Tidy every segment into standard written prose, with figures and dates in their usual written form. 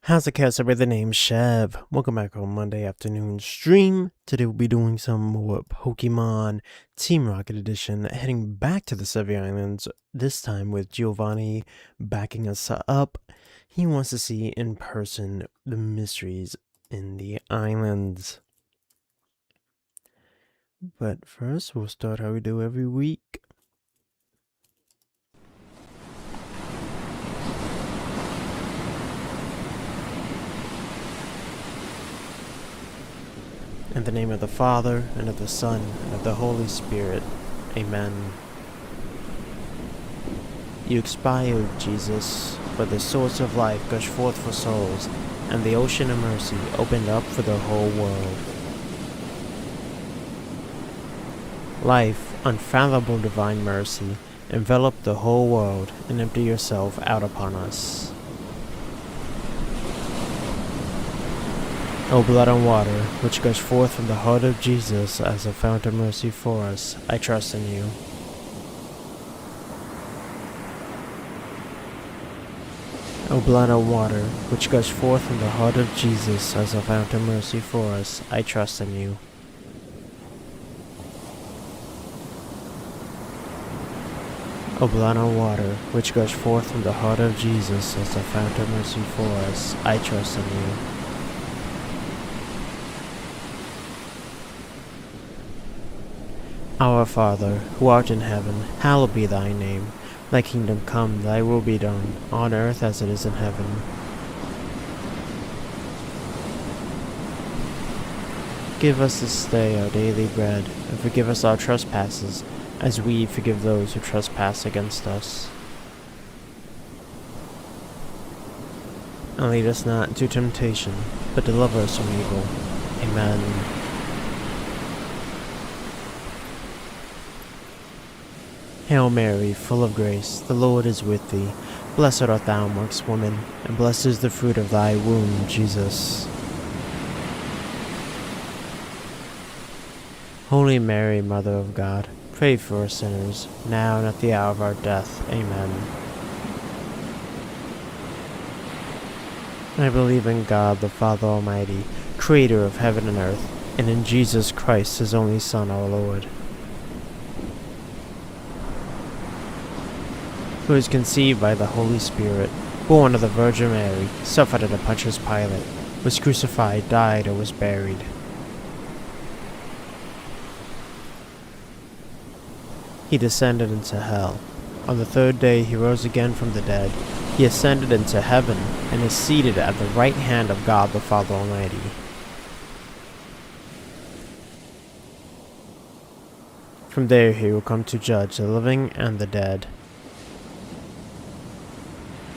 How's it going? By the name Chev. Welcome back on Monday afternoon stream. Today we'll be doing some more Pokemon Team Rocket Edition, heading back to the Sevy Islands, this time with Giovanni backing us up. He wants to see in person the mysteries in the islands. But first, we'll start how we do every week. In the name of the Father, and of the Son, and of the Holy Spirit. Amen. You expired, Jesus, but the source of life gushed forth for souls, and the ocean of mercy opened up for the whole world. Life, unfathomable divine mercy, enveloped the whole world, and emptied yourself out upon us. O blood and water, which gush forth from the heart of Jesus as a fount of mercy for us, I trust in you. O blood and water, which gush forth from the heart of Jesus as a fount of mercy for us, I trust in you. O blood and water, which gush forth from the heart of Jesus as a fount of mercy for us, I trust in you. Our Father, who art in heaven, hallowed be thy name. Thy kingdom come, thy will be done, on earth as it is in heaven. Give us this day our daily bread, and forgive us our trespasses, as we forgive those who trespass against us. And lead us not into temptation, but deliver us from evil. Amen. Hail Mary, full of grace, the Lord is with thee. Blessed art thou amongst women, and blessed is the fruit of thy womb, Jesus. Holy Mary, Mother of God, pray for us sinners, now and at the hour of our death. Amen. I believe in God, the Father Almighty, creator of heaven and earth, and in Jesus Christ, his only Son, our Lord, who was conceived by the Holy Spirit, born of the Virgin Mary, suffered under Pontius Pilate, was crucified, died, and was buried. He descended into hell. On the third day he rose again from the dead. He ascended into heaven, and is seated at the right hand of God the Father Almighty. From there he will come to judge the living and the dead.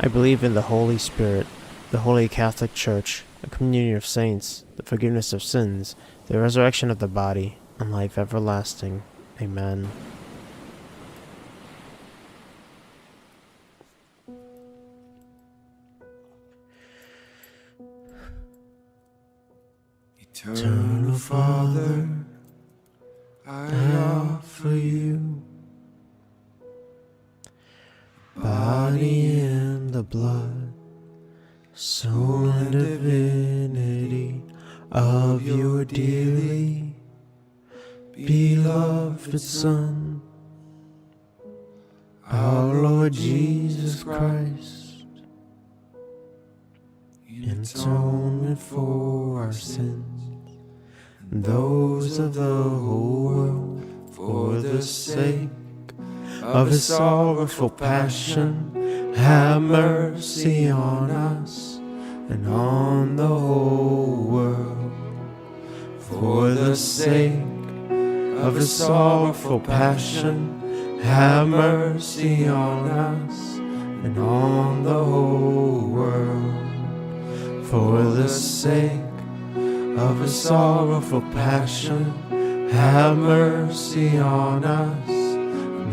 I believe in the Holy Spirit, the Holy Catholic Church, the communion of saints, the forgiveness of sins, the resurrection of the body, and life everlasting. Amen. Eternal Father, I offer you body and the blood, soul and divinity of your dearly beloved Son, our Lord Jesus Christ, in atonement for our sins and those of the whole world, for the sake of his sorrowful passion, have mercy on us and on the whole world. For the sake of his sorrowful passion, have mercy on us and on the whole world. For the sake of his sorrowful passion, have mercy on us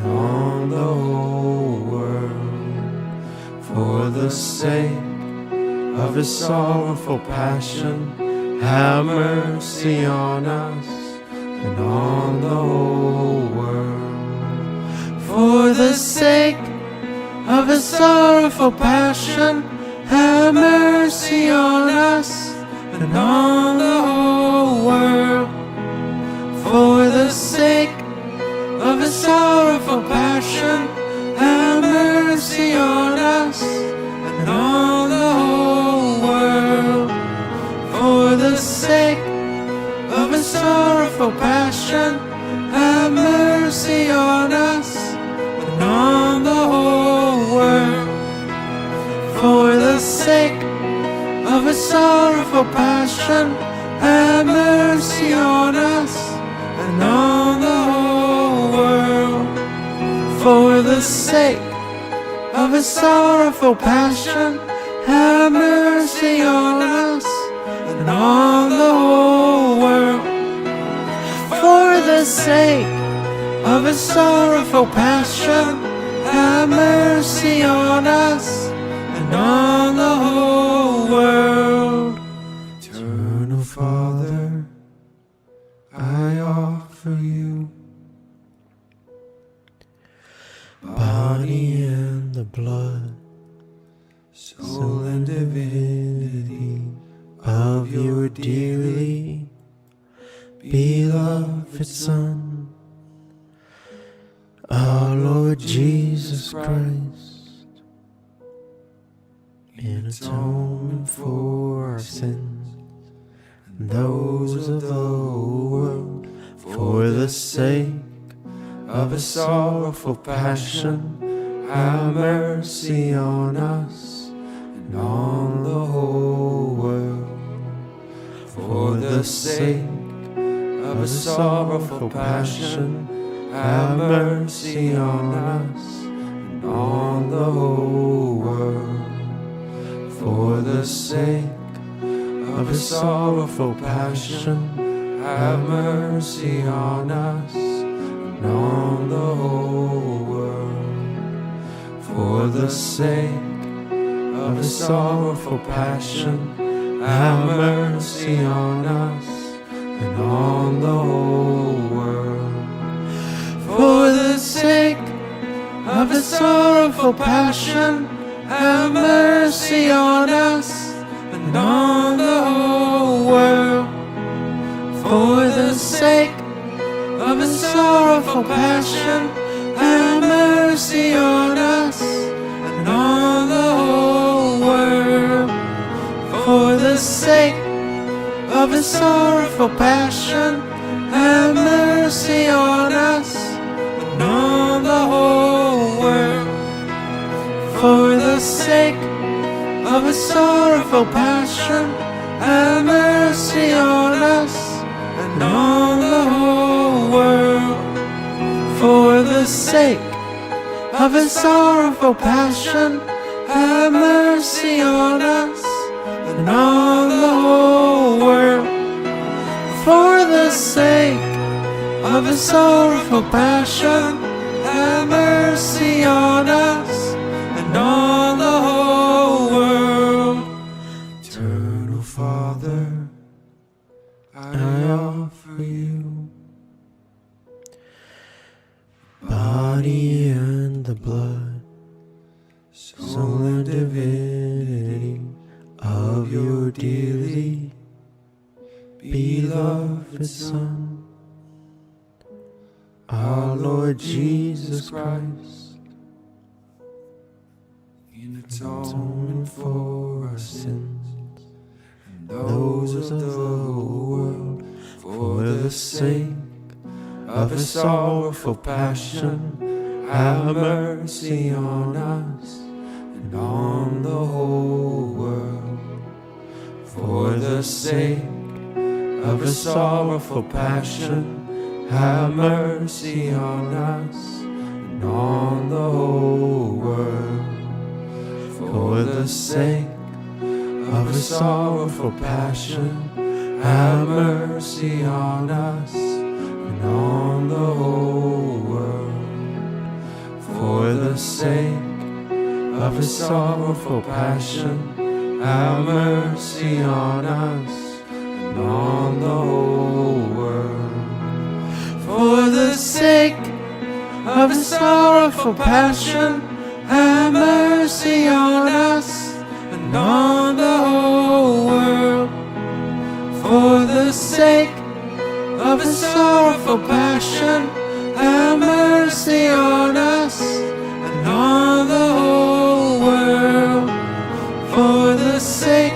on the whole world. For the sake of his sorrowful passion, have mercy on us and on the whole world. For the sake of his sorrowful passion, have mercy mercy on us and on the whole world. For the sake of His sorrowful passion, have mercy on us and on the whole world. For the sake of His sorrowful passion, have mercy on us and on the whole world. For the sake of His sorrowful passion, have mercy on us and on the whole world. For the sake of His sorrowful passion, have mercy on us and on the whole world. For the sake of His sorrowful passion, have mercy on us and on the whole world. Eternal Father, I offer you Body and the blood, soul and divinity of your dearly beloved Son, our Lord Jesus Christ, in atonement for our sins and those of the whole world, for the sake of His sorrowful passion, have mercy on us and on the whole world. For the sake of His sorrowful passion, have mercy on us and on the whole world. For the sake of His sorrowful passion, have mercy on us and on the whole world. For the sake of His sorrowful passion, have mercy on us and on the whole world. For the sake of His sorrowful passion, have mercy on us and on the whole world. For the sake of His sorrowful passion, have mercy on us and on the whole world. For the sake of His sorrowful passion, have mercy on us and on the whole world. For the sake of His sorrowful passion, have mercy on us and on the whole world. For the sake of His sorrowful passion, have mercy on us and on the whole world. For the sake of His sorrowful passion, have mercy on us and on the whole world. Eternal Father, I offer you body and the blood, soul and divinity of your dearly beloved Son, our Lord Jesus Christ, in atonement for our sins and those of the whole world. For the sake of His sorrowful passion, have mercy on us and on the whole world. For the sake of His sorrowful passion, have mercy on us and on the whole world. For the sake of His sorrowful passion, have mercy on us and on the whole world. For the sake of His sorrowful passion, have mercy on us and on the whole world. For the sake of His sorrowful passion, have mercy on us and on the whole the sake of his sorrowful passion, have mercy on us and on the whole world. For the sake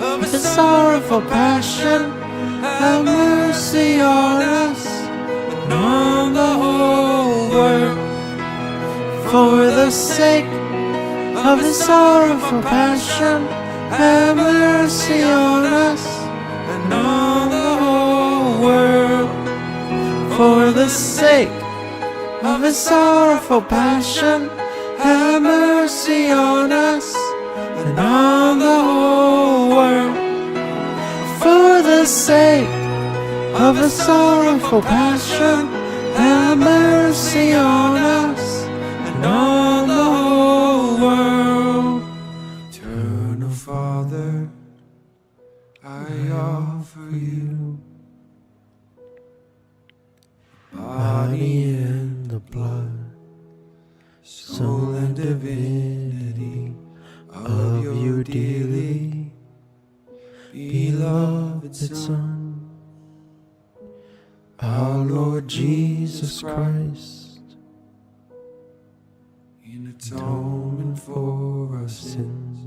of his sorrowful passion, have mercy on us and on the whole world. For the sake of his sorrowful passion, have mercy on us and on the whole world. For the sake of his sorrowful passion, have mercy on us and on the whole world. For the sake of his sorrowful passion, have mercy on us and on the whole world. Eternal Father, I offer you body and the blood, soul and divinity of your dearly beloved Son, our Lord Jesus Christ, in atonement for our sins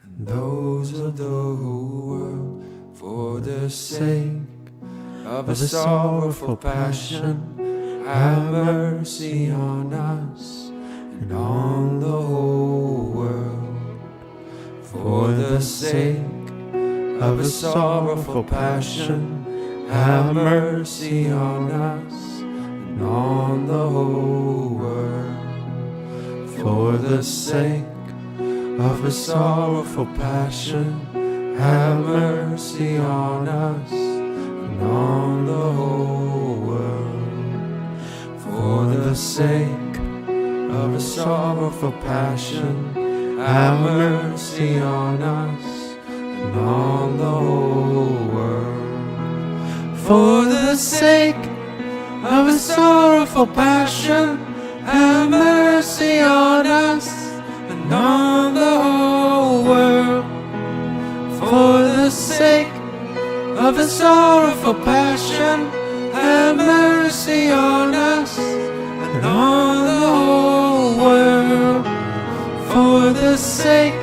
and those of the whole world, for the sake of a sorrowful passion, have mercy on us and on the whole world. For the sake of a sorrowful passion, have mercy on us and on the whole world. For the sake of a sorrowful passion, have mercy on us and on the whole world. For the sake of a sorrowful passion, have mercy on us and on the whole world. For the sake of a sorrowful passion, have mercy on us and on the whole world. For the sake of a sorrowful passion, have mercy on us and on the whole world. For the sake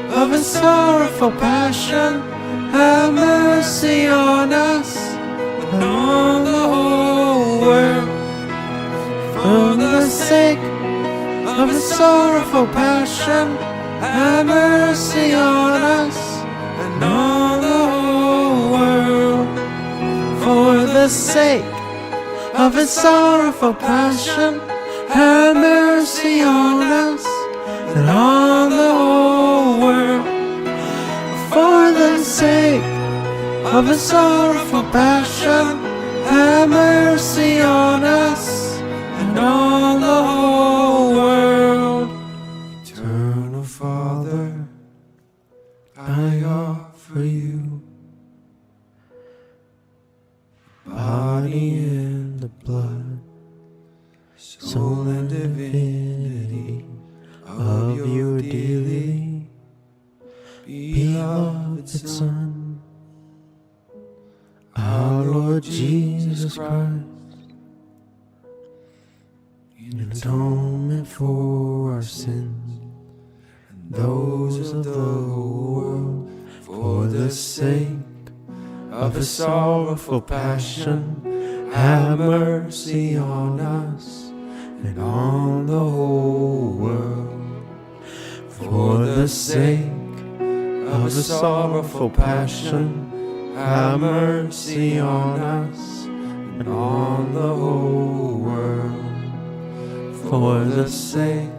of a sorrowful passion, have mercy on us and on the whole world. For the sake of a sorrowful passion, have mercy on us and on the whole world. For the sake of a sorrowful passion, have mercy on us and on the whole world. For the sake of a sorrowful passion, have mercy on us and on the whole world. Eternal Father, I offer you body and the blood, soul and divinity of your dearly beloved Son, our Lord Jesus Christ, in atonement for our sins and those of the whole world, for the sake of a sorrowful passion, have mercy on us and on the whole world. For the sake of a sorrowful passion, have mercy on us and on the whole world. For the sake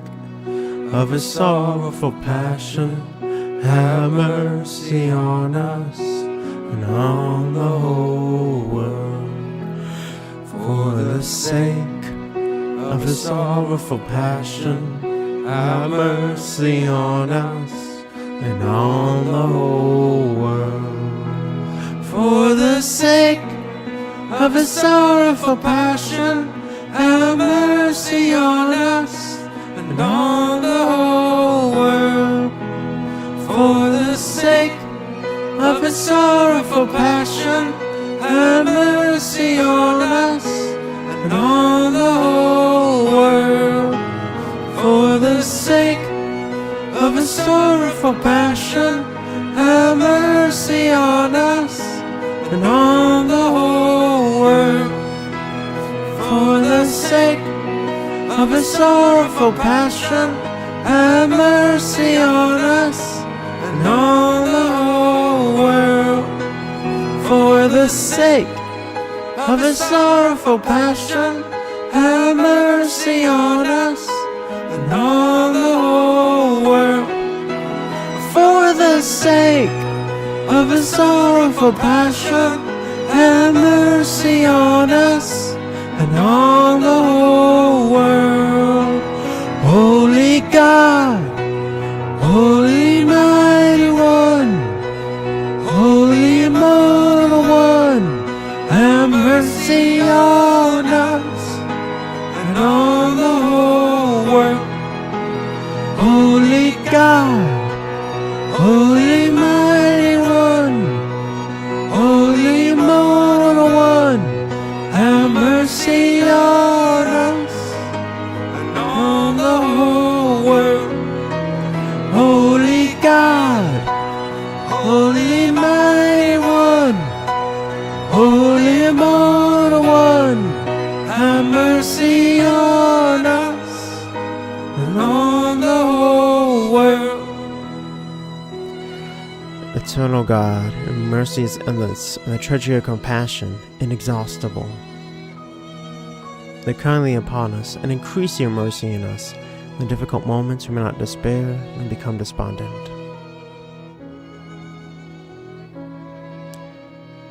of a sorrowful passion, have mercy on us and on the whole world. For the sake of a sorrowful passion, have mercy on us and on the whole world. For the sake of a sorrowful passion, have mercy on us and on the whole world. For the sake of his sorrowful passion, have mercy on us and on the whole world. For the sake of his sorrowful passion, have mercy on us and on the whole world. For the sake of his sorrowful passion, have mercy on us and on the whole world. For the sake of his sorrowful passion, have mercy on us and on the whole world. For the sake of his sorrowful passion, have mercy on us and on the whole world. Holy God, Holy Mighty One, Holy Immortal One, have mercy on us and on the whole world. Holy God, Holy Mighty One, Holy Immortal One, have mercy on us and on the whole world. Holy God, Holy Mighty One, Holy Immortal One, have mercy on us and on the whole world. Eternal God, your mercy is endless, and the treasury of compassion inexhaustible. Look kindly upon us, and increase your mercy in us. In difficult moments we may not despair and become despondent,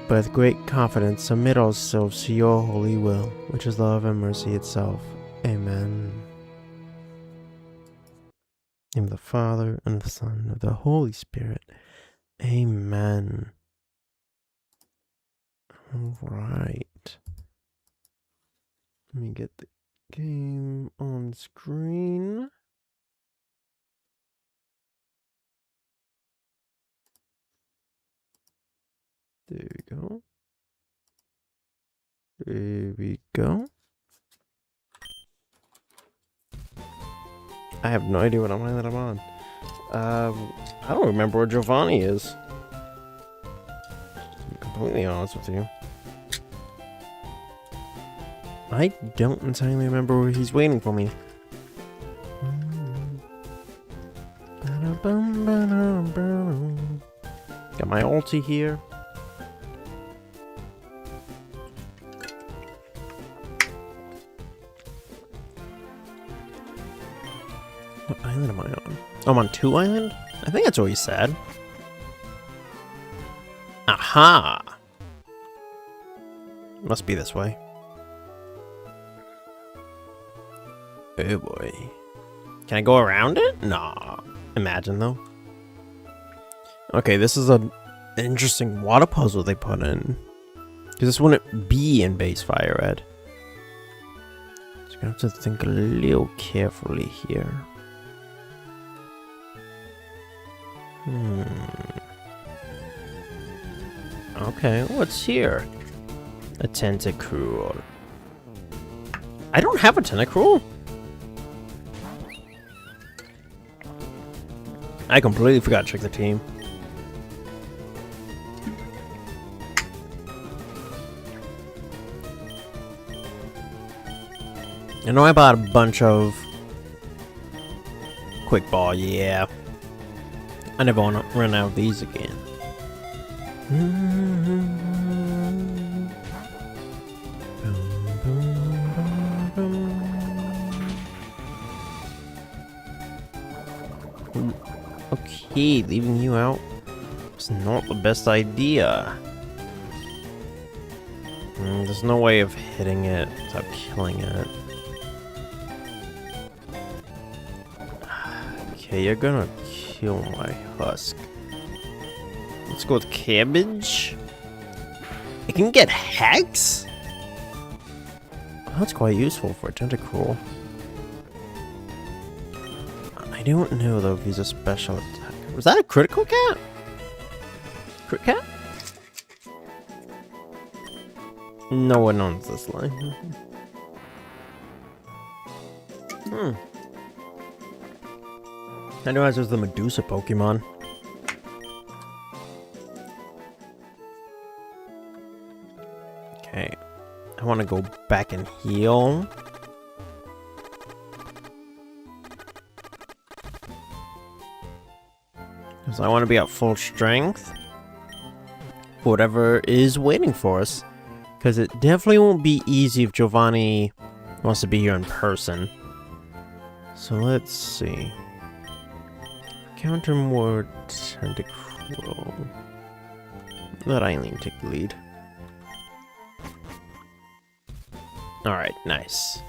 but with great confidence submit ourselves to your holy will, which is love and mercy itself. Amen. In the name of the Father, and of the Son, and of the Holy Spirit. Amen. Alright. Let me get the game on screen. There we go. There we go. I have no idea what island I'm on. I don't remember where Giovanni is. To be completely honest with you. I don't entirely remember where he's waiting for me. Got my ulti here. What island am I on? I'm on 2 island? I think that's what he said. Aha! Must be this way. Oh boy. Can I go around it? Nah. Imagine though. Okay, this is an interesting water puzzle they put in. Because this wouldn't be in base Fire Red. So you're gonna have to think a little carefully here. Okay, what's here? A tentacruel. I don't have a tentacruel. I completely forgot to check the team. I know I bought a bunch of quick ball, yeah. I never want to run out of these again. Okay, leaving you out is not the best idea. There's no way of hitting it without killing it. Okay, you're gonna kill my husk. Let's go with cabbage. It can get Hex? Well, that's quite useful for a tentacruel. I don't know though if he's a special attacker. Was that a critical cat? secret cat? No one owns this line. I realized there's the Medusa Pokemon. Okay. I want to go back and heal. Because I want to be at full strength. For whatever is waiting for us. Because it definitely won't be easy if Giovanni wants to be here in person. So let's see. Counter more Tentacruel. Let Eileen take the lead. Alright, nice.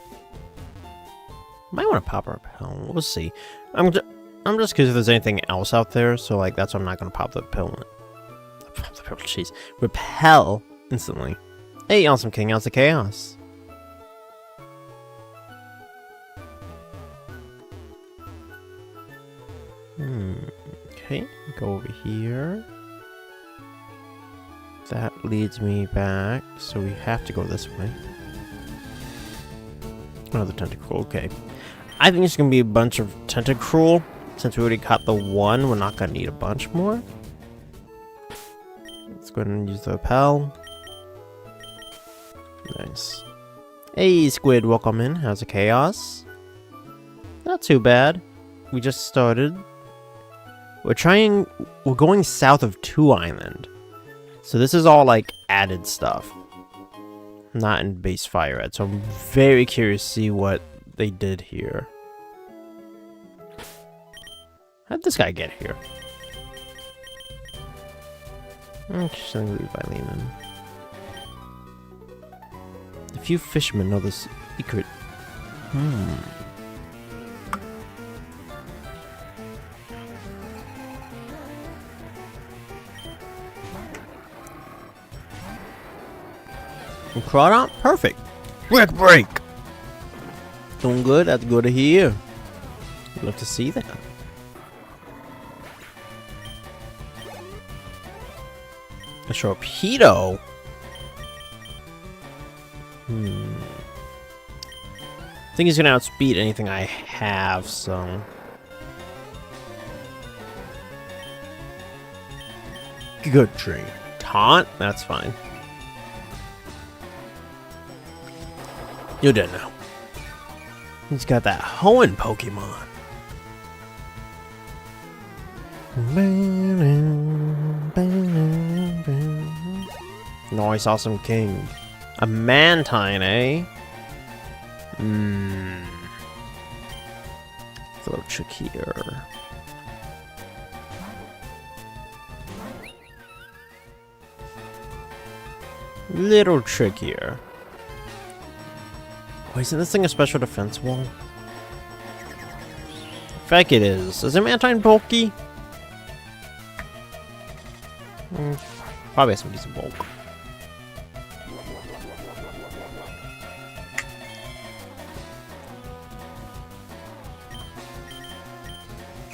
Might want to pop our pill. We'll see. I'm just curious if there's anything else out there, so like that's why I'm not gonna pop the pill. Pop the pill, jeez. Repel instantly. Hey, awesome king, how's the chaos? Okay, go over here. That leads me back, so we have to go this way. Another Tentacruel, okay. I think it's gonna be a bunch of Tentacruel. Since we already caught the one, we're not gonna need a bunch more. Let's go ahead and use the Repel. Nice. Hey, Squid, welcome in. How's the chaos? Not too bad. We just started. We're going south of 2 Island. So this is all like added stuff. Not in base fire red, so I'm very curious to see what they did here. How'd this guy get here? Interesting, leave Eileen in. A few fishermen know this secret. Crawdon? Perfect. Brick break. Doing good. That's good to hear. Love to see that. A torpedo. I think he's gonna outspeed anything I have, so. Good tree. Taunt? That's fine. You're dead now. He's got that Hoenn Pokemon. Nice, awesome king. A Mantine, eh? It's a little trickier. Little trickier. Wait, isn't this thing a special defense wall? In fact, it is. Is it Mantine bulky? Probably has some decent bulk.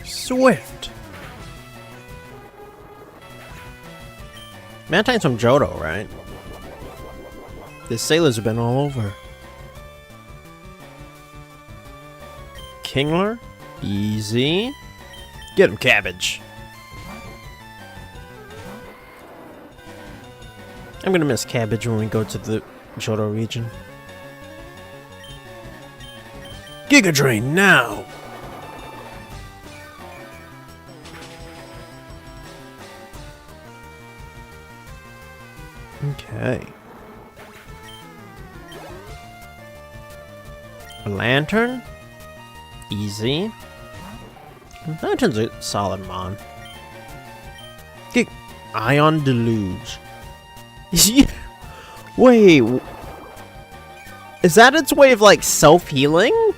Swift. Mantine's from Johto, right? The sailors have been all over. Kingler? Easy. Get him, Cabbage. I'm gonna miss Cabbage when we go to the Johto region. Giga Drain now! Okay. A Lantern? Easy. Lantern's a solid mon. Get Ion Deluge. Wait. Is that its way of like self-healing?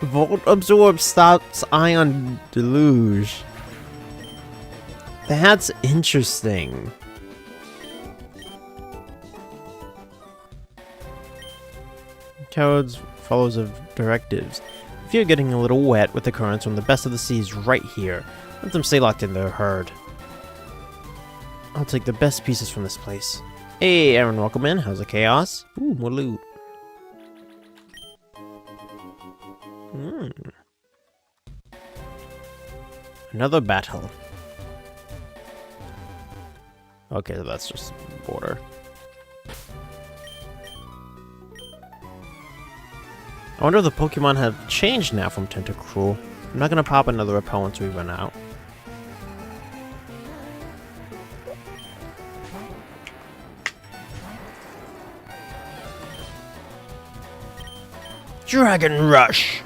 Volt Absorb stops Ion Deluge. That's interesting. Toads follows of directives. If you're getting a little wet with the currents from the best of the seas right here, let them stay locked in their herd. I'll take the best pieces from this place. Hey, Aaron, welcome in. How's the chaos? Ooh, more loot. Another battle. Okay, so that's just border. I wonder if the Pokemon have changed now from Tentacruel. I'm not gonna pop another repel until we run out. Dragon Rush!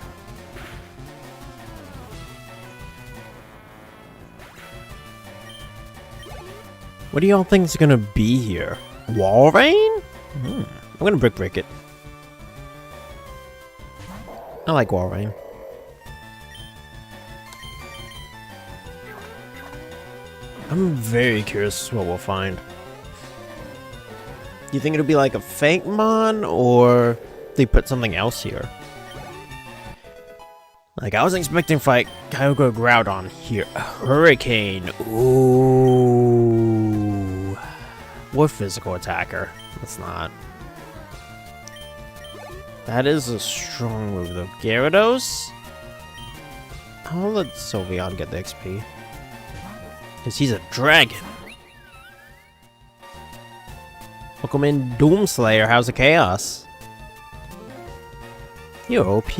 What do y'all think is gonna be here? Walrein? I'm gonna break it. I like Walrein. I'm very curious what we'll find. Do you think it'll be like a fake mon, or they put something else here? Like, I was expecting to fight Kyogre Groudon here. A Hurricane. Ooh. What physical attacker? That's not. That is a strong move, though. Gyarados? I'll let Sylveon get the XP. Because he's a dragon. Welcome in, Doomslayer. How's the chaos? You're OP.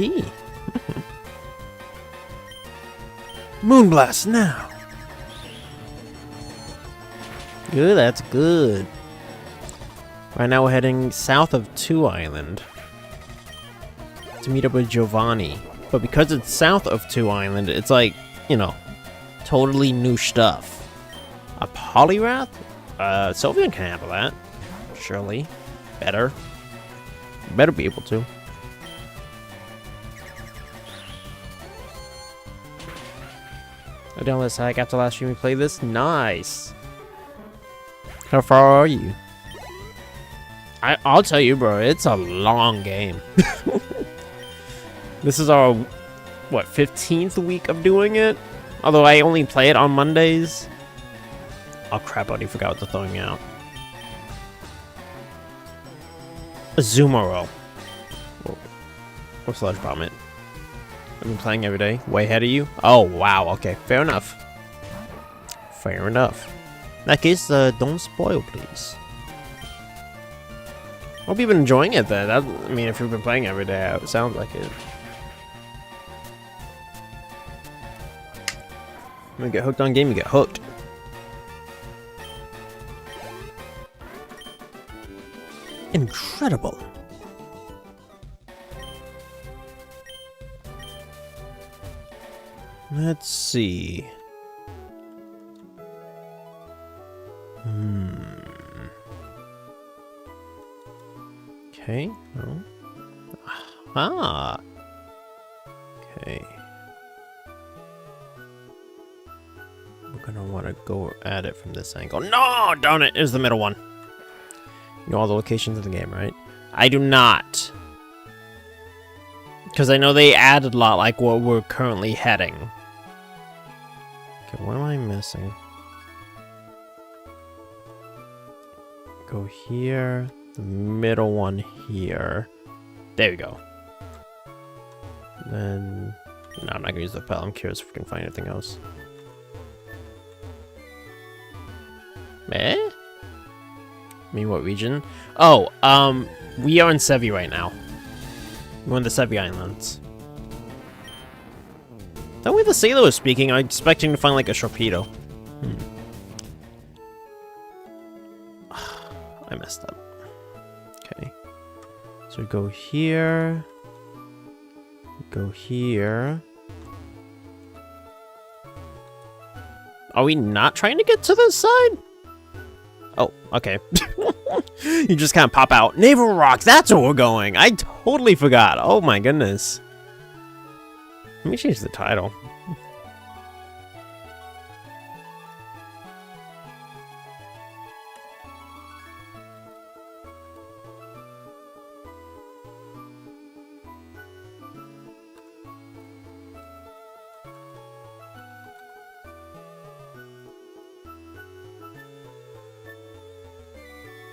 Moonblast now. Good, that's good. Right now we're heading south of 2 Island to meet up with Giovanni. But because it's south of 2 Island, it's like, you know, totally new stuff. A Poliwrath? Sylveon can handle that. Surely. Better. Better be able to. I downloaded this hack after last stream we played this. Nice. How far are you? I'll tell you, bro, it's a long game. This is our, what, 15th week of doing it? Although I only play it on Mondays. Oh crap, I already forgot what they're throwing out. Azumarill. Or Sludge Bomb it. I've been playing every day. Way ahead of you? Oh, wow. Okay, fair enough. Fair enough. In that case, don't spoil, please. Hope you've been enjoying it, then. I mean, if you've been playing every day, it sounds like it. When you get hooked on game, you get hooked. Incredible. Let's see. Okay. Oh. Ah. Okay. We're gonna want to go at it from this angle. No, darn it! It's the middle one. You know all the locations of the game, right? I do not. Because I know they added a lot, like where we're currently heading. Okay, what am I missing? Go here. The middle one here. There we go. Then... No, I'm not gonna use the pel. I'm curious if we can find anything else. Eh? I mean, what region? Oh, we are in Sevy right now. We're in the Sevy Islands. That way the sailor was speaking, I'm expecting to find like a torpedo. I messed up. Okay. So we go here. Go here. Are we not trying to get to this side? Oh, okay. You just kind of pop out. Naval Rocks, that's where we're going. I totally forgot. Oh my goodness. Let me change the title.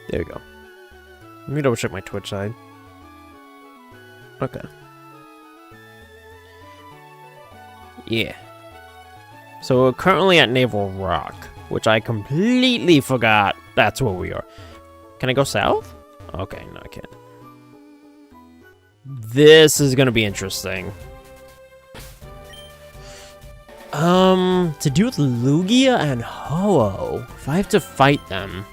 There you go. Let me double check my Twitch side. Okay. Yeah. So we're currently at Naval Rock, which I completely forgot that's where we are. Can I go south? Okay, no I can't. This is gonna be interesting. To do with Lugia and Ho-Oh, if I have to fight them.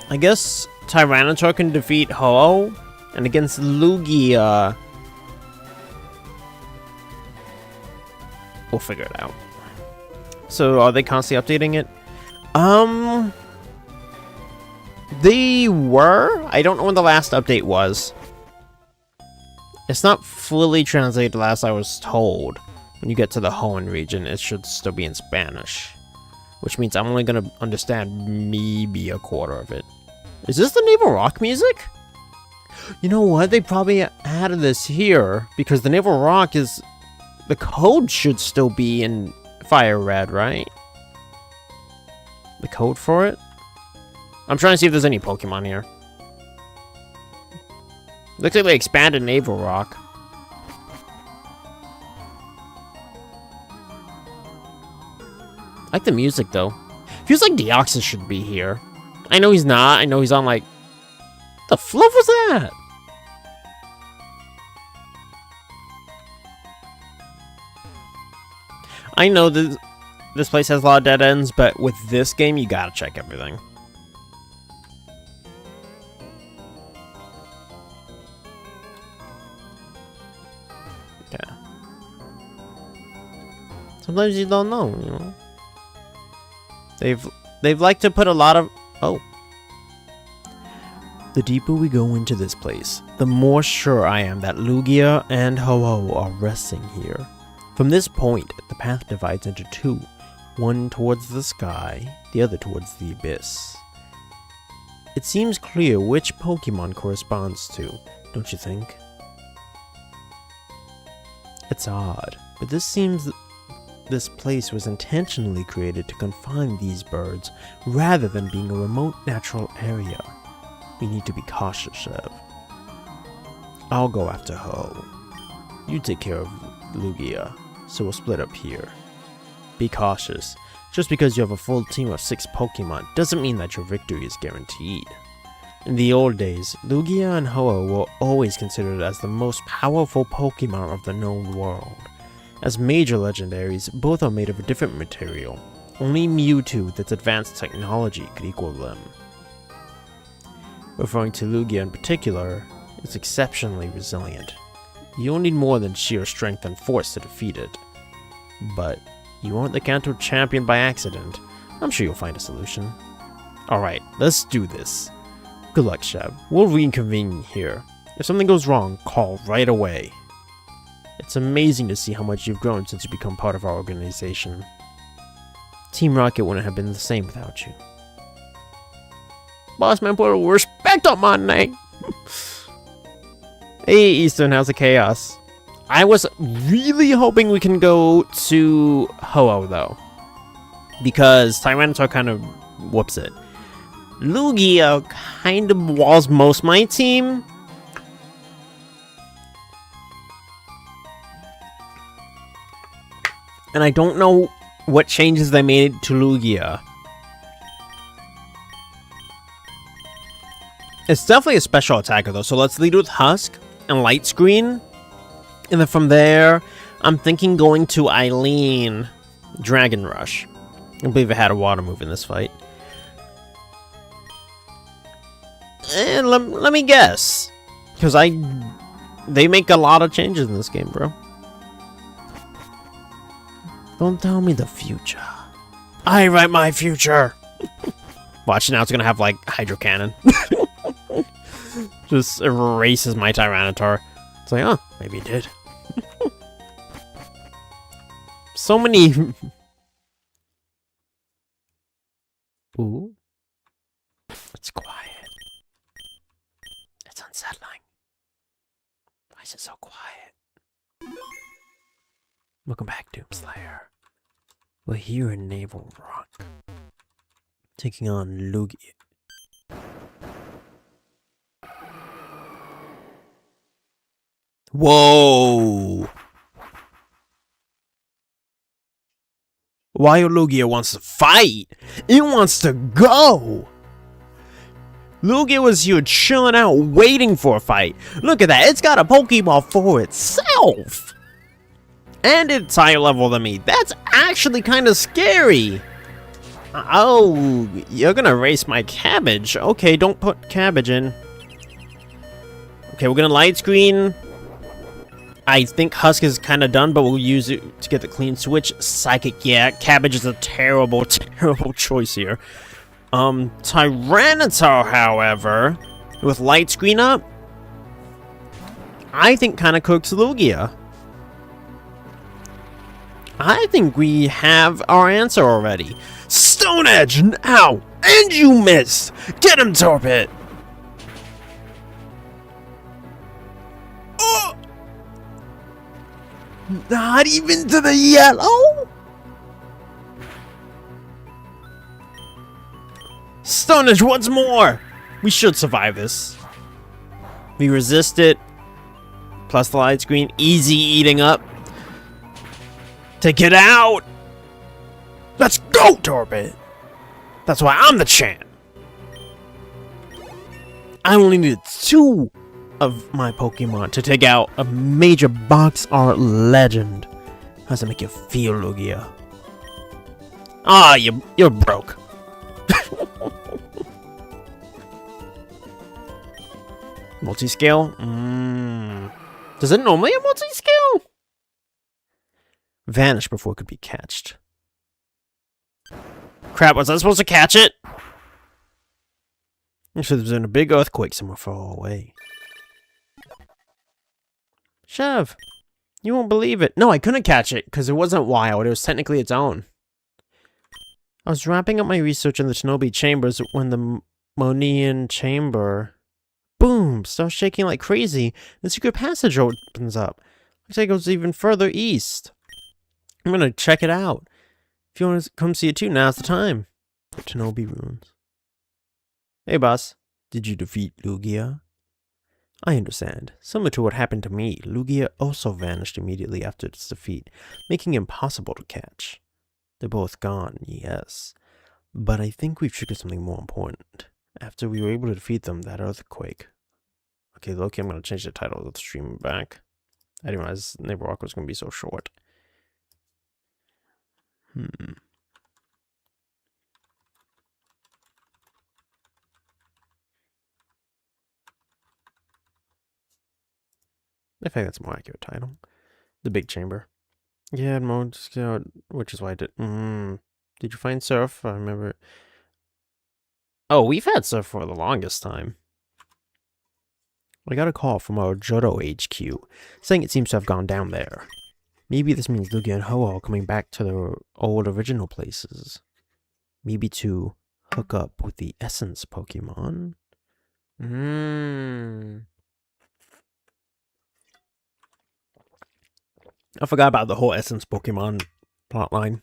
I guess Tyranitar can defeat Ho-Oh, and against Lugia, we'll figure it out. So, are they constantly updating it? They were. I don't know when the last update was. It's not fully translated last I was told. When you get to the Hoenn region, it should still be in Spanish. Which means I'm only gonna understand maybe a quarter of it. Is this the Naval Rock music? You know what? They probably added this here because the Naval Rock is... The code should still be in Fire Red, right? The code for it? I'm trying to see if there's any Pokemon here. Looks like they expanded Naval Rock. I like the music, though. Feels like Deoxys should be here. I know he's not. I know he's on, like... The fluff was that? I know this place has a lot of dead ends, but with this game, you gotta check everything. Yeah. Sometimes you don't know, you know. They've liked to put a lot of... Oh. The deeper we go into this place, the more sure I am that Lugia and Ho-Oh are resting here. From this point, the path divides into two. One towards the sky, the other towards the abyss. It seems clear which Pokemon corresponds to, don't you think? It's odd, but this seems this place was intentionally created to confine these birds, rather than being a remote natural area. We need to be cautious, Chev. I'll go after Ho. You take care of Lugia, so we'll split up here. Be cautious. Just because you have a full team of 6 Pokemon doesn't mean that your victory is guaranteed. In the old days, Lugia and Ho-Oh were always considered as the most powerful Pokemon of the known world. As major legendaries, both are made of a different material. Only Mewtwo with its advanced technology could equal them. Referring to Lugia in particular, it's exceptionally resilient. You don't need more than sheer strength and force to defeat it. But you aren't the Kanto champion by accident. I'm sure you'll find a solution. Alright, let's do this. Good luck, Chev. We'll reconvene here. If something goes wrong, call right away. It's amazing to see how much you've grown since you become part of our organization. Team Rocket wouldn't have been the same without you. Boss man put a respect on my name. Hey Eastern, how's the chaos? I was really hoping we can go to Ho-Oh though, because Tyranitar kind of whoops it. Lugia kind of walls most my team. And I don't know what changes they made to Lugia. It's definitely a special attacker though, so let's lead with Husk and Light Screen. And then from there, I'm thinking going to Eileen, Dragon Rush. I believe I had a water move in this fight. And let me guess. Because they make a lot of changes in this game, bro. Don't tell me the future. I write my future. Watch, now it's gonna have like Hydro Cannon. Just erases my Tyranitar. It's like, oh, maybe it did. So many. Ooh. It's quiet. It's unsettling. Why is it so quiet? Welcome back, Doomslayer. We're here in Naval Rock. taking on Lugia. Whoa! Why Lugia wants to fight? It wants to go! Lugia was here chilling out, waiting for a fight. Look at that, it's got a Pokeball for itself! And it's higher level than me. That's actually kind of scary! Oh, you're gonna erase my cabbage. Okay, don't put cabbage in. Okay, we're gonna light screen. I think Husk is kind of done, but we'll use it to get the clean switch. Psychic, yeah, cabbage is a terrible, terrible choice here. Tyranitar, however, with light screen up, I think kind of cooks Lugia. I think we have our answer already. Stone Edge, now! And you missed! Get him, Torpid! Oh! Not even to the yellow? Stone Edge once more! We should survive this. We resist it. Plus the light screen. Easy eating up. Take it out! Let's go, Torpid! That's why I'm the champ! I only needed 2 of my Pokemon to take out a major box art legend. How does it make you feel, Lugia? Ah, you're broke. Multi-scale? Does it normally have multi-scale? Vanish before it could be catched. Crap, was I supposed to catch it? I'm sure there's been a big earthquake somewhere far away. Chev, you won't believe it. No, I couldn't catch it because it wasn't wild. It was technically its own. I was wrapping up my research in the Tanoby chambers when the Monian chamber, boom, starts shaking like crazy. The secret passage opens up. Looks like it goes even further east. I'm gonna check it out. If you want to come see it too, now's the time. The Tanoby ruins. Hey boss, did you defeat Lugia? I understand. Similar to what happened to me, Lugia also vanished immediately after its defeat, making it impossible to catch. They're both gone, yes. But I think we've triggered something more important. After we were able to defeat them, that earthquake. Okay, Loki, I'm going to change the title of the stream back. I didn't realize Neighbor Walk was going to be so short. I think that's a more accurate title. The Big Chamber. Yeah, which is why I did. Did you find Surf? I remember. Oh, we've had Surf for the longest time. I got a call from our Johto HQ, saying it seems to have gone down there. Maybe this means Lugia and Ho-Oh are coming back to their old original places. Maybe to hook up with the Essence Pokemon? I forgot about the whole Essence Pokemon plotline.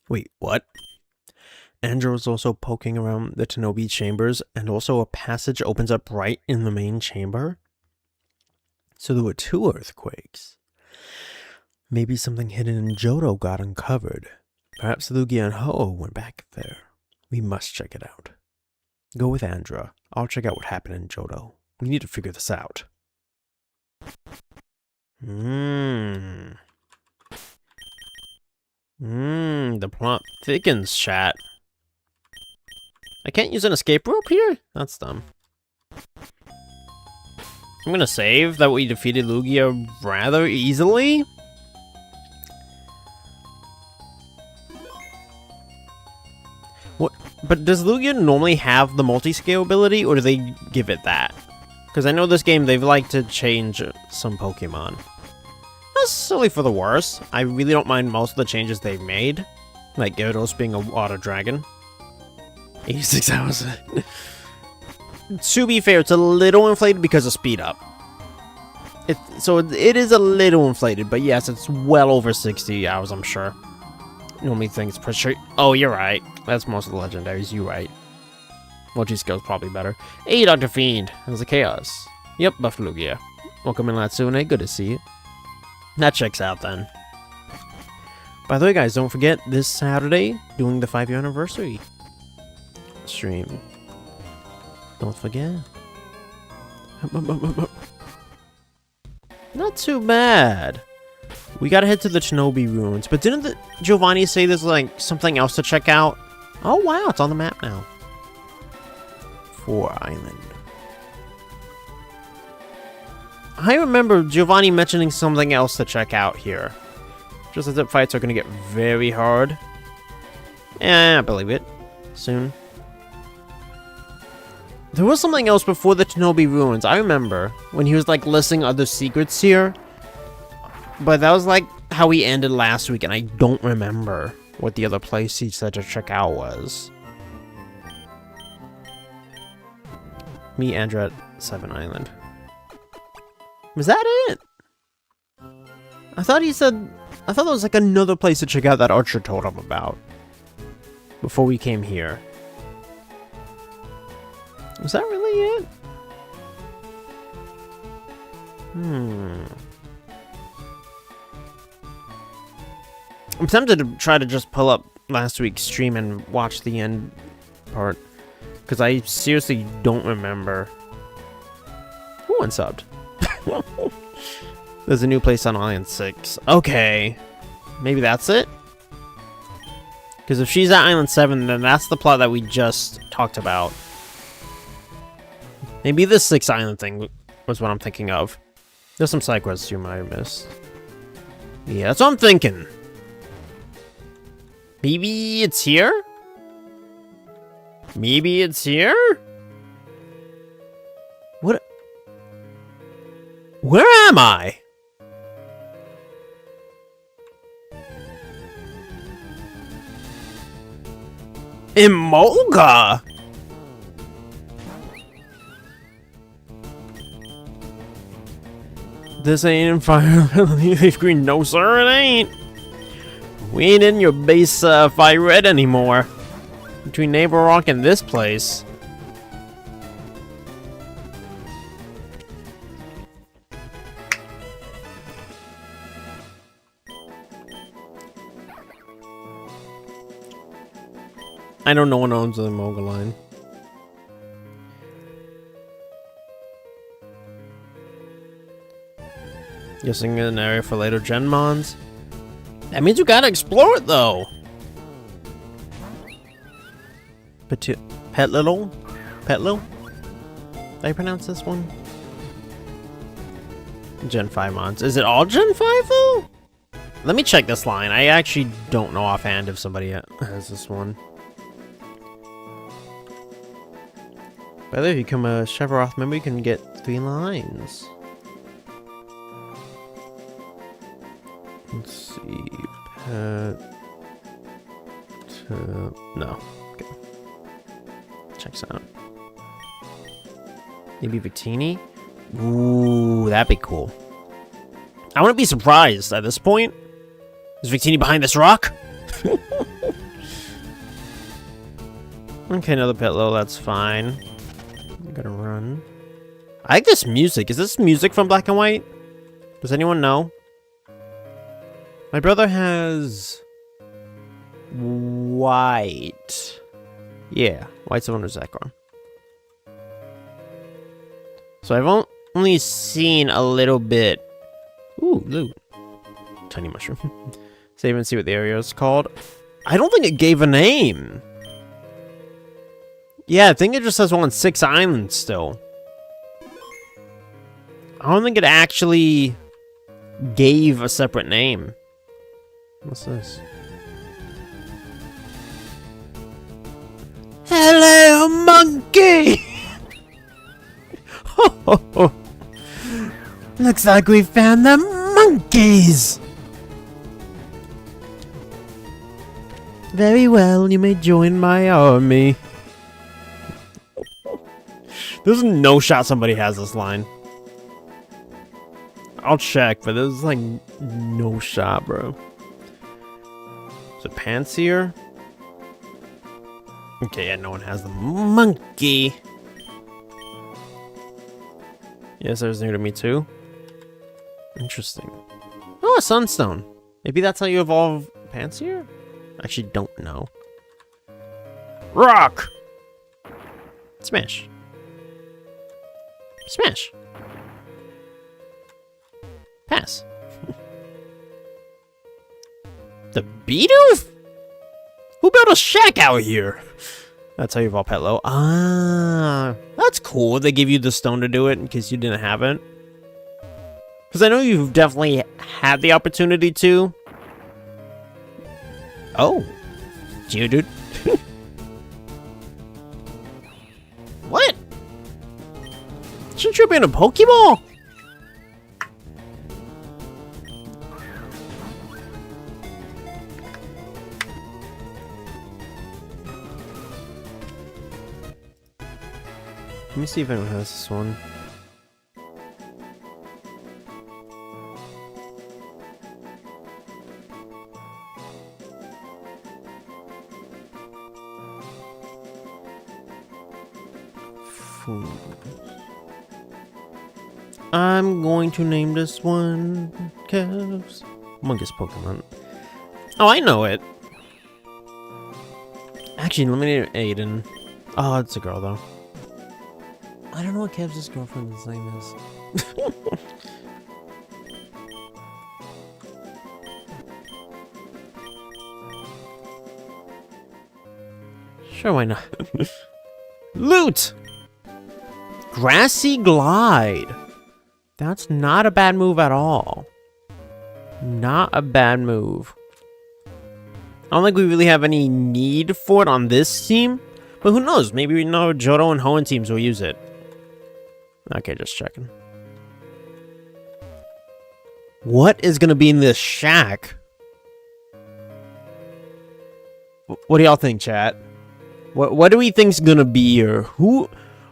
Wait, what? Andrew is also poking around the Tanoby chambers, and also a passage opens up right in the main chamber? So there were 2 earthquakes. Maybe something hidden in Johto got uncovered. Perhaps Lugia and Ho-Oh went back there. We must check it out. Go with Andra. I'll check out what happened in Johto. We need to figure this out. The plot thickens, chat. I can't use an escape rope here? That's dumb. I'm gonna save that we defeated Lugia rather easily. What? But does Lugia normally have the multi-scale ability, or do they give it that? Because I know this game, they've liked to change some Pokemon. Not necessarily for the worse. I really don't mind most of the changes they've made. Like Gyarados being a water dragon. 86 hours. To be fair, it's a little inflated because of speed up. So it is a little inflated, but yes, it's well over 60 hours, I'm sure. normally thinks pressure. Oh, you're right. That's most of the legendaries. You're right. Multi-skill's probably better. Hey, Dr. Fiend. How's the chaos? Yep, Buff Lugia. Welcome in, Latsune. Good to see you. That checks out, then. By the way, guys, don't forget, this Saturday, doing the 5-year anniversary stream. Don't forget. Not too bad. We gotta head to the Tanoby ruins. But didn't Giovanni say there's, like, something else to check out? Oh, wow, it's on the map now. 4 Island. I remember Giovanni mentioning something else to check out here. Just as the fights are gonna get very hard. I believe it. Soon. There was something else before the Tanoby ruins. I remember when he was like listing other secrets here. But that was like how we ended last week, and I don't remember what the other place he said to check out was. Meet Andrew at 7 Island. Was that it? I thought there was like another place to check out that Archer told him about before we came here. Was that really it? I'm tempted to try to just pull up last week's stream and watch the end part, because I seriously don't remember. Who unsubbed? There's a new place on Island 6. Okay. Maybe that's it? Because if she's at Island 7, then that's the plot that we just talked about. Maybe this 6 Island thing was what I'm thinking of. There's some side quests you might have missed. Yeah, that's what I'm thinking. Maybe it's here? Maybe it's here? What? Where am I? In Molga? This ain't in Fire Leaf Green. No, sir, it ain't. We ain't in your base Fire Red anymore. Between Neighbor Rock and this place. I know no one owns the Moga line. Guessing an area for later Gen Mons. That means you gotta explore it though. Petlo? Did I pronounce this one? Gen 5 Mons. Is it all Gen 5 though? Let me check this line. I actually don't know offhand if somebody has this one. By the way, if you become a Chevaroth member, you can get 3 lines. Let's see. No. Okay. Checks out. Maybe Victini? Ooh, that'd be cool. I wouldn't be surprised at this point. Is Victini behind this rock? Okay, another Petlo, that's fine. I'm gonna run. I like this music. Is this music from Black and White? Does anyone know? My brother has white. Yeah, white's the one with Zekrom. So I've only seen a little bit. Ooh, loot. Tiny mushroom. Save and see what the area is called. I don't think it gave a name. Yeah, I think it just says 6 Islands still. I don't think it actually gave a separate name. What's this? Hello, monkey! Ho, ho, ho. Looks like we found the monkeys! Very well, you may join my army. There's no shot somebody has this line. I'll check, but there's like no shot, bro. The pants here? Okay, yeah, no one has the monkey. Yes, there's new to me too. Interesting. Oh, a sunstone. Maybe that's how you evolve pants here? Actually, don't know. Rock! Smash. Smash. Pass. The Bidoof? Who built a shack out here? That's how you evolve Petlo. Ah, that's cool. They give you the stone to do it in case you didn't have it. Because I know you've definitely had the opportunity to. Oh. Geodude. What? Shouldn't you be in a Pokeball? Let me see if anyone has this one. Food. I'm going to name this one Kev's Mungus Pokemon. Oh, I know it. Actually, let me name it Aiden. Oh, it's a girl though. I don't know what Kev's girlfriend's name is. Sure, why not? Loot! Grassy Glide. That's not a bad move at all. Not a bad move. I don't think we really have any need for it on this team. But who knows? Maybe we know Johto and Hoenn teams will use it. Okay, just checking. What is gonna be in this shack? What do y'all think, chat? What do we think's gonna be here? Who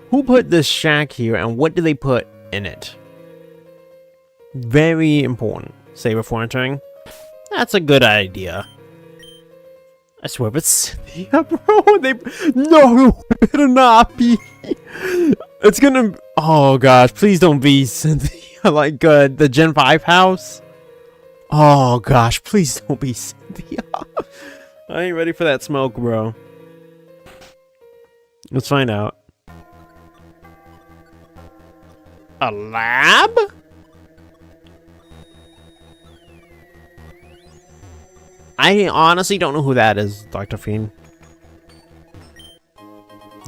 put this shack here, and what do they put in it? Very important. Say before entering. That's a good idea. I swear, but Cynthia, bro, no, it better not be. It's gonna. Oh gosh, please don't be Cynthia, like the Gen 5 house. Oh gosh, please don't be Cynthia. I ain't ready for that smoke, bro. Let's find out. A lab? I honestly don't know who that is, Dr. Fiend.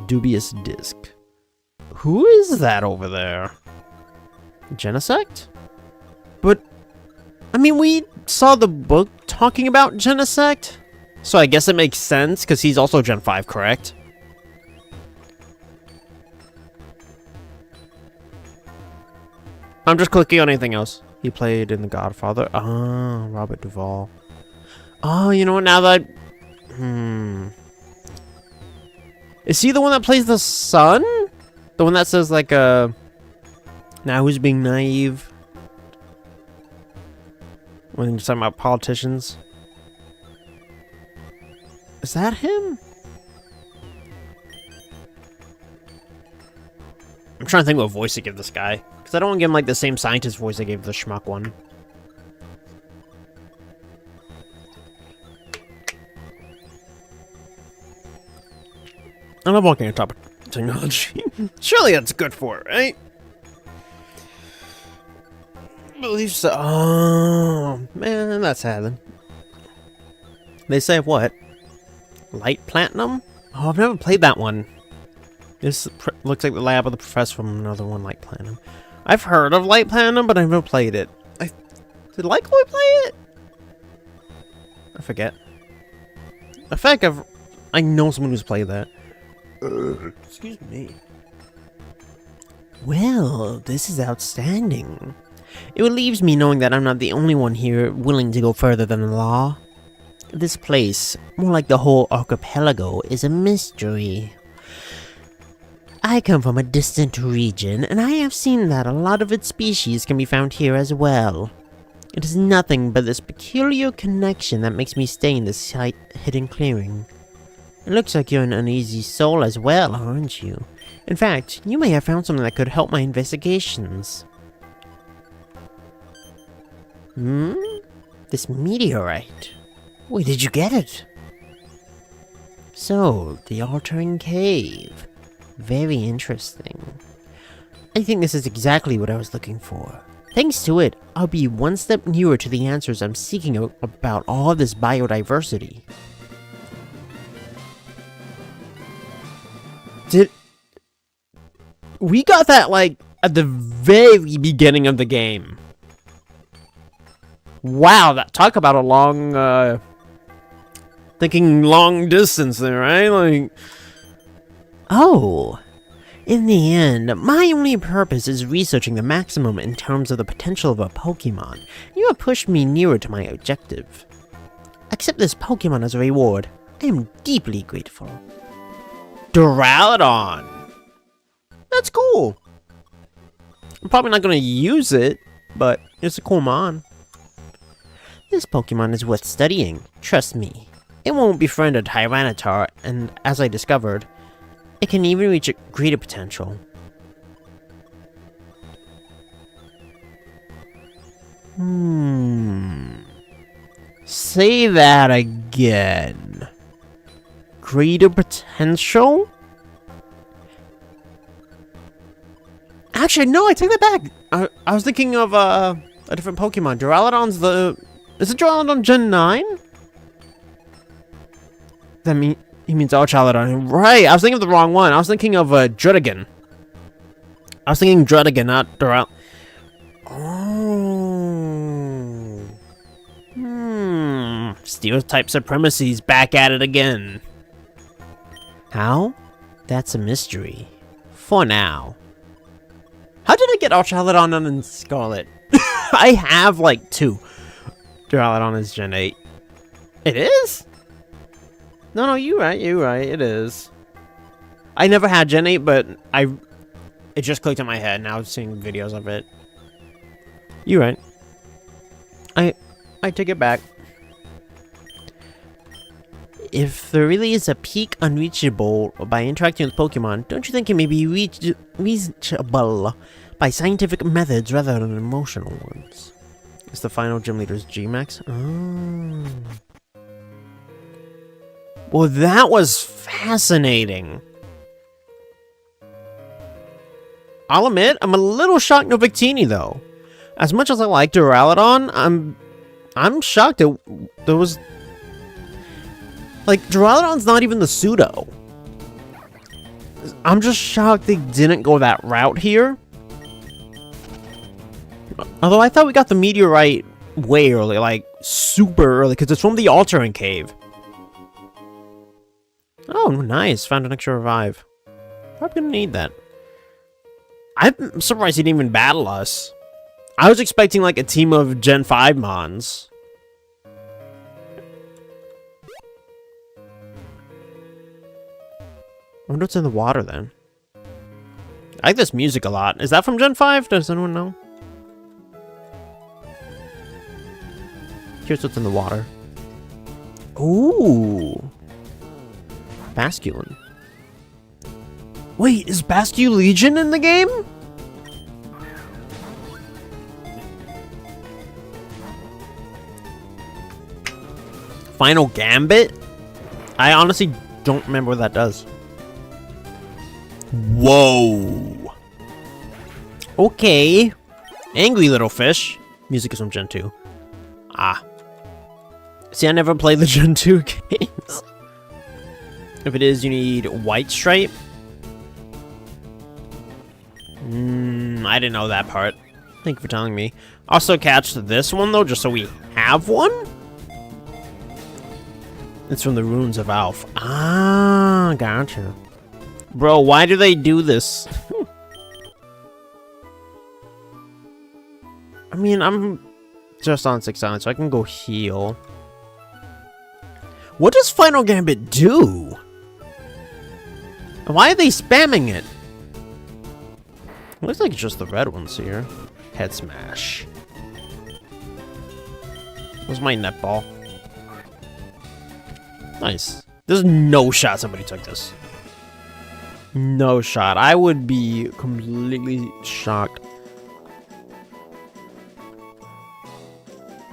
Dubious Disc. Who is that over there? Genesect? But, I mean, we saw the book talking about Genesect, so I guess it makes sense, because he's also Gen 5, correct? I'm just clicking on anything else. He played in The Godfather. Ah, Robert Duvall. Oh, you know what, now that... Is he the one that plays the son? The one that says, like, now who's being naive? When you're talking about politicians? Is that him? I'm trying to think what voice to give this guy. Because I don't want to give him, like, the same scientist voice I gave the schmuck one. I love walking on top of technology. Surely that's good for it, right? I believe so. Oh, man, that's sad. They say what? Light Platinum? Oh, I've never played that one. This looks like the lab of the professor from another one, Light Platinum. I've heard of Light Platinum, but I've never played it. Did Lightboy play it? I forget. I feel like I know someone who's played that. Excuse me. Well, this is outstanding. It relieves me knowing that I'm not the only one here willing to go further than the law. This place, more like the whole archipelago, is a mystery. I come from a distant region, and I have seen that a lot of its species can be found here as well. It is nothing but this peculiar connection that makes me stay in this hidden clearing. It looks like you're an uneasy soul as well, aren't you? In fact, you may have found something that could help my investigations. This meteorite. Where did you get it? So, the altering cave. Very interesting. I think this is exactly what I was looking for. Thanks to it, I'll be one step nearer to the answers I'm seeking about all this biodiversity. We got that, like, at the very beginning of the game. Wow, talk about a long, thinking long distance there, right? Like, oh, in the end, my only purpose is researching the maximum in terms of the potential of a Pokemon. You have pushed me nearer to my objective. Accept this Pokemon as a reward. I am deeply grateful. Duraludon! That's cool. I'm probably not going to use it, but it's a cool mon. This Pokemon is worth studying. Trust me. It won't befriend a Tyranitar, and as I discovered, it can even reach a greater potential. Say that again. Greater potential? Actually, no, I take that back. I was thinking of a different Pokemon. Duraludon's the... Is it Duraludon Gen 9? He means Archaludon. Right, I was thinking of the wrong one. I was thinking of Druddigon. I was thinking Druddigon, not Duraludon. Oh. Stereotype supremacy's back at it again. How? That's a mystery. For now. How did I get Archaludon and Scarlet? I have, like, 2. Duraludon is Gen 8. It is? No, you're right, it is. I never had Gen 8, but it just clicked in my head, and I was seeing videos of it. You're right. I take it back. If there really is a peak unreachable by interacting with Pokemon, don't you think it may be reachable by scientific methods rather than emotional ones? Is the final gym leader's G-Max? Oh. Well, that was fascinating. I'll admit, I'm a little shocked no Victini, though. As much as I like Duraludon, I'm shocked there was... Like, Duraludon's not even the pseudo. I'm just shocked they didn't go that route here. Although I thought we got the meteorite way early, like, super early, because it's from the altering cave. Oh, nice. Found an extra revive. Probably gonna need that. I'm surprised he didn't even battle us. I was expecting, like, a team of Gen 5 mons. I wonder what's in the water, then. I like this music a lot. Is that from Gen 5? Does anyone know? Here's what's in the water. Ooh. Basculin. Wait, is Bascu Legion in the game? Final Gambit? I honestly don't remember what that does. Whoa. Okay. Angry little fish. Music is from Gen 2. Ah. See, I never played the Gen 2 games. If it is, you need White Stripe. I didn't know that part. Thank you for telling me. Also catch this one, though, just so we have one. It's from the Runes of Alph. Ah, gotcha. Bro, why do they do this? I mean, I'm just on 6 so I can go heal. What does Final Gambit do? Why are they spamming it? Looks like it's just the red ones here. Head smash. Where's my netball? Nice. There's no shot somebody took this. No shot. I would be completely shocked.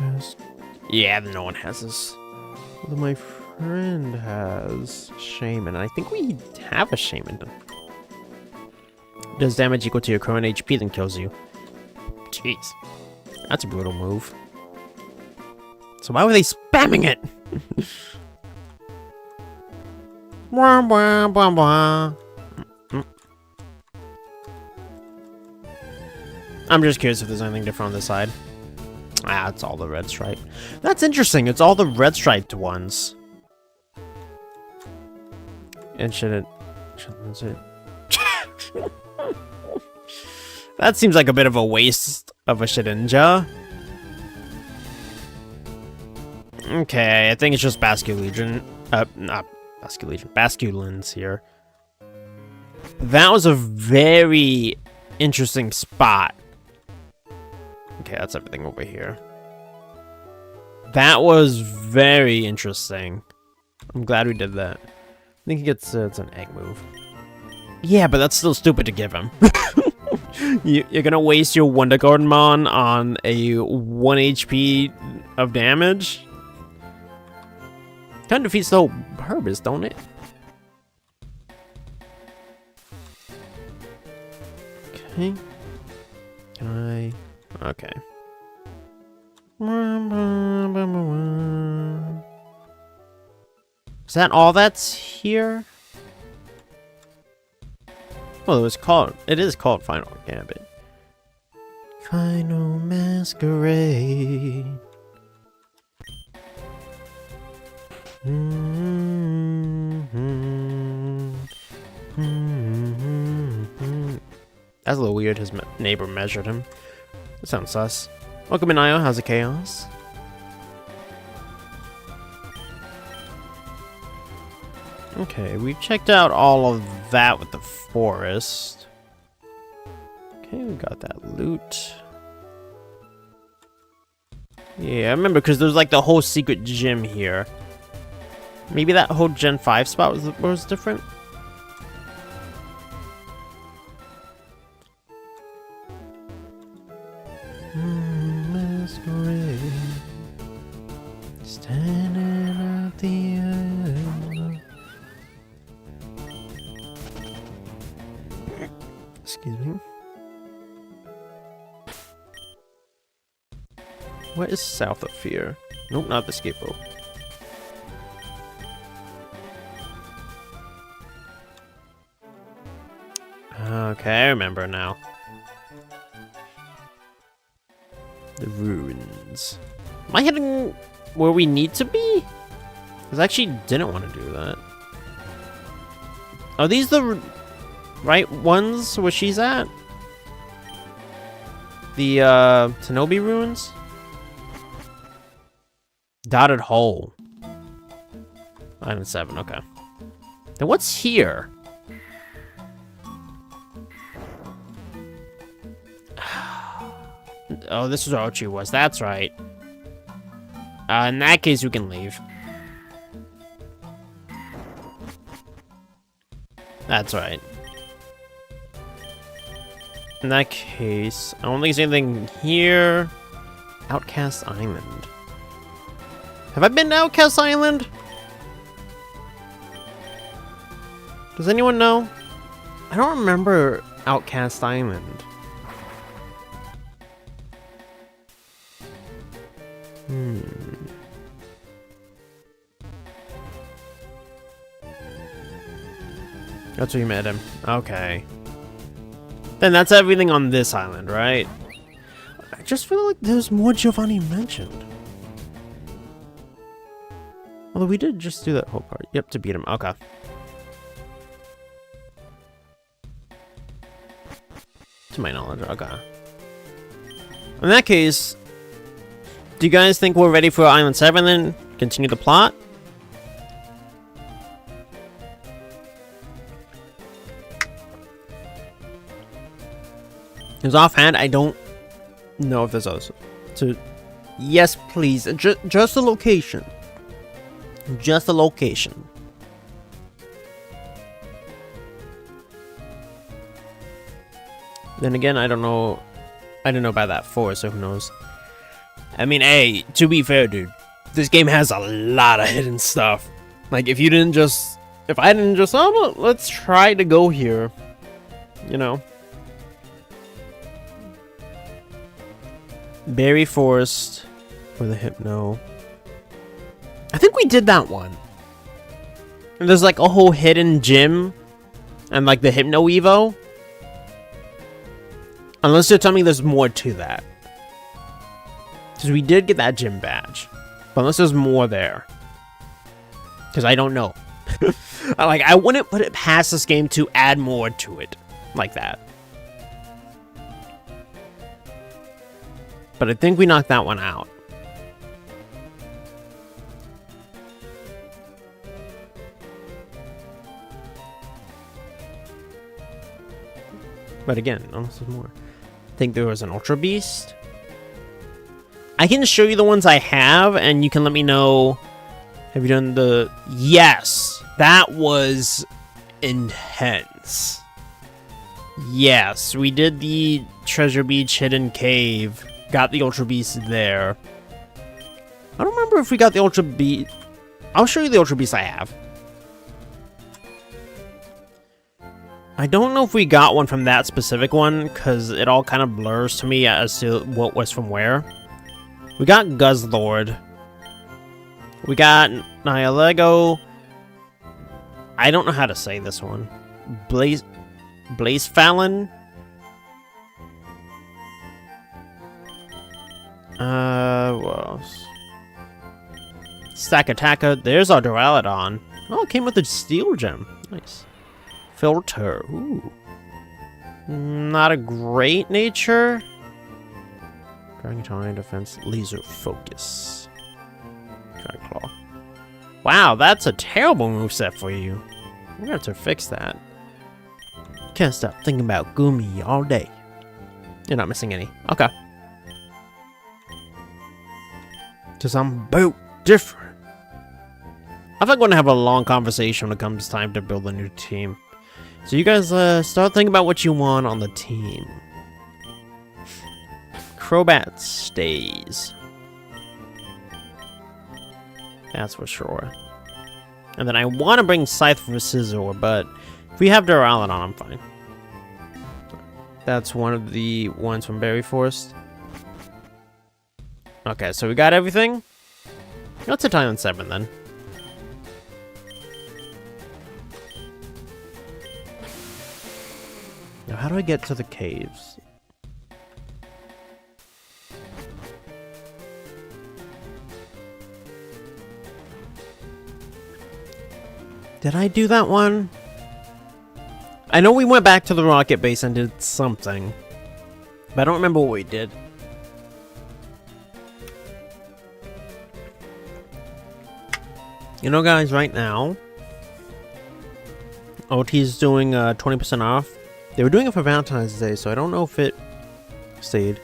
Yes. Yeah, no one has this. Although my friend has Shaman. I think we have a Shaman. Does damage equal to your current HP, then kills you. Jeez. That's a brutal move. So why were they spamming it? Blah, blah, blah, blah. I'm just curious if there's anything different on this side. Ah, it's all the red stripe. That's interesting. It's all the red striped ones. And shouldn't it? That seems like a bit of a waste of a Shedinja. Okay, I think it's just Basculegion. Not Basculegion. Basculins here. That was a very interesting spot. Okay, that's everything over here. That was very interesting. I'm glad we did that. I think he gets it's an egg move. Yeah, but that's still stupid to give him. You're gonna waste your Wonder Gardenmon on a 1 HP of damage? Kind of defeats the whole purpose, don't it? Okay. Can I... Okay. Is that all that's here? Well, it was called... It is called Final Gambit. Final Masquerade. That's a little weird. His neighbor measured him. That sounds sus. Welcome in, Io. How's it, Chaos? Okay, we've checked out all of that with the forest. Okay, we got that loot. Yeah, I remember because there's like the whole secret gym here. Maybe that whole Gen 5 spot was different. Masquerade, standing at the end. Excuse me. What is south of here? Nope, not the scapegoat. Okay, I remember now. The ruins. Am I heading where we need to be? Because I actually didn't want to do that. Are these the right ones where she's at? The Tanoby ruins? Dotted hole. 5 and 7, okay. Then what's here? Oh, this is where Ochi was. That's right. In that case, we can leave. That's right. In that case, I don't think there's anything here. Outcast Island. Have I been to Outcast Island? Does anyone know? I don't remember Outcast Island. That's where you met him. Okay. Then that's everything on this island, right? I just feel like there's more Giovanni mentioned. Although we did just do that whole part. Yep, to beat him. Okay. To my knowledge, okay. In that case, do you guys think we're ready for Island 7 then? Continue the plot? Because offhand, I don't know if there's others. So, Yes, please. Just the location. Just the location. Then again, I don't know. I didn't know about that 4, so who knows? I mean, hey, to be fair, dude, this game has a lot of hidden stuff. Like, if I didn't just, oh, let's try to go here, you know. Berry Forest for the Hypno. I think we did that one. And there's like a whole hidden gym and like the Hypno Evo. Unless you're telling me there's more to that. Because we did get that gym badge. But unless there's more there. Because I don't know. Like, I wouldn't put it past this game to add more to it. Like that. But I think we knocked that one out. But again, unless there's more. I think there was an Ultra Beast. I can show you the ones I have, and you can let me know. Have you done the... Yes! That was intense. Yes, we did the Treasure Beach Hidden Cave. Got the Ultra Beast there. I don't remember if we got the Ultra Beast. I'll show you the Ultra Beast I have. I don't know if we got one from that specific one, because it all kind of blurs to me as to what was from where. We got Guzzlord. We got Nihilego. I don't know how to say this one. Blaze Fallon. What else? Stack Attacker. There's our Duraludon. Oh, it came with a Steel Gem. Nice. Filter. Ooh. Not a great nature. Dragon Time Defense. Laser Focus. Dragon Claw. Wow, that's a terrible moveset for you. We're gonna have to fix that. Can't stop thinking about Gumi all day. You're not missing any. Okay. Because I'm built different. I think we're gonna have a long conversation when it comes time to build a new team. So you guys start thinking about what you want on the team. Crobat stays. That's for sure. And then I want to bring Scythe for Scizor, but if we have Duraludon, I'm fine. That's one of the ones from Berry Forest. Okay, so we got everything. Let's hit Island 7 then. Now, how do I get to the caves? Did I do that one? I know we went back to the rocket base and did something, but I don't remember what we did. You know, guys, right now, OT's doing 20% off. They were doing it for Valentine's Day, so I don't know if it stayed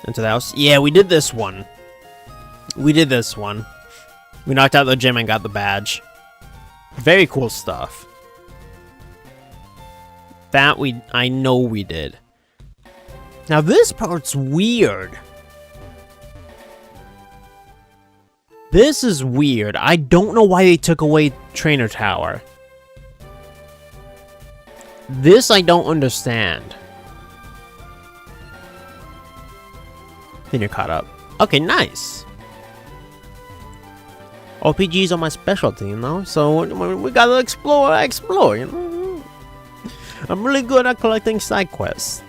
into the house. Yeah, we did this one. We did this one. We knocked out the gym and got the badge. Very cool stuff. That I know we did. Now this part's weird. This is weird. I don't know why they took away Trainer Tower. This I don't understand. Then you're caught up. Okay, nice. RPGs are my specialty, you know? So we gotta explore, you know? I'm really good at collecting side quests.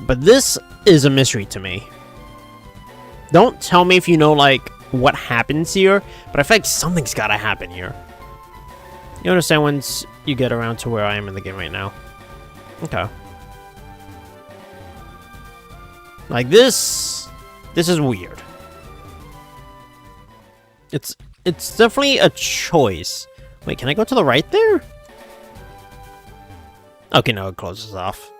But this is a mystery to me. Don't tell me if you know, like, what happens here, but I feel like something's gotta happen here. You understand once you get around to where I am in the game right now. Okay. Like, this is weird. It's definitely a choice. Wait, can I go to the right there? Okay, no, it closes off.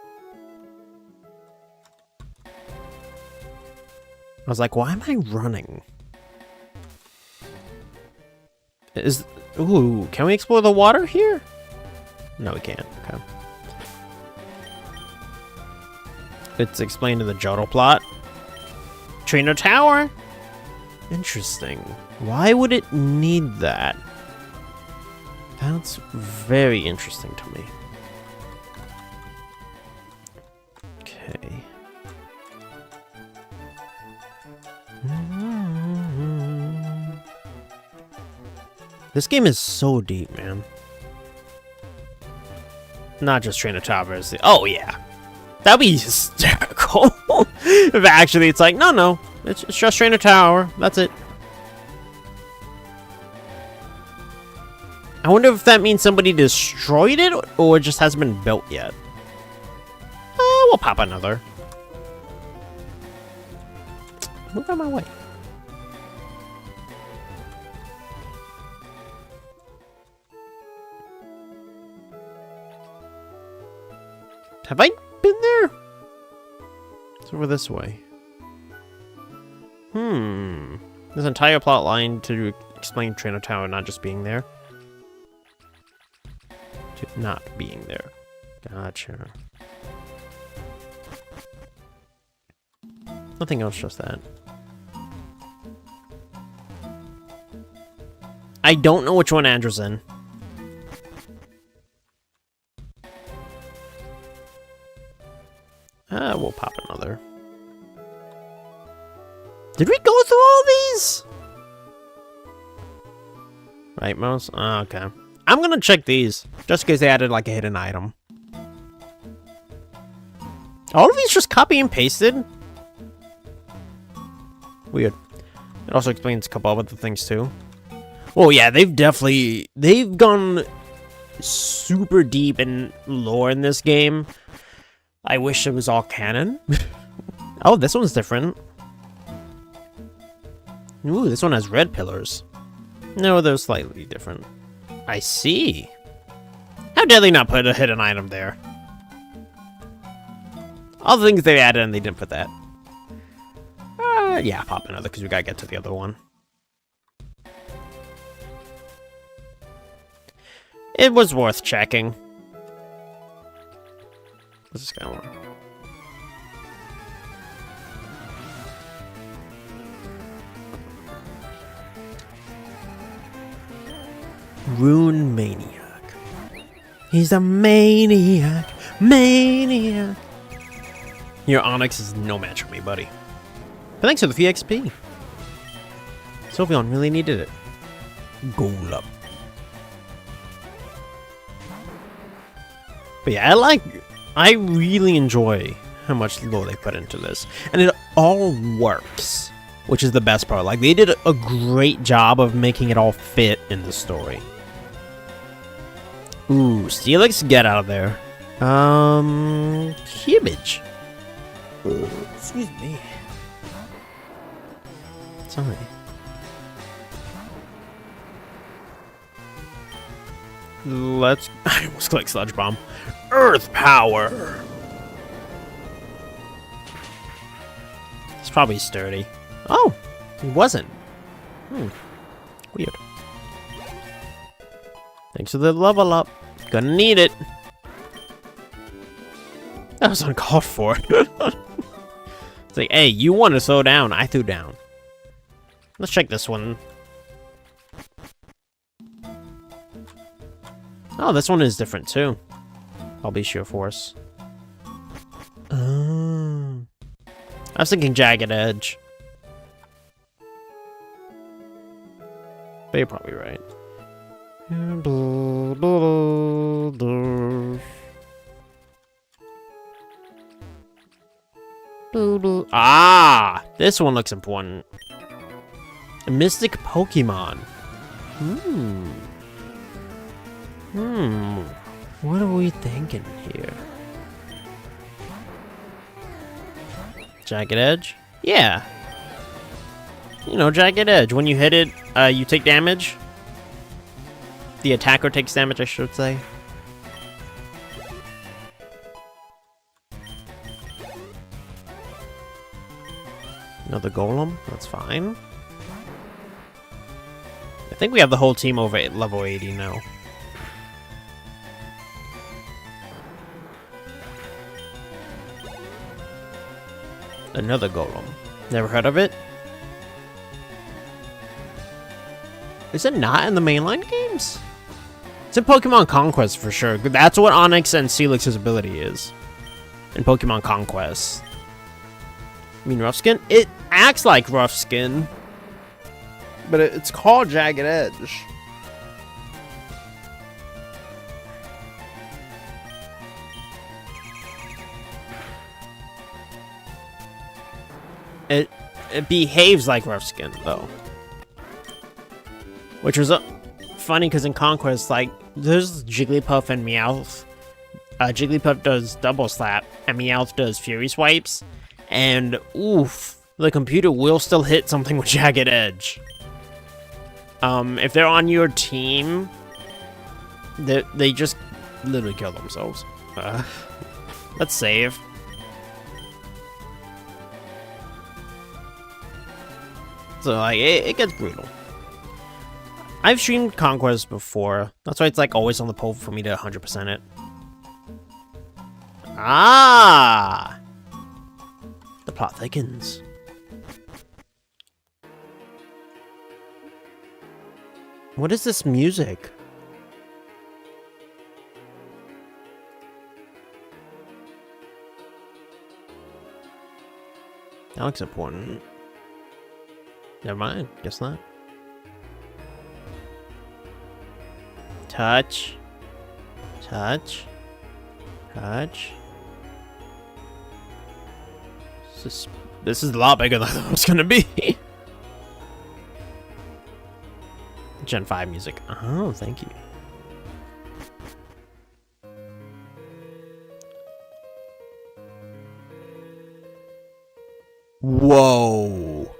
I was like, why am I running? Ooh, can we explore the water here? No, we can't. Okay. It's explained in the Jotto plot. Trainer Tower? Interesting. Why would it need that? That's very interesting to me. Okay. This game is so deep, man. Not just Trainer Towers. Oh, yeah. That'd be hysterical. If actually it's like, no. It's just Trainer Tower. That's it. I wonder if that means somebody destroyed it or it just hasn't been built yet. We'll pop another. Move out of my way. Have I been there? It's over this way. This entire plot line to explain Trainer Tower not just being there. To not being there. Gotcha. Nothing else, just that. I don't know which one Andrew's in. We'll pop another. Did we go through all these? Right, mouse? Oh, okay. I'm gonna check these, just in case they added like a hidden item. All of these just copy and pasted? Weird. It also explains a couple of other things too. Oh yeah, they've gone super deep in lore in this game. I wish it was all canon. Oh, this one's different. Ooh, this one has red pillars. No, they're slightly different. I see. How dare they not put a hidden item there? All the things they added and they didn't put that. Yeah, pop another because we gotta get to the other one. It was worth checking. What's this guy want? Rune Maniac. He's a maniac. Maniac. Your Onyx is no match for me, buddy. But thanks for the VXP. Sylveon really needed it. Goal up. But yeah, I really enjoy how much lore they put into this. And it all works, which is the best part. Like, they did a great job of making it all fit in the story. Ooh, Steelix, get out of there. Hibbage. Excuse me. Sorry. Let's... I almost clicked Sludge Bomb. Earth Power! It's probably sturdy. Oh! He wasn't. Weird. Thanks for the level up. Gonna need it. That was uncalled for. It's like, hey, you want to slow down. I threw down. Let's check this one. Oh, this one is different too. I'll be sheer force. I was thinking Jagged Edge. But you're probably right. Ah! This one looks important. A mystic Pokemon. What are we thinking here? Jagged Edge? Yeah. You know, Jagged Edge. When you hit it, you take damage. The attacker takes damage, I should say. Another golem. That's fine. I think we have the whole team over at level 80 now. Another golem. Never heard of it? Is it not in the mainline games? It's in Pokemon Conquest for sure. That's what Onyx and Celix's ability is. In Pokemon Conquest. You mean Rough Skin? It acts like Rough Skin. But it's called Jagged Edge. It behaves like Rough Skin, though. Which was funny, because in Conquest, like, there's Jigglypuff and Meowth. Jigglypuff does Double Slap, and Meowth does Fury Swipes. And, oof, the computer will still hit something with Jagged Edge. If they're on your team, they just literally kill themselves. Let's save. So, like, it gets brutal. I've streamed Conquest before. That's why it's, like, always on the poll for me to 100% it. Ah! The plot thickens. What is this music? That looks important. Never mind. Guess not. Touch. Touch. Touch. This is a lot bigger than I thought it was gonna be. Gen 5 music. Oh, thank you. Whoa.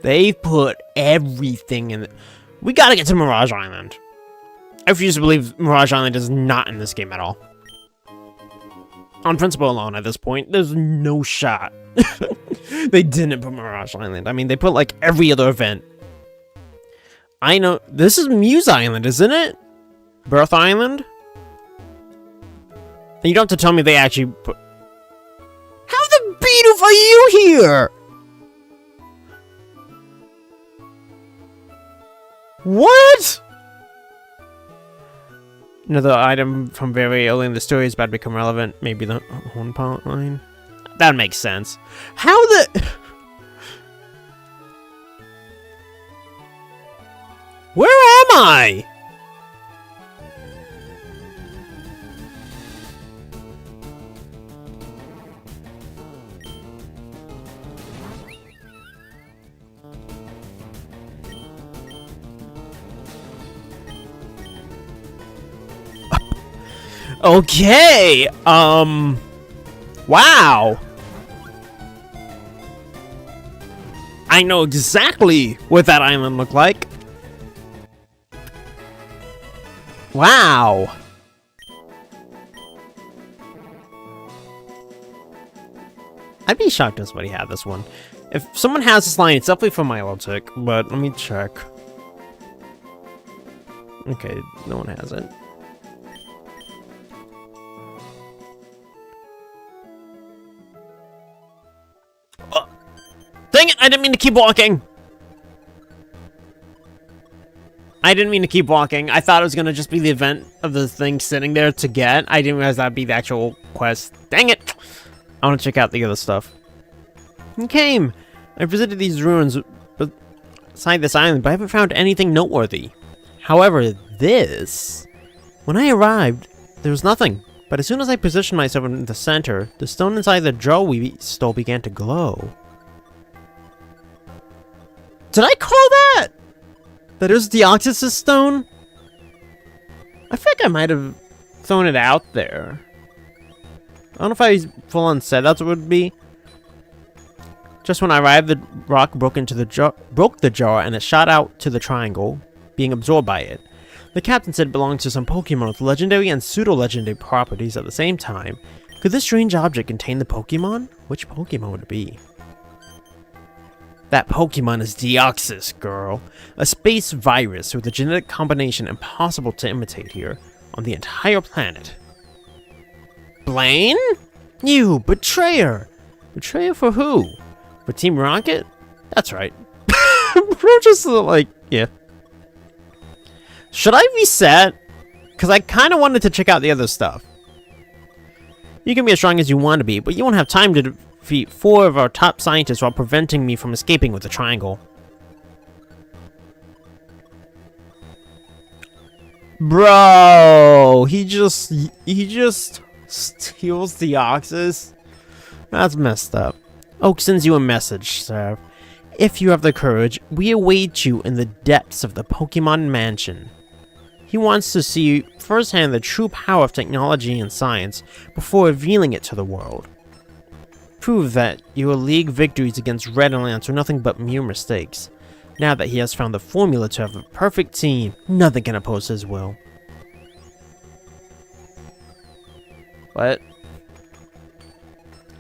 They put everything in. We gotta get to Mirage Island. I refuse to believe Mirage Island is not in this game at all. On principle alone at this point, there's no shot. They didn't put Mirage Island. I mean, they put like every other event. I know. This is Muse Island, isn't it? Birth Island? And you don't have to tell me they actually put... How the beat are you here? What? Another item from very early in the story is about to become relevant. Maybe the one part line. That makes sense. How the... Where am I? Okay, wow. I know exactly what that island looked like. Wow. I'd be shocked if somebody had this one. If someone has this line, it's definitely from Milotic, but let me check. Okay, no one has it. Dang it! I didn't mean to keep walking! I didn't mean to keep walking. I thought it was gonna just be the event of the thing sitting there to get. I didn't realize that'd be the actual quest. Dang it! I want to check out the other stuff. I came! I visited these ruins beside this island, but I haven't found anything noteworthy. However, this... When I arrived, there was nothing. But as soon as I positioned myself in the center, the stone inside the jar we stole began to glow. Did I call that? That it was Deoxys' stone? I think I might have thrown it out there. I don't know if I full on said that's what it would be. Just when I arrived, the rock broke the jar, and it shot out to the triangle, being absorbed by it. The captain said it belonged to some Pokemon with legendary and pseudo-legendary properties at the same time. Could this strange object contain the Pokemon? Which Pokemon would it be? That Pokemon is Deoxys, girl. A space virus with a genetic combination impossible to imitate here on the entire planet. Blaine? You betrayer! Betrayer for who? For Team Rocket? That's right. Bro, just like, yeah. Should I reset? Because I kind of wanted to check out the other stuff. You can be as strong as you want to be, but you won't have time to defeat 4 of our top scientists while preventing me from escaping with the triangle. Bro, he just steals the Deoxys. That's messed up. Oak sends you a message, sir. If you have the courage, we await you in the depths of the Pokemon Mansion. He wants to see firsthand the true power of technology and science before revealing it to the world. Prove that your league victories against Red and Lance were nothing but mere mistakes. Now that he has found the formula to have a perfect team, nothing can oppose his will. What?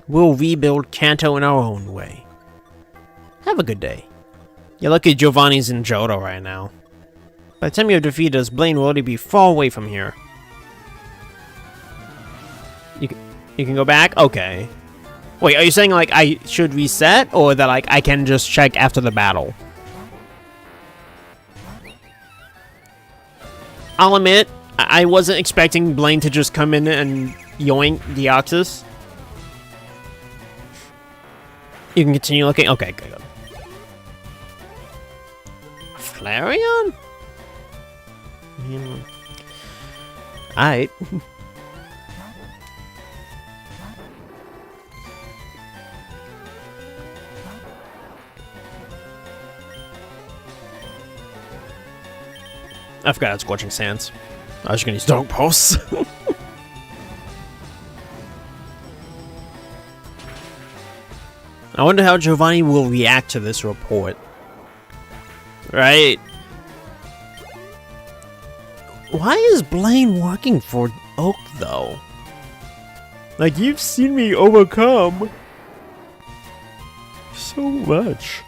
We'll rebuild Kanto in our own way. Have a good day. You're lucky Giovanni's in Johto right now. By the time you have defeated us, Blaine will already be far away from here. You can go back? Okay. Wait, are you saying, like, I should reset? Or that, like, I can just check after the battle? I'll admit, I wasn't expecting Blaine to just come in and yoink Deoxys. You can continue looking? Okay, good. Flareon? Alright. I forgot it's Scorching Sands. I was just gonna use Dog Pulse. I wonder how Giovanni will react to this report. Right? Why is Blaine working for Oak, though? Like, you've seen me overcome so much.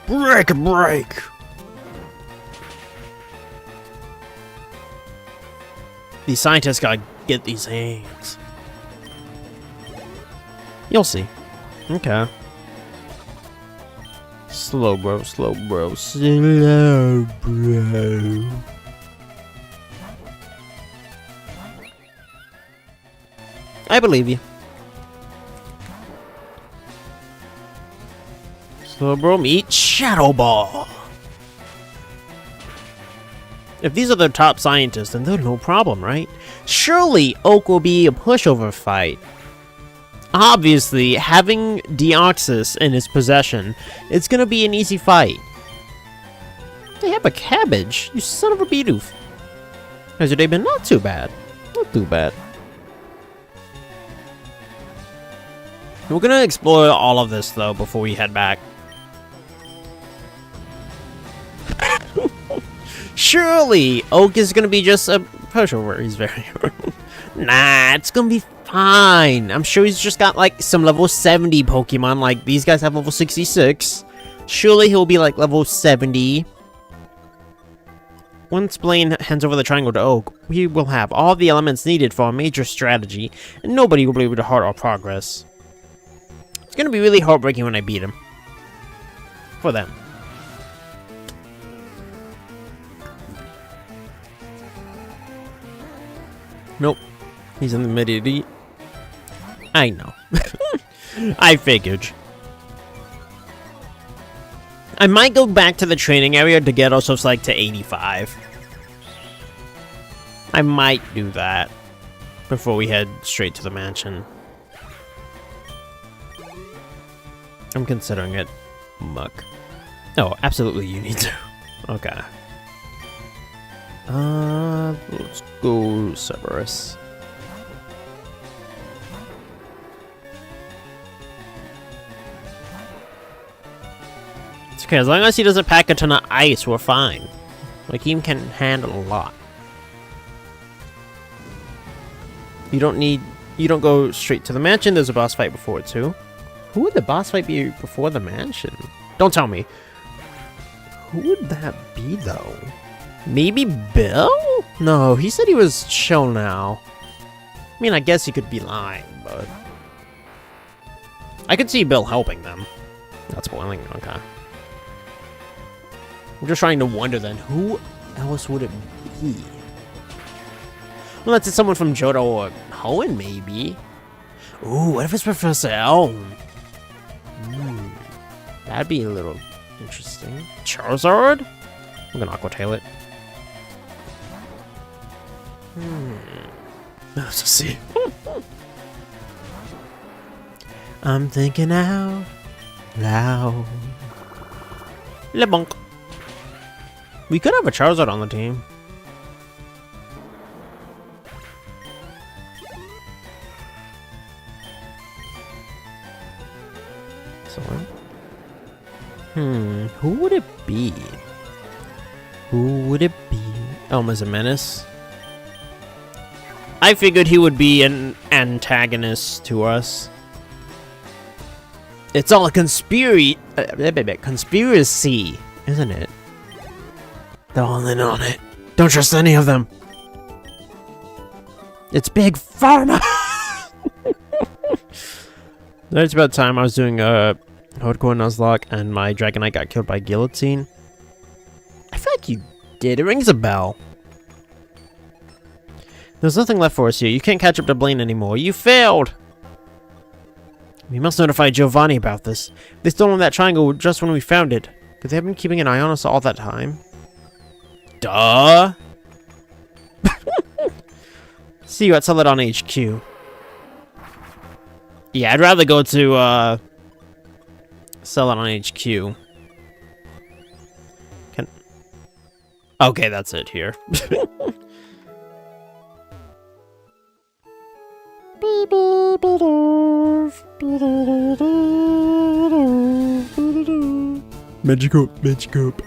Break! These scientists gotta get these hands. You'll see. Okay. Slow, bro. Slow, bro. Slow, bro. I believe you. Slow, bro. Eat Shadow Ball. If these are the top scientists, then they're no problem, right? Surely Oak will be a pushover fight. Obviously, having Deoxys in his possession, it's gonna be an easy fight. They have a cabbage, you son of a beedoof. How's your day been? Not too bad. Not too bad. We're gonna explore all of this, though, before we head back. Surely, Oak is gonna be just a pushover. He's very... Nah, it's gonna be fine. I'm sure he's just got, like, some level 70 Pokemon. Like, these guys have level 66. Surely he'll be, like, level 70. Once Blaine hands over the triangle to Oak, we will have all the elements needed for a major strategy, and nobody will be able to halt our progress. It's gonna be really heartbreaking when I beat him. For them. Nope. He's in the mid-80. I know. I figured. I might go back to the training area to get ourselves like to 85. I might do that before we head straight to the mansion. I'm considering it. Muck. Oh, absolutely you need to. Okay. Let's go Cerberus. It's okay, as long as he doesn't pack a ton of ice, we're fine. Like, he can handle a lot. You don't go straight to the mansion. There's a boss fight before it too. Who would the boss fight be before the mansion? Don't tell me. Who would that be though? Maybe Bill? No, he said he was chill now. I mean, I guess he could be lying, but I could see Bill helping them. Not spoiling, okay. I'm just trying to wonder then, who else would it be? Well, that's someone from Johto or Hoenn, maybe. Ooh, what if it's Professor Elm? That'd be a little interesting. Charizard? I'm gonna Aqua Tail it. Let's see. I'm thinking out loud. LeBonk. We could have a Charizard on the team. Who would it be? Who would it be? Elma's a menace. I figured he would be an antagonist to us. It's all a conspiracy, isn't it? They're all in on it. Don't trust any of them. It's Big Pharma. It's about time. I was doing a hardcore Nuzlocke and my Dragonite got killed by guillotine. I feel like you did. It rings a bell. There's nothing left for us here. You can't catch up to Blaine anymore. You failed! We must notify Giovanni about this. They stole that triangle just when we found it. Could they have been keeping an eye on us all that time? Duh! See you at Celadon HQ. Yeah, I'd rather go to, Celadon HQ. Okay, that's it here. Magikarp.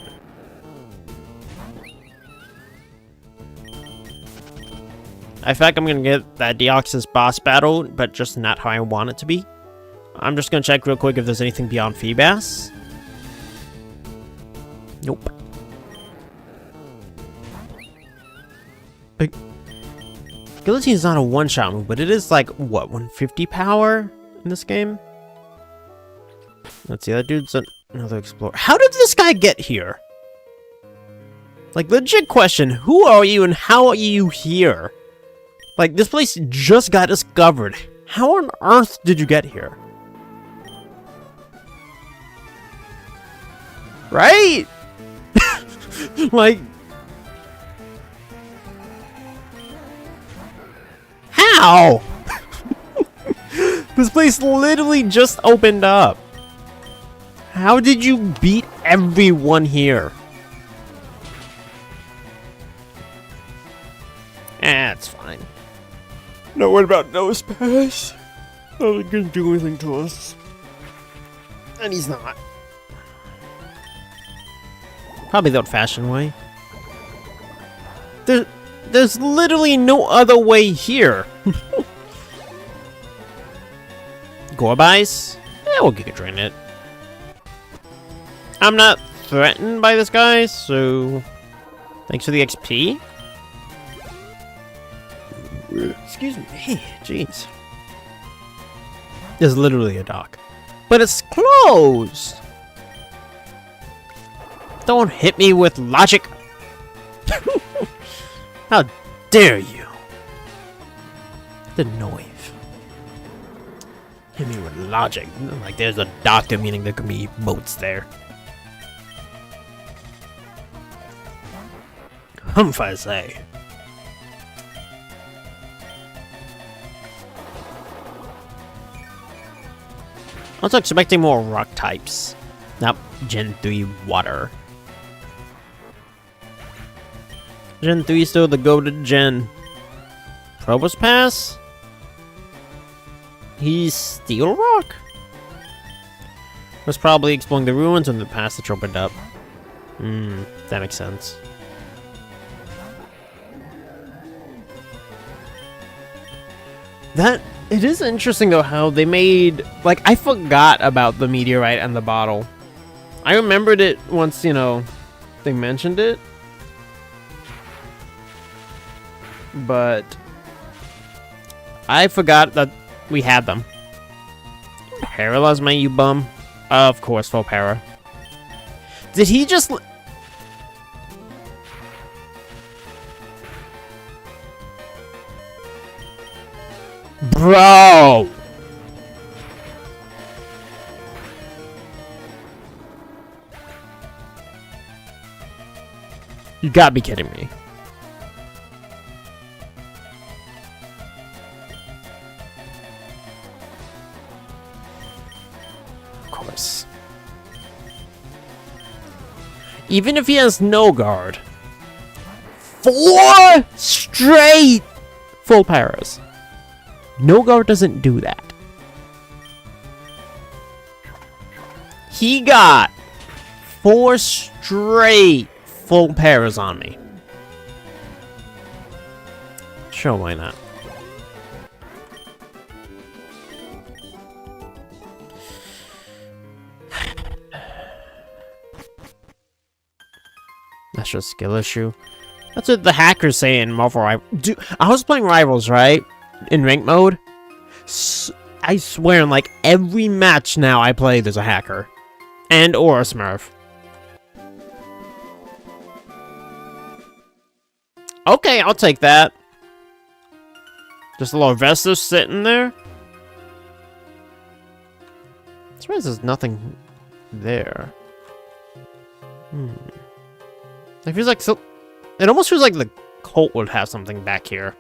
I feel like I'm gonna get that Deoxys boss battle, but just not how I want it to be. I'm just gonna check real quick if there's anything beyond Feebas. Nope. But Guillotine's not a one-shot move, but it is like, what, 150 power in this game? Let's see, that dude's another explorer. How did this guy get here? Like, legit question, who are you and how are you here? Like, this place just got discovered. How on earth did you get here? Right? Like, how? This place literally just opened up. How did you beat everyone here? That's fine. Not worried about Nose Pass. Not gonna do anything to us. And he's not. Probably the old-fashioned way. There's literally no other way here. Gorbise? Yeah, we'll Giga Drain it. I'm not threatened by this guy, so thanks for the XP. Excuse me, jeez. There's literally a dock, but it's closed. Don't hit me with logic. How dare you? The Noive. Hit me with logic. Like there's a doctor, meaning there could be boats there. If I say. I was expecting more rock types. Nope, Gen 3 water. Gen 3 is still the goated gen. Provost Pass? He's Steel Rock? Was probably exploring the ruins when the passage opened up. That makes sense. It is interesting though how they made, like, I forgot about the meteorite and the bottle. I remembered it once, you know, they mentioned it. But I forgot that we had them. Paralyze me, you bum. Of course, full para. Did he just... Bro! You gotta be kidding me. Of course. Even if he has no guard. 4 straight full paras. No guard doesn't do that. He got 4 straight full paras on me. Sure, why not? That's just a skill issue. That's what the hackers say in Marvel Rivals. Dude, I was playing Rivals, right? In rank mode. I swear, in like every match now I play, there's a hacker. And or a smurf. Okay, I'll take that. Just a little Vestus sitting there. I suppose there's nothing there. It feels like so. It almost feels like the cult would have something back here.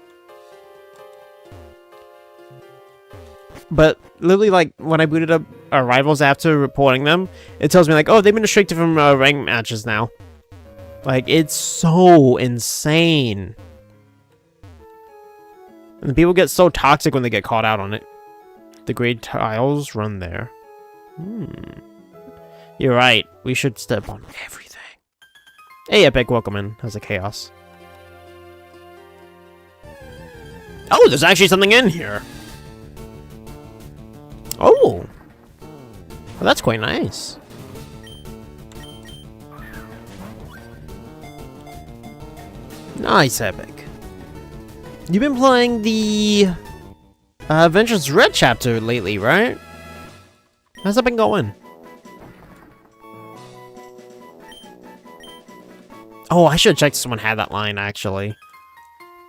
But literally, like when I booted up our Rivals after reporting them, it tells me like, oh, they've been restricted from ranked matches now. Like, it's so insane. And the people get so toxic when they get caught out on it. The grade tiles run there. You're right. We should step on everything. Hey, Epic, welcome in. How's the chaos? Oh, there's actually something in here. Oh. Well, that's quite nice. Nice, Epic. You've been playing the Vengeance Red chapter lately, right? How's that been going? Oh, I should have checked if someone had that line, actually.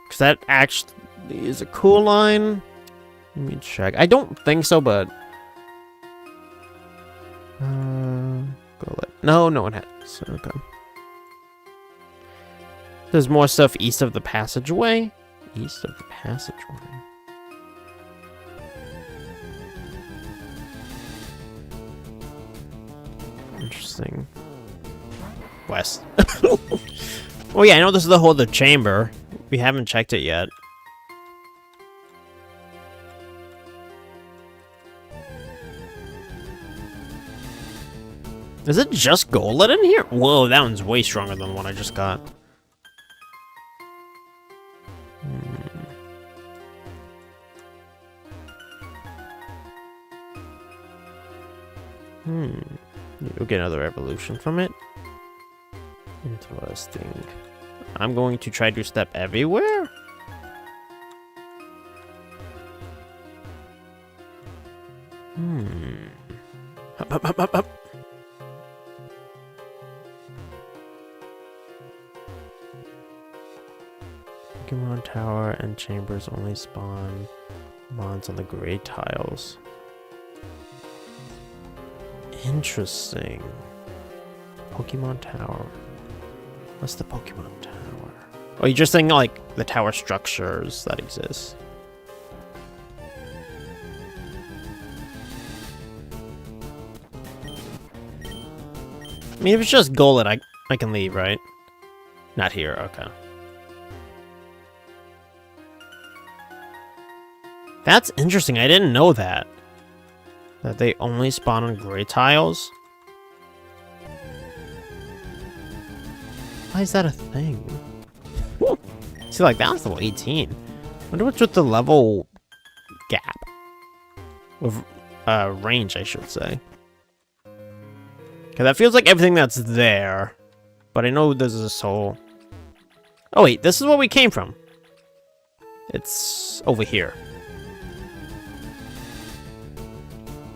Because that actually is a cool line. Let me check. I don't think so, but... No, no one has. Okay. There's more stuff east of the passageway. East of the passageway. Interesting. West. Oh yeah, I know this is the whole other chamber. We haven't checked it yet. Is it just Golden in here? Whoa, that one's way stronger than the one I just got. You'll get another evolution from it. Interesting. I'm going to try to step everywhere? Up, up, up, up, up. Pokemon Tower and Chambers only spawn mons on the gray tiles. Interesting. Pokemon Tower. What's the Pokemon Tower? Oh, you're just saying like the tower structures that exist. I mean, if it's just Golden, I can leave, right? Not here, okay. That's interesting, I didn't know that. That they only spawn on gray tiles? Why is that a thing? See, like, that was level 18. Wonder what's with the level gap. With range, I should say. Okay, that feels like everything that's there. But I know there's this hole. Oh wait, this is where we came from. It's over here.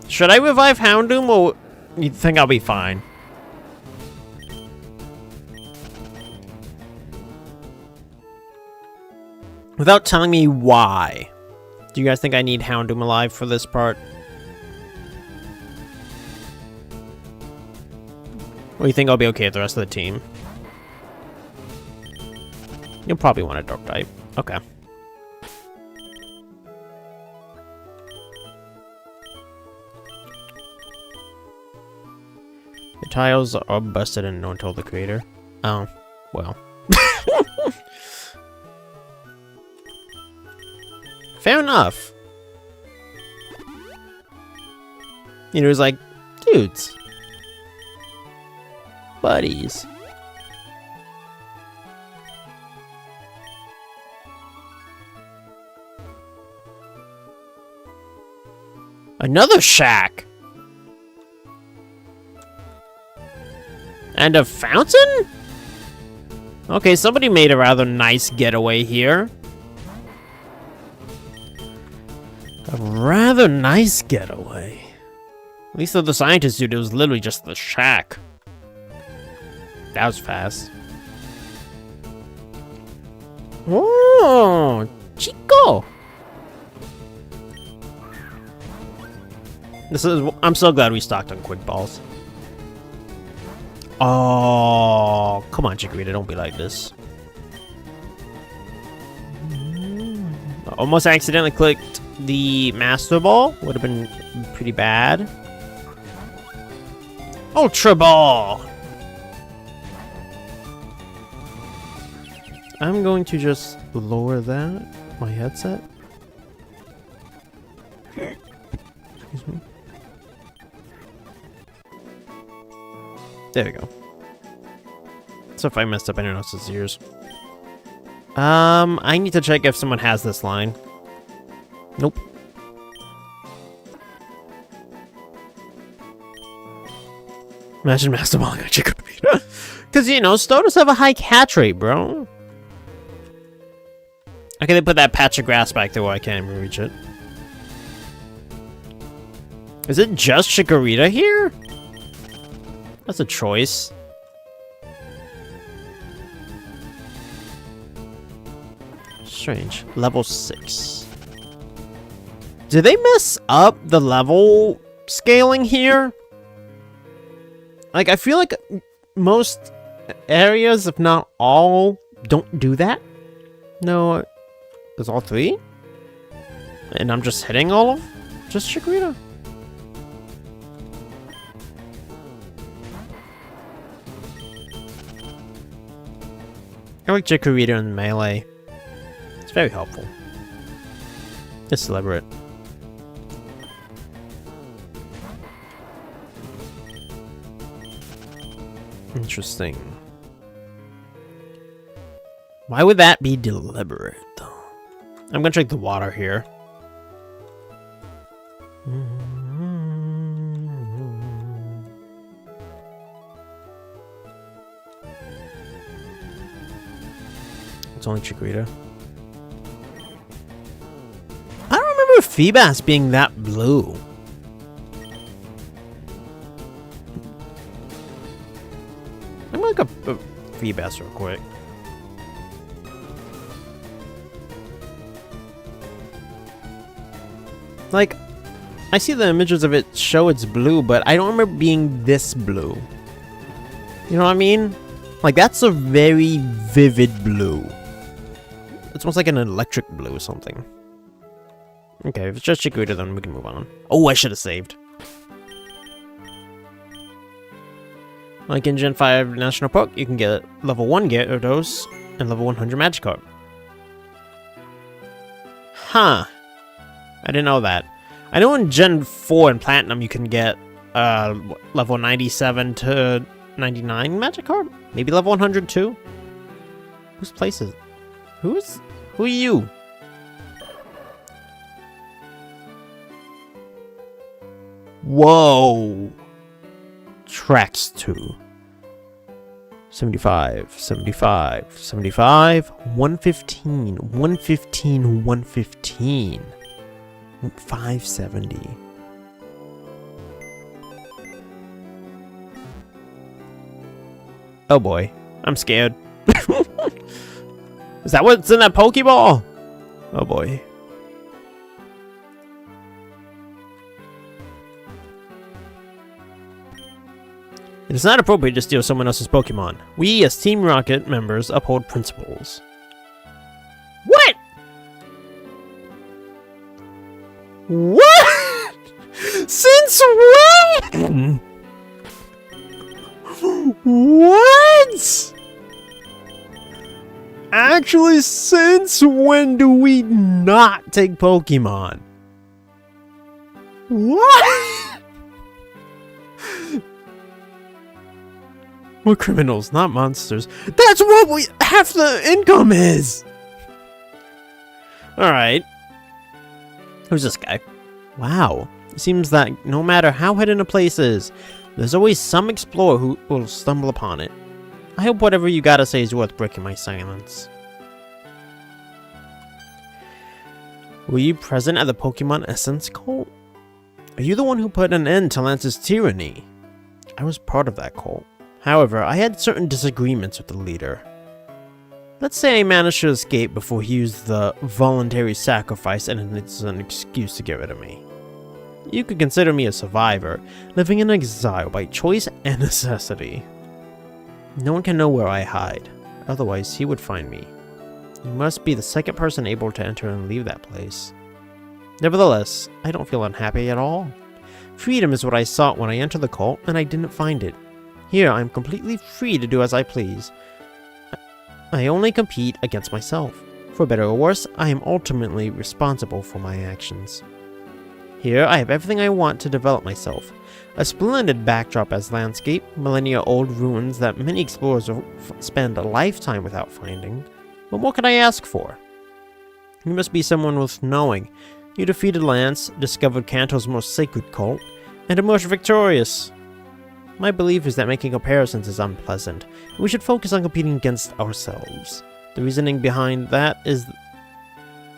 Should I revive Houndoom, or you think I'll be fine? Without telling me why. Do you guys think I need Houndoom alive for this part? Or you think I'll be okay with the rest of the team? You'll probably want a dark type. Okay. The tiles are busted and no one told the creator. Oh, well. Fair enough. You know, it's like, dudes. Buddies. Another shack. And a fountain? Okay, somebody made a rather nice getaway here. A rather nice getaway. At least the scientist dude, it was literally just the shack. That was fast. Oh, Chico. I'm so glad we stocked on quick balls. Oh, come on, Chikorita, don't be like this. Almost accidentally clicked the Master Ball. Would have been pretty bad. Ultra Ball! I'm going to just lower that, my headset. Excuse me. There we go. So if I messed up anyone else's ears. I need to check if someone has this line. Nope. Imagine Master Balling on Chikorita. Because, you know, Stodas have a high catch rate, bro. Okay, they put that patch of grass back there where I can't even reach it. Is it just Chikorita here? That's a choice. Strange. Level 6. Did they mess up the level scaling here? Like, I feel like most areas, if not all, don't do that. No, there's all 3? And I'm just hitting all of just Chikorita. I like Chikorita in melee. It's very helpful. It's deliberate. Interesting. Why would that be deliberate, though? I'm gonna check the water here. It's only Chikorita. I don't remember Feebas being that blue. I'm gonna look up Feebas real quick. Like, I see the images of it show it's blue, but I don't remember being this blue. You know what I mean? Like, that's a very vivid blue. It's almost like an electric blue or something. Okay, if it's just Chikorita, then we can move on. Oh, I should have saved. Like in Gen 5 National Park, you can get level 1 Gyarados and level 100 Magikarp. Huh. I didn't know that. I know in Gen 4 and Platinum you can get level 97 to 99 Magikarp? Maybe level 100 too? Whose place is it? Who are you? Whoa. Tracks 2. 75, 75, 75, 115, 115, 115, 570. Oh boy, I'm scared. Is that what's in that Pokeball? Oh boy. It is not appropriate to steal someone else's Pokemon. We, as Team Rocket members, uphold principles. What? What? Since when? What? Actually, since when do we not take Pokemon? What? We're criminals, not monsters. That's what half the income is! Alright. Who's this guy? Wow. It seems that no matter how hidden a place is, there's always some explorer who will stumble upon it. I hope whatever you gotta say is worth breaking my silence. Were you present at the Pokemon Essence cult? Are you the one who put an end to Lance's tyranny? I was part of that cult. However, I had certain disagreements with the leader. Let's say I managed to escape before he used the voluntary sacrifice and it's an excuse to get rid of me. You could consider me a survivor, living in exile by choice and necessity. No one can know where I hide, otherwise he would find me. You must be the second person able to enter and leave that place. Nevertheless, I don't feel unhappy at all. Freedom is what I sought when I entered the cult, and I didn't find it. Here I am completely free to do as I please. I only compete against myself. For better or worse, I am ultimately responsible for my actions. Here I have everything I want to develop myself. A splendid backdrop as landscape, millennia-old ruins that many explorers will spend a lifetime without finding. What more could I ask for? You must be someone worth knowing. You defeated Lance, discovered Kanto's most sacred cult, and emerged victorious. My belief is that making comparisons is unpleasant. We should focus on competing against ourselves. The reasoning behind that is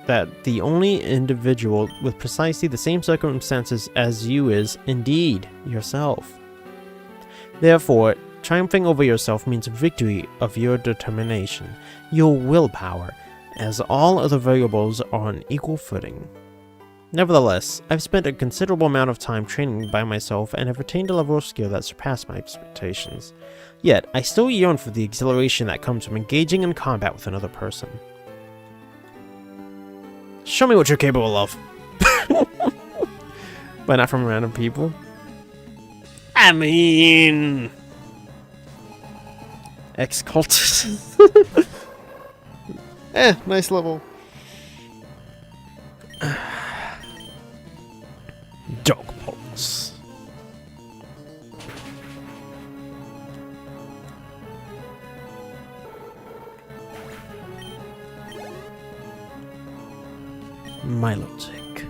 that the only individual with precisely the same circumstances as you is, indeed, yourself. Therefore, triumphing over yourself means victory of your determination, your willpower, as all other variables are on equal footing. Nevertheless, I've spent a considerable amount of time training by myself and have attained a level of skill that surpassed my expectations. Yet, I still yearn for the exhilaration that comes from engaging in combat with another person. Show me what you're capable of. But not from random people. I mean... Ex-cultist. Nice level. Dog pulse. Milotic.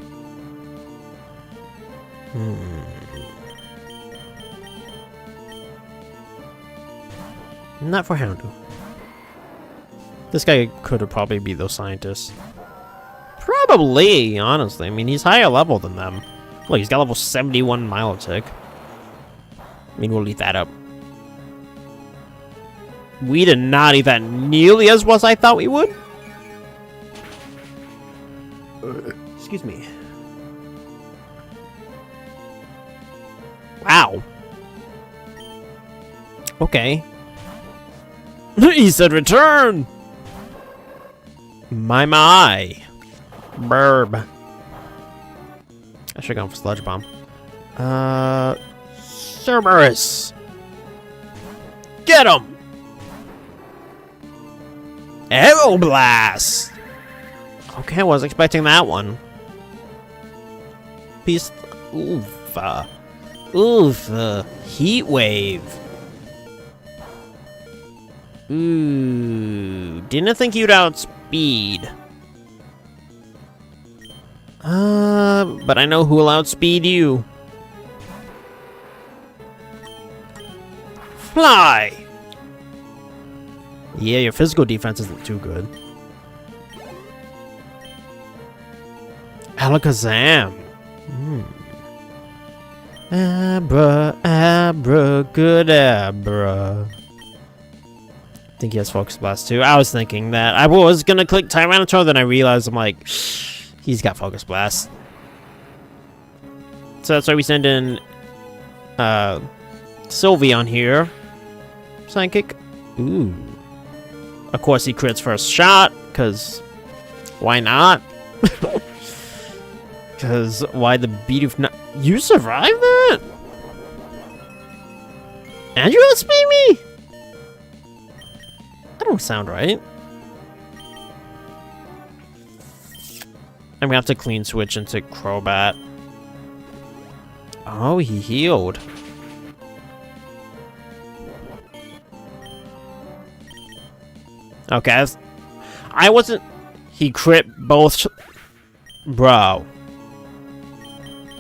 Not for Houndoom. This guy could have probably be those scientists. Probably, honestly. I mean, he's higher level than them. Look, he's got level 71 Milotic. I mean, we'll eat that up. We did not eat that nearly as well as I thought we would. Excuse me. Wow. Okay. He said return! My. Burb. I should've gone for Sludge Bomb. Cerberus! Get him! Aeroblast! Okay, I was expecting that one. Peace. Oof. Heat Wave. Ooh. Didn't think you'd outspeed. But I know who'll outspeed you. Fly! Yeah, your physical defense isn't too good. Alakazam! Abra, abracadabra. I think he has Focus Blast too. I was thinking that. I was gonna click Tyranitar, then I realized I'm like, he's got Focus Blast. So that's why we send in Sevy on here. Psychic. Ooh. Of course he crits first shot, because why not? Because why the beat of not... You survived that? And you outspeed me? That don't sound right. I'm gonna have to clean switch into Crobat. Oh, he healed. Okay. I wasn't... He crit both... Bro.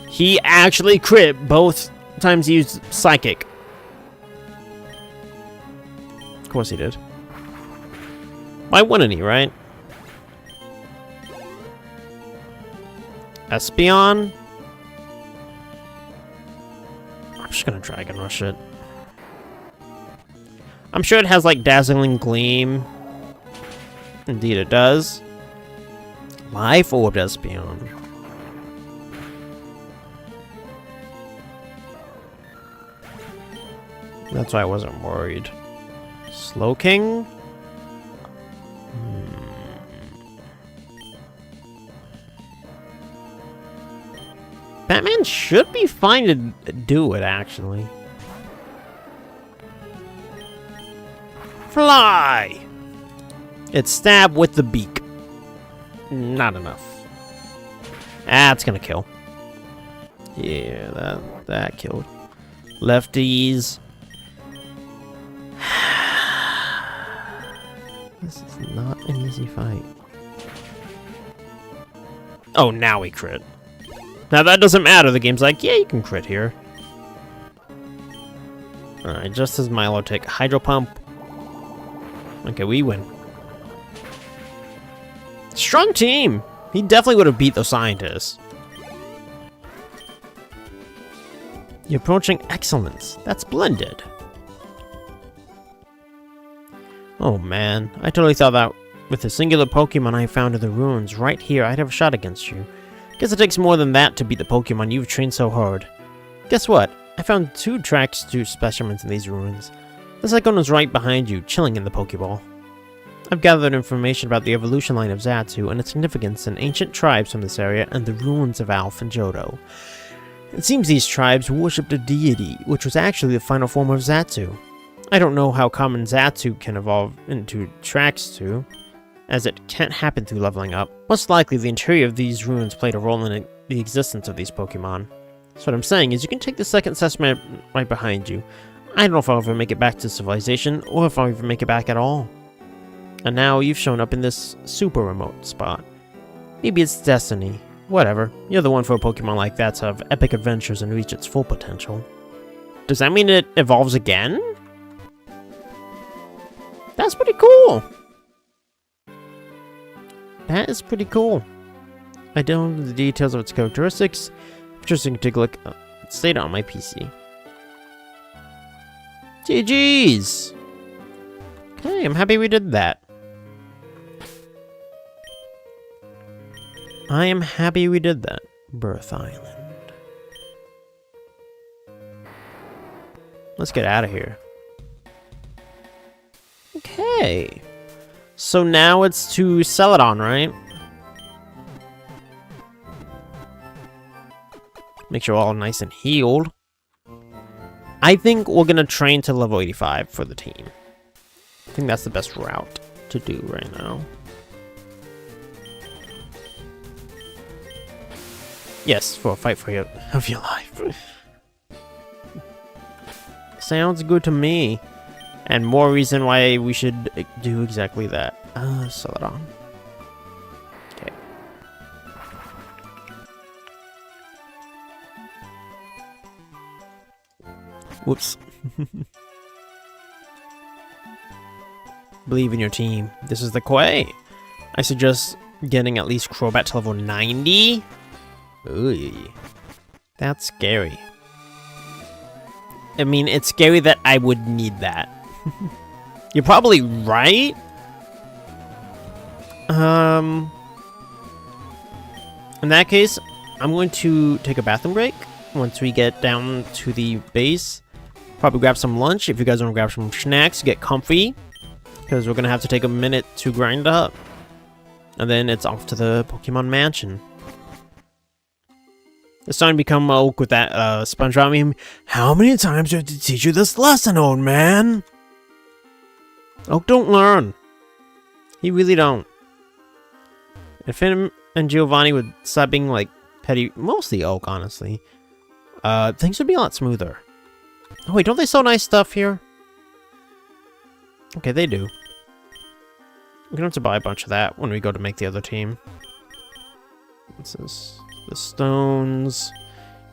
He actually crit both times he used Psychic. Of course he did. Why wouldn't he, right? Espeon? I'm just gonna Dragon Rush it. I'm sure it has like Dazzling Gleam. Indeed it does. Life Orb Espeon. That's why I wasn't worried. Slowking? Batman should be fine to do it, actually. Fly! It's stab with the beak. Not enough. That's gonna kill. Yeah, that killed. Lefties. This is not an easy fight. Oh, now we crit. Now that doesn't matter. The game's like, yeah, you can crit here. Alright, just as Milotic. Hydro Pump. Okay, we win. Strong team! He definitely would have beat those scientists. You're approaching excellence. That's blended. Oh man, I totally thought that with the singular Pokemon I found in the ruins right here, I'd have a shot against you. Guess it takes more than that to beat the Pokemon you've trained so hard. Guess what? I found 2 tracks to specimens in these ruins. The second one's right behind you, chilling in the Pokeball. I've gathered information about the evolution line of Xatu and its significance in ancient tribes from this area and the ruins of Alph and Johto. It seems these tribes worshipped a deity, which was actually the final form of Xatu. I don't know how common Xatu can evolve into Traxtu, as it can't happen through leveling up. Most likely, the interior of these ruins played a role in the existence of these Pokemon. So what I'm saying is you can take the second specimen right behind you. I don't know if I'll ever make it back to civilization, or if I'll ever make it back at all. And now you've shown up in this super remote spot. Maybe it's destiny. Whatever. You're the one for a Pokemon like that to have epic adventures and reach its full potential. Does that mean it evolves again? That's pretty cool! That is pretty cool. I don't know the details of its characteristics. Interesting to look. It's stayed on my PC. GG's! Okay, I'm happy we did that. I am happy we did that. Birth Island. Let's get out of here. Okay. So now it's to Celadon, right? Make sure we're all nice and healed. I think we're gonna train to level 85 for the team. I think that's the best route to do right now. Yes, for a fight for of your life. Sounds good to me. And more reason why we should do exactly that. Celadon. Okay. Whoops. Believe in your team. This is the Quay. I suggest getting at least Crobat to level 90. Ooh, that's scary. I mean, it's scary that I would need that. You're probably right. In that case, I'm going to take a bathroom break once we get down to the base. Probably grab some lunch. If you guys want to grab some snacks, get comfy, because we're going to have to take a minute to grind up. And then it's off to the Pokemon Mansion. It's starting to become oak with that SpongeBob meme. How many times do I have to teach you this lesson, old man? Oak don't learn. He really don't. If him and Giovanni would stop being like petty, mostly Oak, honestly, things would be a lot smoother. Oh wait, don't they sell nice stuff here? Okay, they do. We're gonna have to buy a bunch of that when we go to make the other team. This is the stones.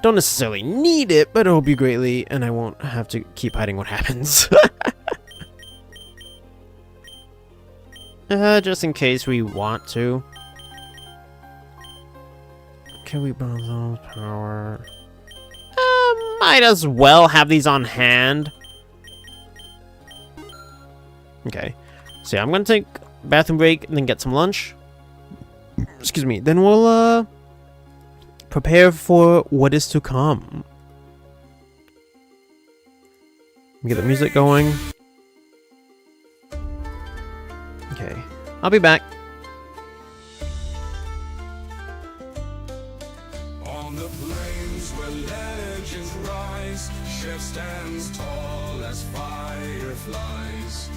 Don't necessarily need it, but it'll be greatly, and I won't have to keep hiding what happens. Just in case we want to. Can we buy those power? Might as well have these on hand. Okay. So yeah, I'm gonna take a bathroom break and then get some lunch. Excuse me. Then we'll prepare for what is to come. Get the music going. Okay. I'll be back. On the plains where legends rise, Chev stands tall as fireflies.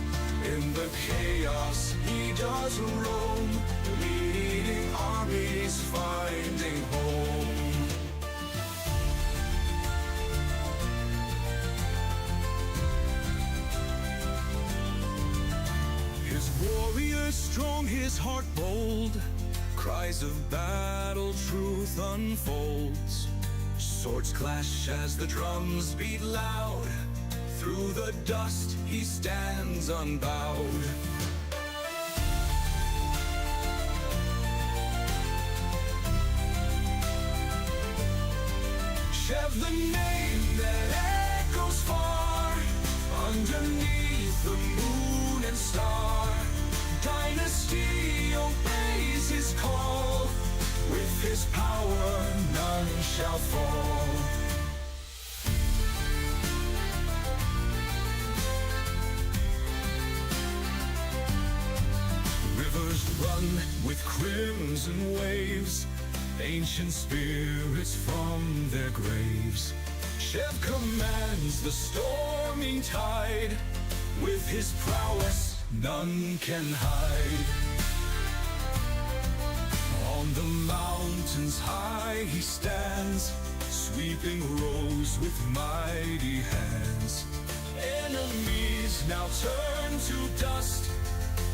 In the chaos he does roam, leading armies finding home. His warrior strong, his heart bold, cries of battle, truth unfolds. Swords clash as the drums beat loud. Through the dust he stands unbowed. Chev, the name that echoes far, underneath the moon and star. Dynasty obeys his call. With his power none shall fall. Rivers run with crimson waves, ancient spirits from their graves. Chev commands the storming tide. With his prowess none can hide. On the mountains high he stands, sweeping rows with mighty hands. Enemies now turn to dust.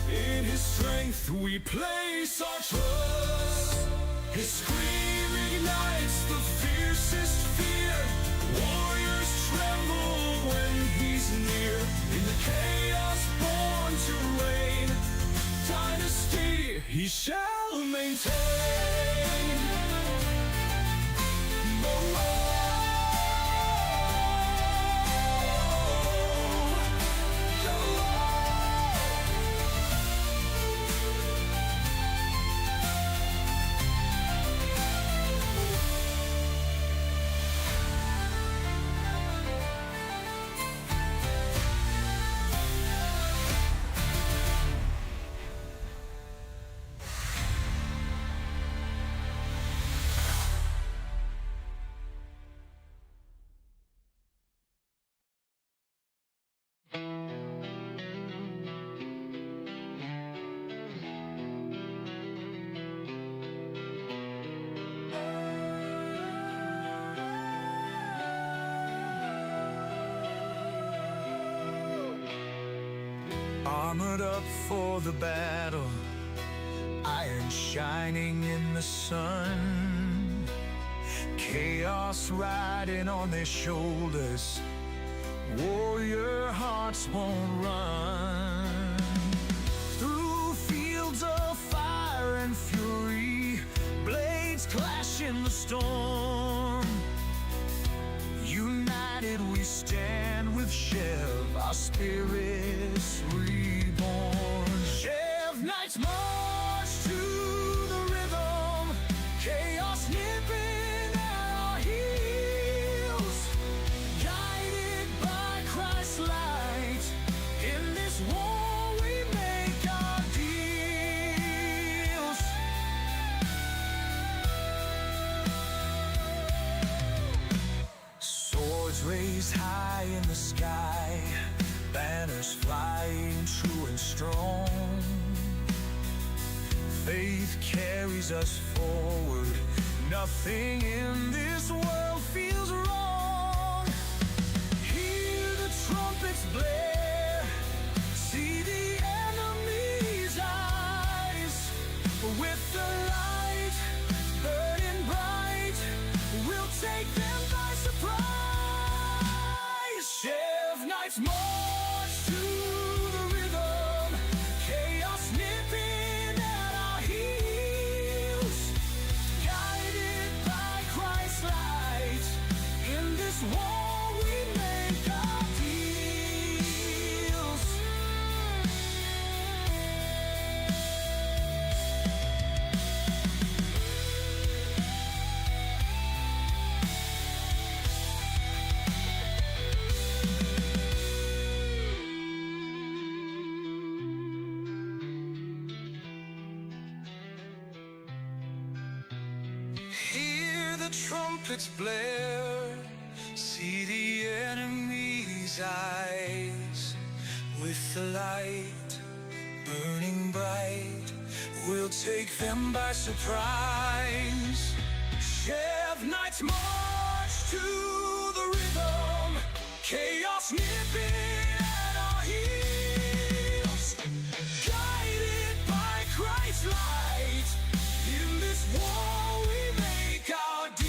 In his strength we place our trust. His scream ignites the fiercest fear. Warriors tremble when he's near. In the chaos born to reign, dynasty he shall maintain. Armored up for the battle, iron shining in the sun. Chaos riding on their shoulders, warrior hearts won't run. clash in the storm. United we stand with Chev, our spirits reborn. Chev Knights march to the rhythm, chaos nipping at our heels. Guided by Christ's light, in this war we make our deals. Swords raised high in the sky, banners flying true and strong. Faith carries us forward, nothing in this world feels wrong. Hear the trumpets blare, see the enemy's eyes. With the light burning bright, we'll take them by surprise. Chev Knights march to the rhythm, chaos nipping at our heels. Guided by Christ's light, in this war we make our deals. Hear the trumpets blare, see the enemy's eyes. With the light burning bright, we'll take them by surprise. Chev Knights march to the rhythm, chaos nipping at our heels. Guided by Christ's light, in this war we make our deals.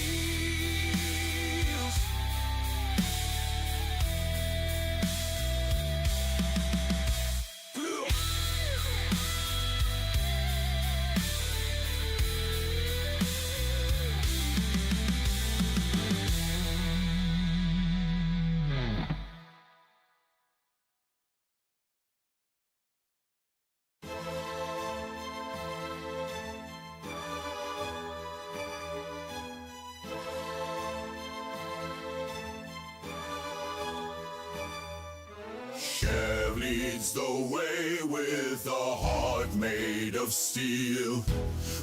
Chev leads the way with a heart made of steel.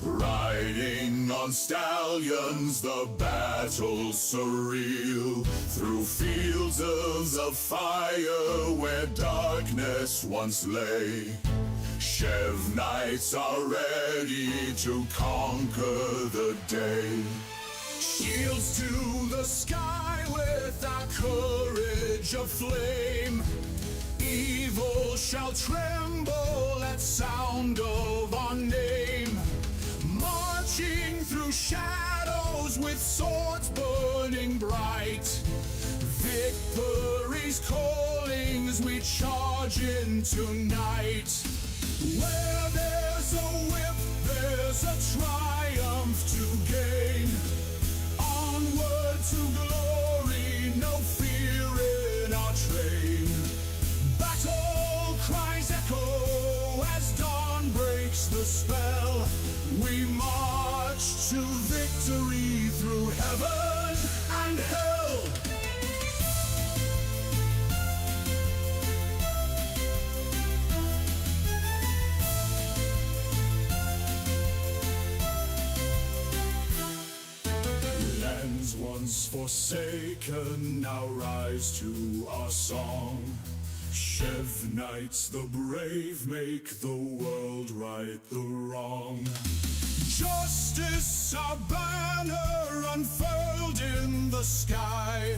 Riding on stallions, the battle's surreal. Through fields of fire where darkness once lay, Chev Knights are ready to conquer the day. Shields to the sky with our courage aflame. Evil shall tremble at sound of our name. Marching through shadows with swords burning bright. Victory's callings we charge in tonight. Where there's a whip, there's a triumph to gain. Onward to glory, no fear in our train. Battle cries echo as dawn breaks the spell. We march to victory through heaven and hell. Lands once forsaken now rise to our song. Chev Knights the brave make the world right the wrong. Justice our banner unfurled in the sky.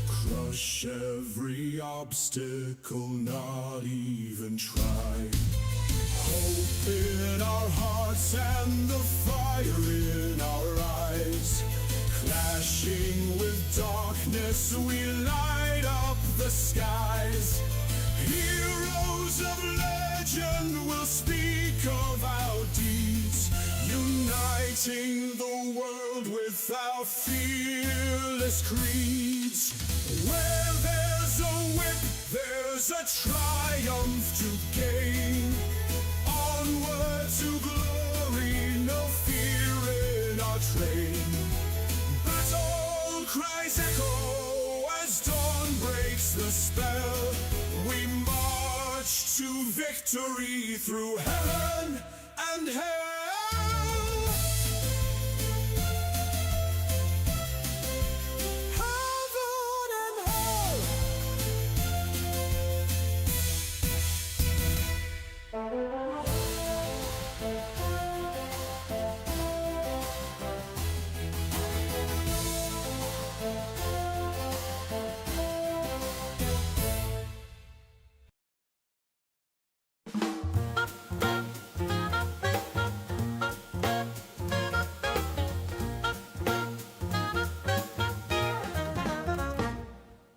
Crush every obstacle, not even try. Hope in our hearts and the fire in our eyes. Clashing with darkness, we light up the skies. Heroes of legend will speak of our deeds. uniting the world with our fearless creeds. Where there's a whip, there's a triumph to gain. Onward to glory, no fear in our train. Battle cries echo as dawn breaks the spell. We march to victory through heaven and hell. Heaven and hell.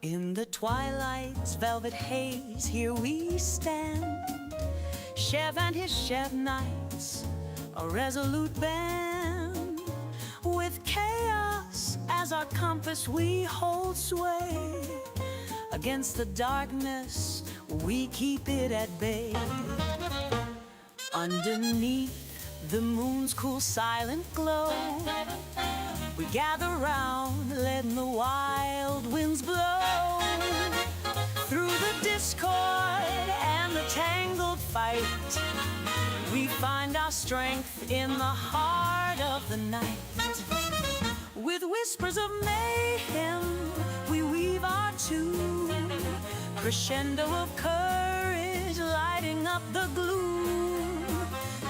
In the twilight's velvet haze, here we stand. Chev and his Chev Knights, a resolute band. With chaos as our compass, we hold sway. Against the darkness, we keep it at bay. Underneath the moon's cool silent glow, we gather round, letting the wild winds blow. Through the discord and the tangled fight, we find our strength in the heart of the night. With whispers of mayhem, we weave our tune, crescendo of courage lighting up the gloom.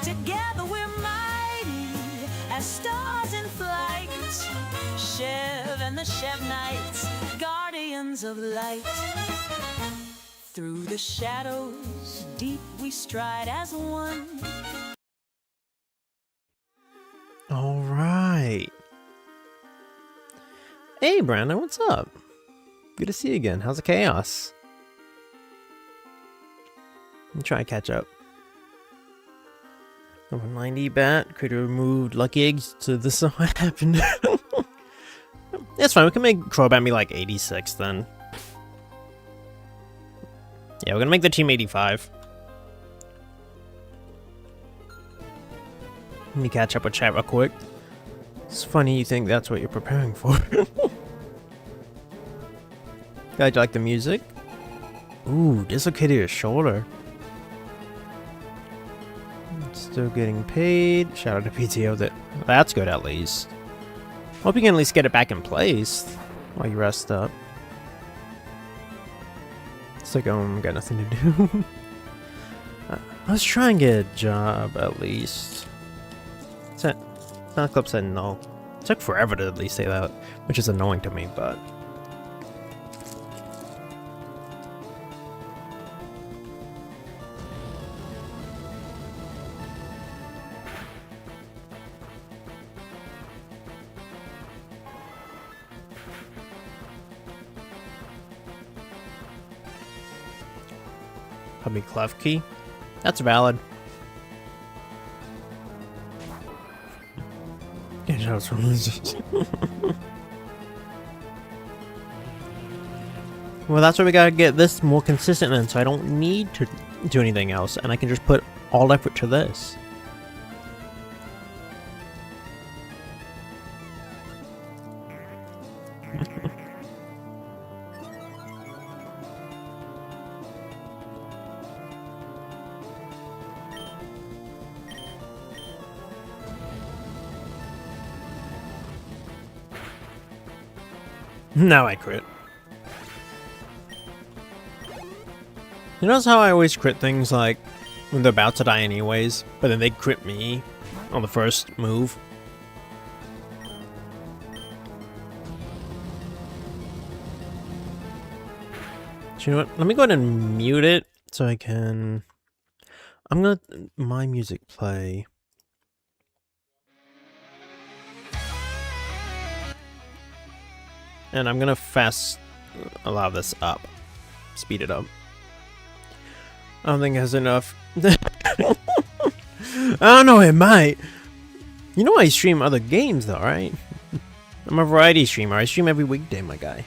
Together we're mighty as stars in flight. Chev and the Chev Knights, guardians of light. Through the shadows deep we stride as one. All right. Hey, Brandon, what's up? Good to see you again. How's the chaos? I'm trying to catch up. Number 90 bat. Could have removed lucky eggs to this. What happened? It's fine. We can make Crobat me like 86 then. Yeah, we're gonna make the team 85. Let me catch up with chat real quick. It's funny you think that's what you're preparing for. Guys, like the music? Ooh, dislocated your shoulder. Still getting paid. Shout out to PTO. That's good at least. Hope you can at least get it back in place while you rest up. It's like, got nothing to do. Let's try and get a job at least. Fan Club said no. It took forever to at least say that, which is annoying to me, but. Probably Clef Key. That's valid. Well, that's why we gotta get this more consistent then, so I don't need to do anything else, and I can just put all effort to this. Now I crit. You notice how I always crit things like when they're about to die anyways, but then they crit me on the first move? So you know what? Let me go ahead and mute it so I can... I'm gonna... my music play. And I'm gonna fast allow this up. Speed it up. I don't think it has enough. I don't know, it might. You know I stream other games though, right? I'm a variety streamer. I stream every weekday, my guy.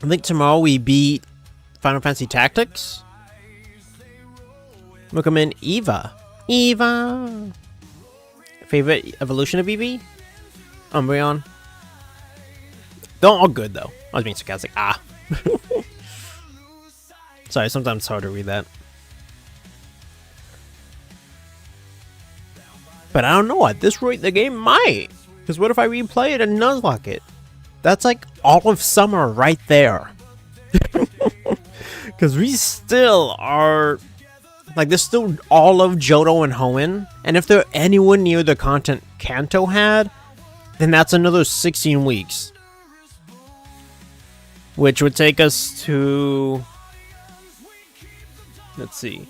I think tomorrow we beat Final Fantasy Tactics. Welcome in Eva. Eva! Favorite evolution of Eevee? Umbreon. They're all good though. I was being sarcastic. Ah. Sorry, sometimes it's hard to read that. But I don't know, at this rate the game might. Because what if I replay it and nuzlocke it? That's like all of summer right there. Because we still are... Like, there's still all of Johto and Hoenn. And if they're anywhere near the content Kanto had, then that's another 16 weeks. Which would take us to... Let's see.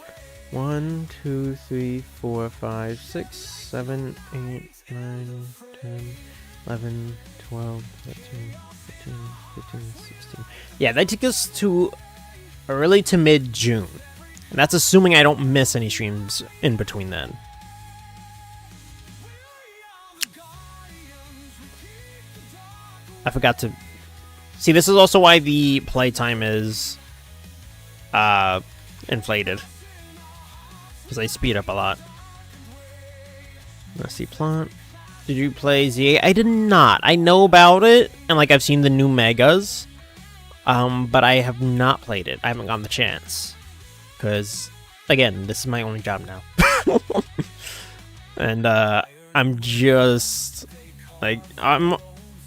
1, 2, 3, 4, 5, 6, 7, 8, 9, 10, 11, 12, 13, 14, 15, 16. Yeah, that took us to early to mid-June. And that's assuming I don't miss any streams in between then. I forgot to... See, this is also why the playtime is inflated. Because I speed up a lot. Let's see, plant. Did you play ZA? I did not. I know about it, and like I've seen the new megas. But I have not played it. I haven't gotten the chance. Because, again, this is my only job now. And I'm just like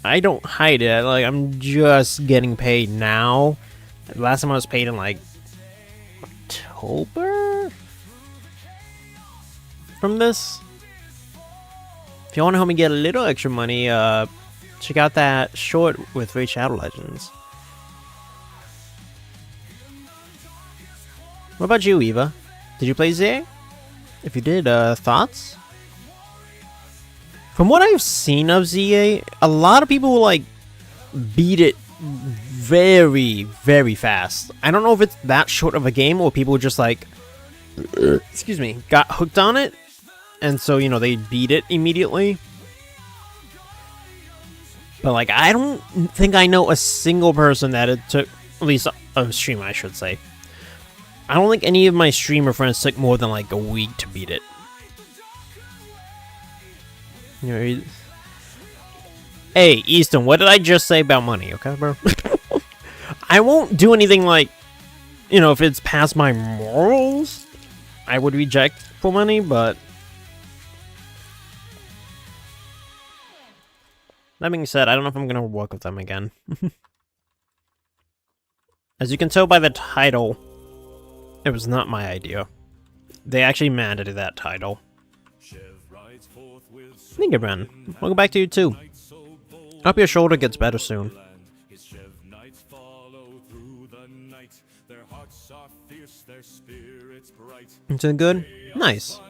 I don't hide it. Like, I'm just getting paid now. Last time I was paid in like October from this. If you want to help me get a little extra money, check out that short with Raid Shadow Legends. What about you, Eva? Did you play ZA? If you did, thoughts? From what I've seen of ZA, a lot of people like beat it very, very fast. I don't know if it's that short of a game or people just like, excuse me, got hooked on it. And so, you know, they beat it immediately. But like, I don't think I know a single person that it took, at least a streamer, I should say. I don't think any of my streamer friends took more than like a week to beat it. You know, hey, Easton, what did I just say about money, okay, bro? I won't do anything like, you know, if it's past my morals, I would reject for money, but... That being said, I don't know if I'm going to work with them again. As you can tell by the title, it was not my idea. They actually mandated that title. Thank you, Bren. Welcome back to you too. Hope your shoulder gets better soon. It's been good? Nice.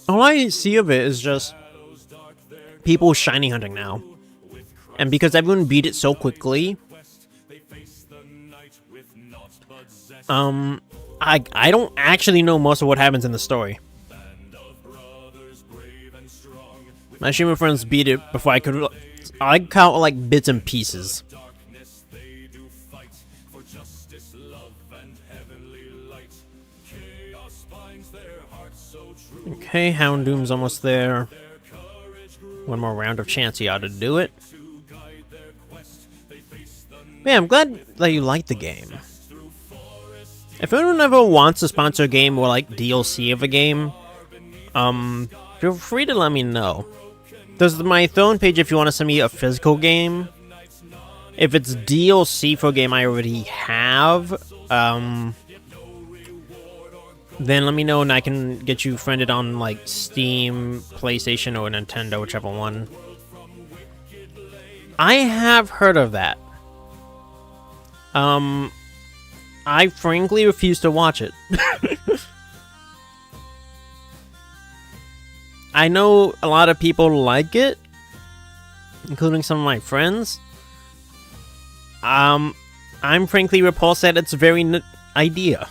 All I see of it is just people shiny hunting now. And because everyone beat it so quickly, I don't actually know most of what happens in the story. My streamer friends beat it before I could. I count like bits and pieces. Okay, Houndoom's almost there. One more round of chance he ought to do it. Man, I'm glad that you like the game. If anyone ever wants to sponsor a game or like DLC of a game, feel free to let me know. There's my Throne page if you want to send me a physical game. If it's DLC for a game I already have, then let me know and I can get you friended on like Steam, PlayStation, or Nintendo, whichever one. I have heard of that. I frankly refuse to watch it. I know a lot of people like it, including some of my friends. I'm frankly repulsed that it's very idea.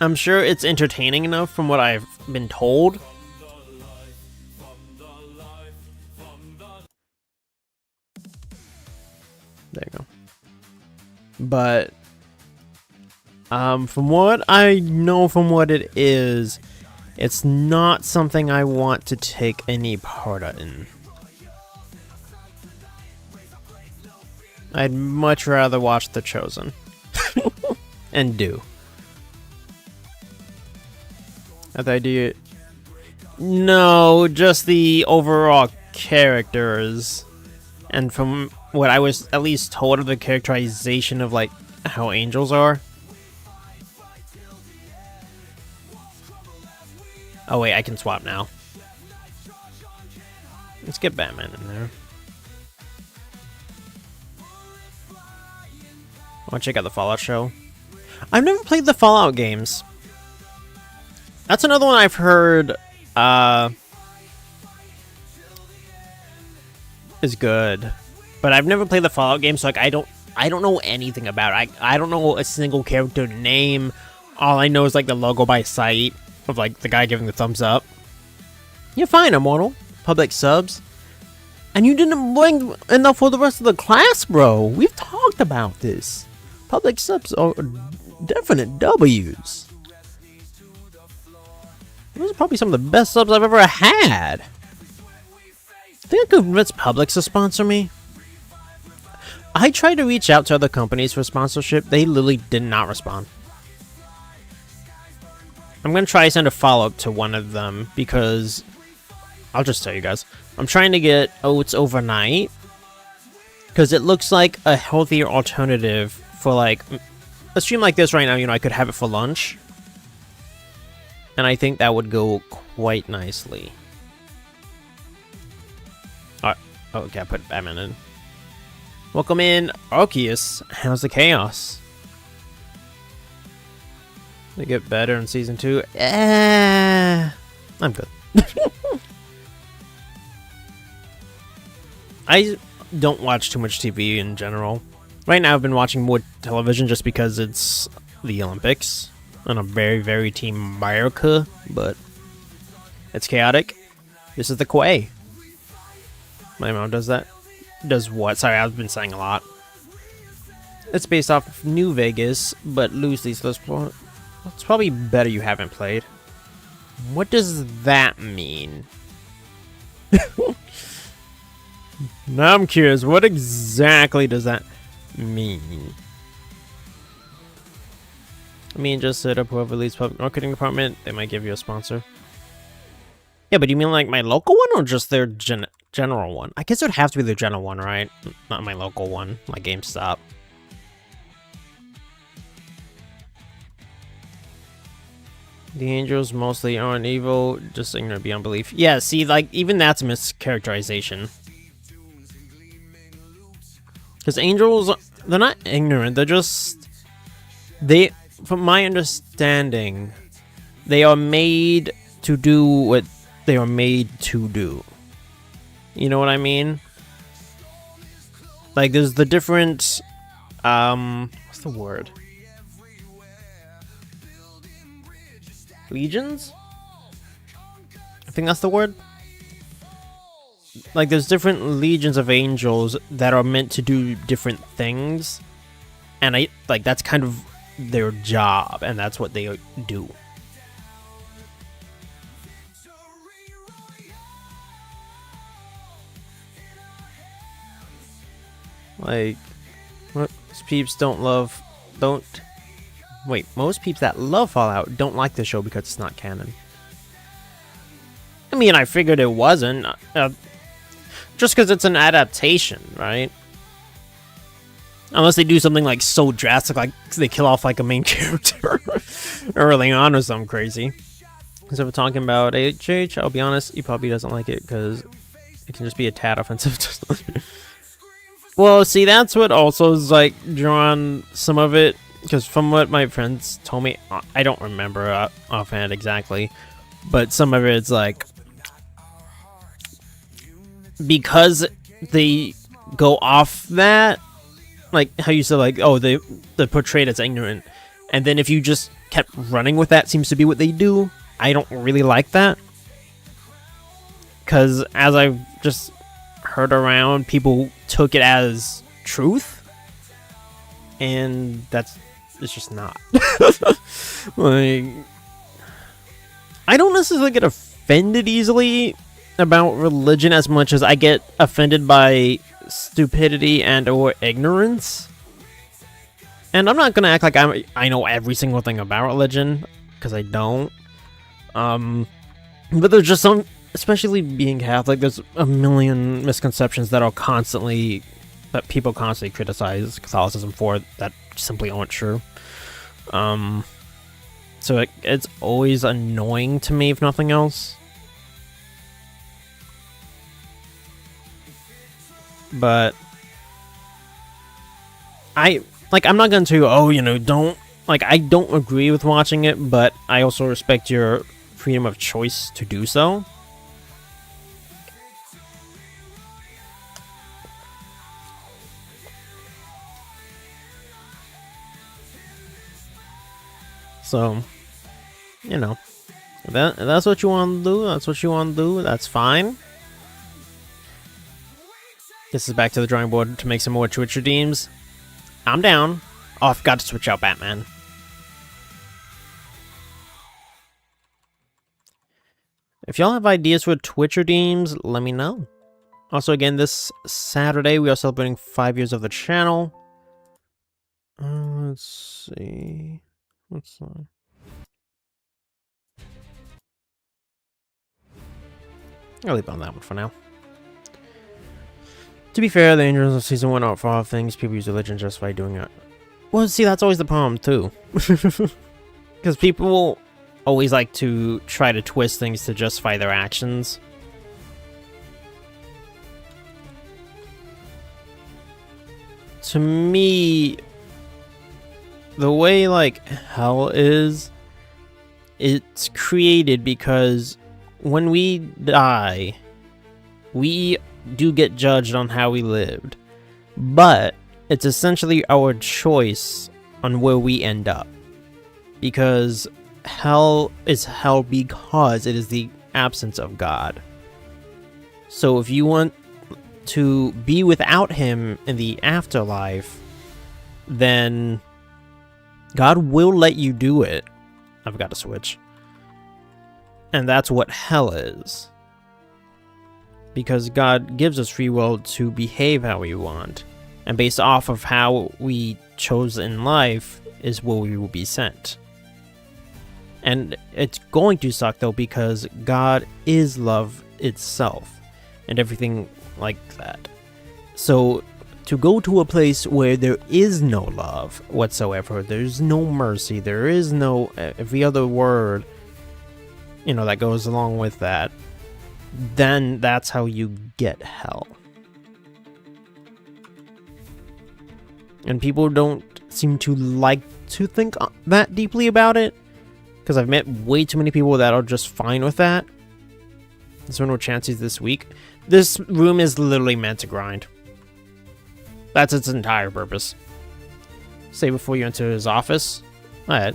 I'm sure it's entertaining enough from what I've been told. There you go. But from what I know from what it is, it's not something I want to take any part in. I'd much rather watch The Chosen. And do. The idea... No, just the overall characters. And from what I was at least told of the characterization of, like, how angels are. Oh wait, I can swap now. Let's get Batman in there. I want to check out the Fallout show. I've never played the Fallout games. That's another one I've heard is good, but I've never played the Fallout games, so like I don't know anything about it. I don't know a single character name. All I know is like the logo by sight of like the guy giving the thumbs up. You're fine, Immortal. Public subs. And you didn't bring enough for the rest of the class, bro. We've talked about this. Public subs are definite W's. Those are probably some of the best subs I've ever had. I think I could convince Publix to sponsor me. I tried to reach out to other companies for sponsorship. They literally did not respond. I'm going to try to send a follow-up to one of them because... I'll just tell you guys. I'm trying to get oats overnight because it looks like a healthier alternative for like a stream like this right now. You know, I could have it for lunch. And I think that would go quite nicely. Alright. Oh, okay, I put Batman in. Welcome in, Arceus. How's the chaos? They get better in season 2. I'm good. I don't watch too much TV in general. Right now I've been watching more television just because it's the Olympics. And I'm very, very Team America, but it's chaotic. This is the Quay. My mom does that. Does what? Sorry, I've been saying a lot. It's based off of New Vegas, but loosely, so it's probably better you haven't played. What does that mean? Now I'm curious, what exactly does that mean? I mean, just set up whoever leads public marketing department, they might give you a sponsor. Yeah, but you mean like my local one or just their general one? I guess it would have to be their general one, right? Not my local one, like GameStop. The angels mostly aren't evil, just ignorant beyond belief. Yeah, see, like, even that's a mischaracterization. Because angels, they're not ignorant, they're just... From my understanding, they are made to do what they are made to do. You know what I mean? Like, there's the different... what's the word? Legions? I think that's the word. Like, there's different legions of angels that are meant to do different things. And that's kind of their job, and that's what they do. Like, most peeps most peeps that love Fallout don't like the show because it's not canon. I mean, I figured it wasn't. Just because it's an adaptation, right? Unless they do something like so drastic, like they kill off like a main character early on or something crazy. Because if we're talking about HH, I'll be honest, he probably doesn't like it because it can just be a tad offensive. Well, see, that's what also is like drawn some of it. Because from what my friends told me, I don't remember offhand exactly, but some of it's like, because they go off that, like how you said, like, oh, they're portrayed as ignorant, and then if you just kept running with that, seems to be what they do. I don't really like that, because as I've just heard around, people took it as truth, and it's just not. Like, I don't necessarily get offended easily about religion as much as I get offended by stupidity and or ignorance. And I'm not gonna act like I know every single thing about religion, because I don't. But there's just some, especially being Catholic, there's a million misconceptions that people constantly criticize Catholicism for that simply aren't true. So it's always annoying to me, if nothing else. But I'm not going to, I don't agree with watching it, but I also respect your freedom of choice to do so. So, if that's what you want to do, that's fine. This is back to the drawing board to make some more Twitch redeems. I'm down. Oh, I forgot to switch out Batman. If y'all have ideas for Twitch redeems, let me know. Also, again, this Saturday, we are celebrating 5 years of the channel. Let's see. What's that? I'll leave it on that one for now. To be fair, the angels of season 1 aren't for all things. People use religion just by doing it. Well, see, that's always the problem, too. Because people always like to try to twist things to justify their actions. To me, the way, hell is, it's created because when we die, we do get judged on how we lived. But it's essentially our choice on where we end up. Because hell is hell because it is the absence of God. So if you want to be without him in the afterlife, then God will let you do it. I've got to switch. And that's what hell is. Because God gives us free will to behave how we want. And based off of how we chose in life is where we will be sent. And it's going to suck though, because God is love itself. And everything like that. So to go to a place where there is no love whatsoever, there's no mercy, there is no every other word, that goes along with that, then that's how you get hell. And people don't seem to like to think that deeply about it, because I've met way too many people that are just fine with that. There's no chances this week. This room is literally meant to grind. That's its entire purpose. Say before you enter his office. Alright.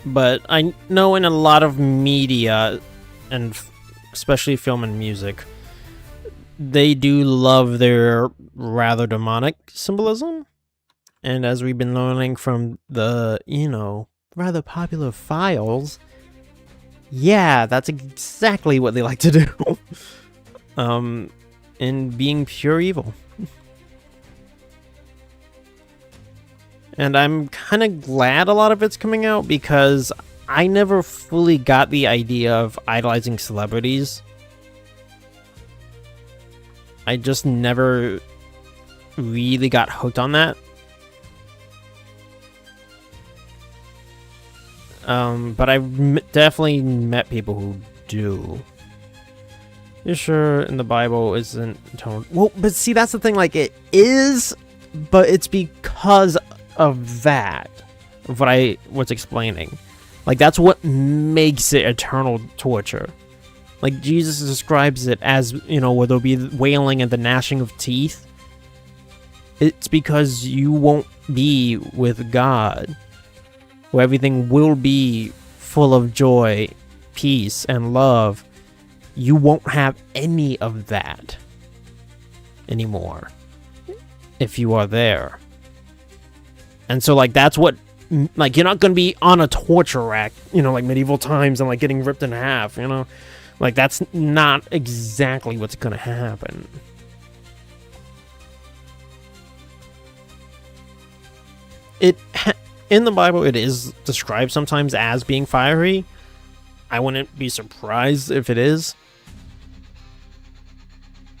But I know in a lot of media, and especially film and music, they do love their rather demonic symbolism. And as we've been learning from the, rather popular files, yeah, that's exactly what they like to do. In being pure evil. And I'm kind of glad a lot of it's coming out, because I never fully got the idea of idolizing celebrities. I just never really got hooked on that. But I've definitely met people who do. You're sure in the Bible isn't toned? Well, but see, that's the thing, it is, but it's because of that, of what I was explaining. That's what makes it eternal torture. Like, Jesus describes it as, you know, where there'll be wailing and the gnashing of teeth. It's because you won't be with God, where everything will be full of joy, peace, and love. You won't have any of that anymore if you are there. And so, like, that's what, like, you're not going to be on a torture rack, you know, like medieval times and, like, getting ripped in half, you know? Like, that's not exactly what's going to happen. In the Bible, it is described sometimes as being fiery. I wouldn't be surprised if it is.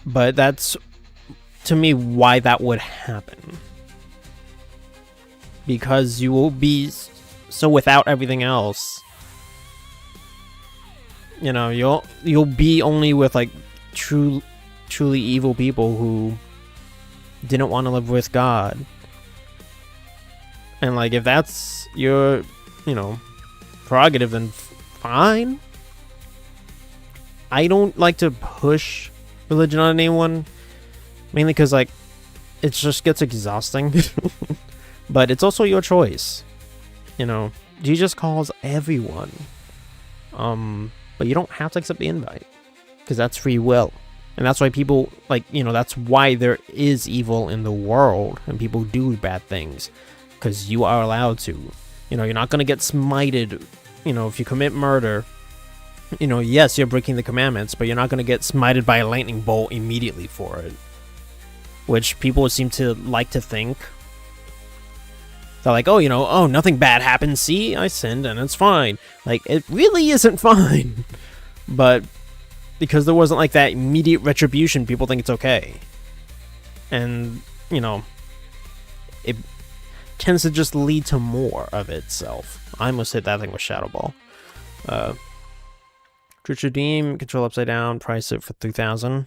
But that's, to me, why that would happen. Because you will be so without everything else. You know, you'll be only with, like, truly evil people who didn't want to live with God. And, like, if that's your, you know, prerogative, then fine. I don't like to push religion on anyone, mainly because, like, it just gets exhausting. But it's also your choice. You know, Jesus calls everyone. But you don't have to accept the invite, because that's free will. And that's why people, like, you know, that's why there is evil in the world and people do bad things, because you are allowed to. You know, you're not going to get smited. You know, if you commit murder, you know, yes, you're breaking the commandments, but you're not going to get smited by a lightning bolt immediately for it, which people seem to like to think. They're like, oh, you know, oh, nothing bad happened. See, I sinned and it's fine. Like, it really isn't fine. But because there wasn't, like, that immediate retribution, people think it's okay. And, you know, it tends to just lead to more of itself. I almost hit that thing with Shadow Ball. Twitch redeem, control upside down, price it for 3,000.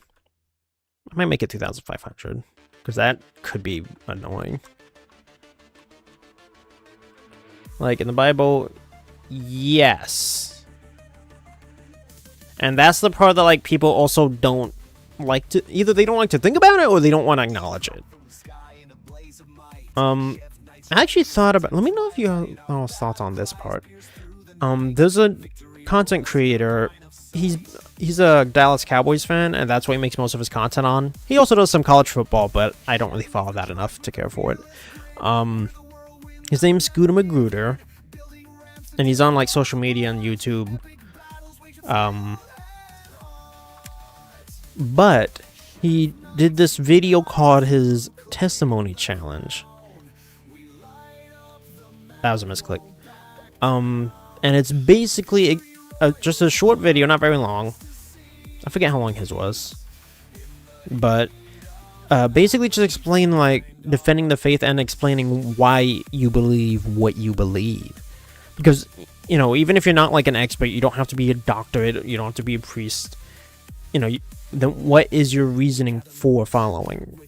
I might make it 2,500, because that could be annoying. Like, in the Bible, yes. And that's the part that, like, people also don't like to... Either they don't like to think about it, or they don't want to acknowledge it. I actually thought about... Let me know if you have thoughts on this part. There's a content creator... He's a Dallas Cowboys fan, and that's what he makes most of his content on. He also does some college football, but I don't really follow that enough to care for it. His name's Scooter Magruder, and he's on, like, social media and YouTube. But he did this video called his Testimony Challenge. That was a misclick. And it's basically just a short video, not very long. I forget how long his was. But basically just explain, like, defending the faith and explaining why you believe what you believe. Because, you know, even if you're not, like, an expert, you don't have to be a doctor, you don't have to be a priest. You know, then what is your reasoning for following?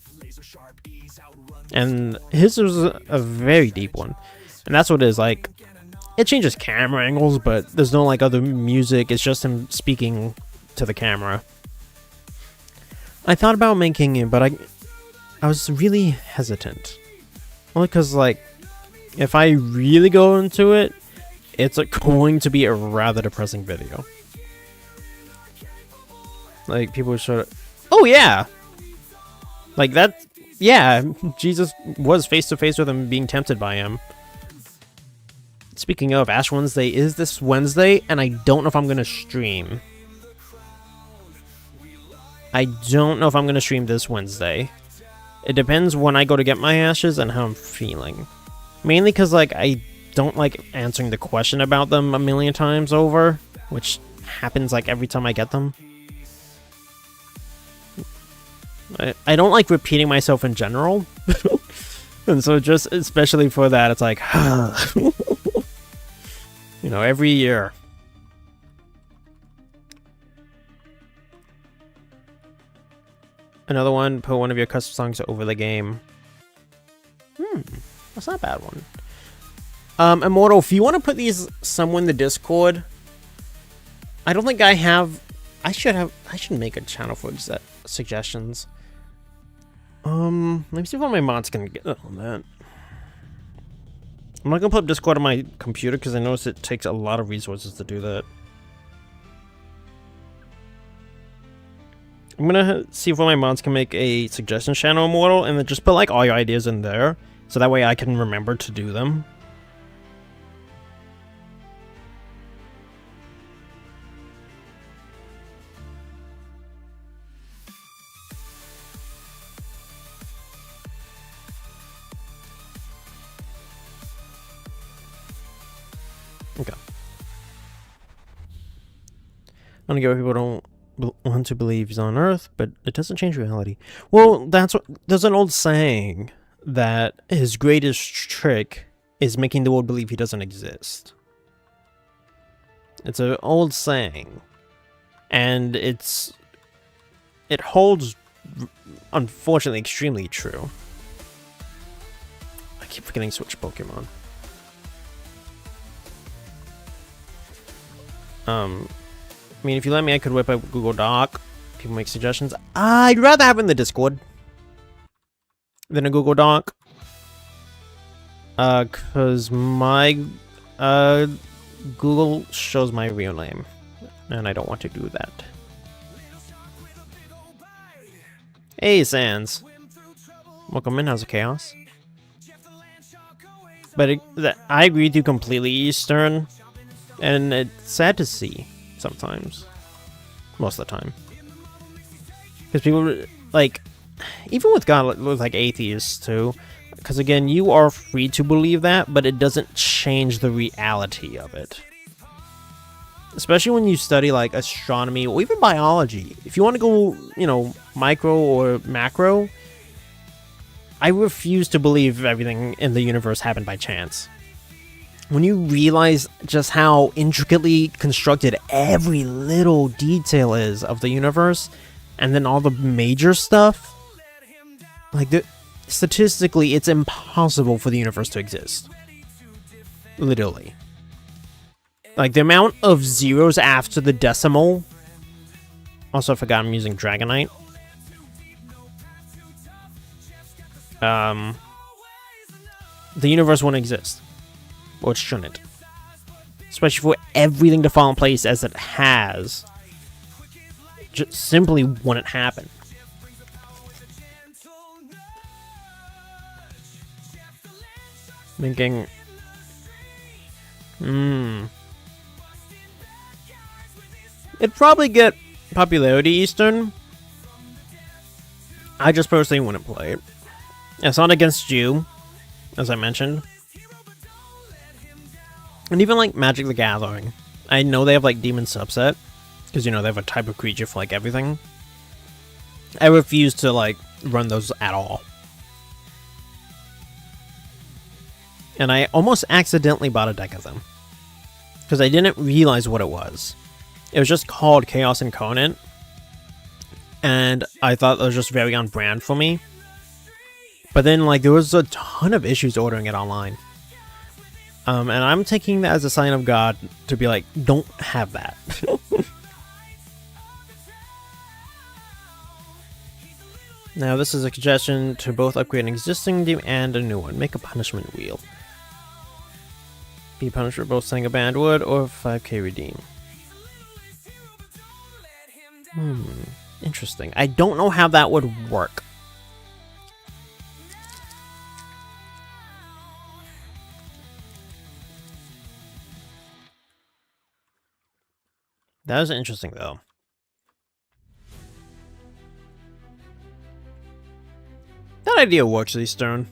And his was a very deep one. And that's what it is, like, it changes camera angles, but there's no, like, other music, it's just him speaking to the camera. I thought about making it, but I was really hesitant. Only because, like, if I really go into it, it's going to be a rather depressing video. Like, people sort of... Oh, yeah! Like, that... Yeah, Jesus was face-to-face with him, being tempted by him. Speaking of, Ash Wednesday is this Wednesday, and I don't know if I'm going to stream. I don't know if I'm going to stream this Wednesday. It depends when I go to get my ashes and how I'm feeling. Mainly because, like, I don't like answering the question about them a million times over, which happens, like, every time I get them. I don't like repeating myself in general. And so just, especially for that, it's like, you know, every year. Another one, put one of your custom songs over the game. That's not a bad one. Immortal, if you want to put these somewhere in the Discord, I don't think I have I should make a channel for suggestions. Let me see if one of my mods can get on that. I'm not gonna put up Discord on my computer because I notice it takes a lot of resources to do that. I'm gonna see if one of my mods can make a suggestion channel immortal and then just put like all your ideas in there, so that way I can remember to do them. Okay. I'm gonna get where people don't want to believe he's on Earth, but it doesn't change reality. Well, there's an old saying that his greatest trick is making the world believe he doesn't exist. It's an old saying, and it holds, unfortunately, extremely true. I keep forgetting to switch Pokemon. I mean, if you let me, I could whip up Google Doc. People make suggestions. I'd rather have it in the Discord than a Google Doc. Cause my Google shows my real name, and I don't want to do that. Hey, Sans. Welcome in. How's the chaos? But I agree with you completely, Eastern. And it's sad to see sometimes. Most of the time. Because people, like, even with God, with like atheists too. Because again, you are free to believe that, but it doesn't change the reality of it. Especially when you study like astronomy or even biology. If you want to go, you know, micro or macro, I refuse to believe everything in the universe happened by chance. When you realize just how intricately constructed every little detail is of the universe, and then all the major stuff, like, statistically, it's impossible for the universe to exist. Literally. Like, the amount of zeros after the decimal. Also, I forgot I'm using Dragonite. The universe wouldn't exist. Or it shouldn't. Especially for everything to fall in place as it has. Just simply wouldn't happen. Thinking... It'd probably get popularity, Eastern. I just personally wouldn't play it. It's not against you, as I mentioned. And even like Magic the Gathering. I know they have like Demon Subset. Because, you know, they have a type of creature for like everything. I refuse to like run those at all. And I almost accidentally bought a deck of them. Because I didn't realize what it was. It was just called Chaos Incarnate. And I thought it was just very on brand for me. But then like there was a ton of issues ordering it online. And I'm taking that as a sign of God to be like, don't have that. Now this is a suggestion to both upgrade an existing team and a new one. Make a punishment wheel. Be punished for both selling a banned wood or 5k redeem. Interesting. I don't know how that would work. That was interesting, though. That idea works, Eastern.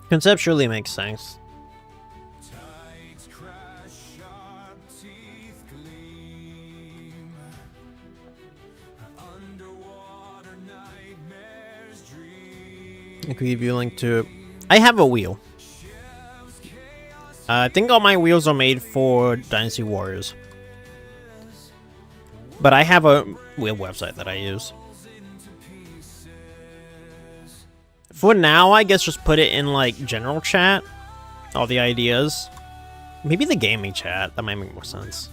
Conceptually, it makes sense. Tides crash, sharp teeth gleam. Underwater nightmares dream. I could give you a link to... I have a wheel. I think all my wheels are made for Dynasty Warriors. But I have a wheel website that I use. For now, I guess just put it in like general chat. All the ideas. Maybe the gaming chat. That might make more sense.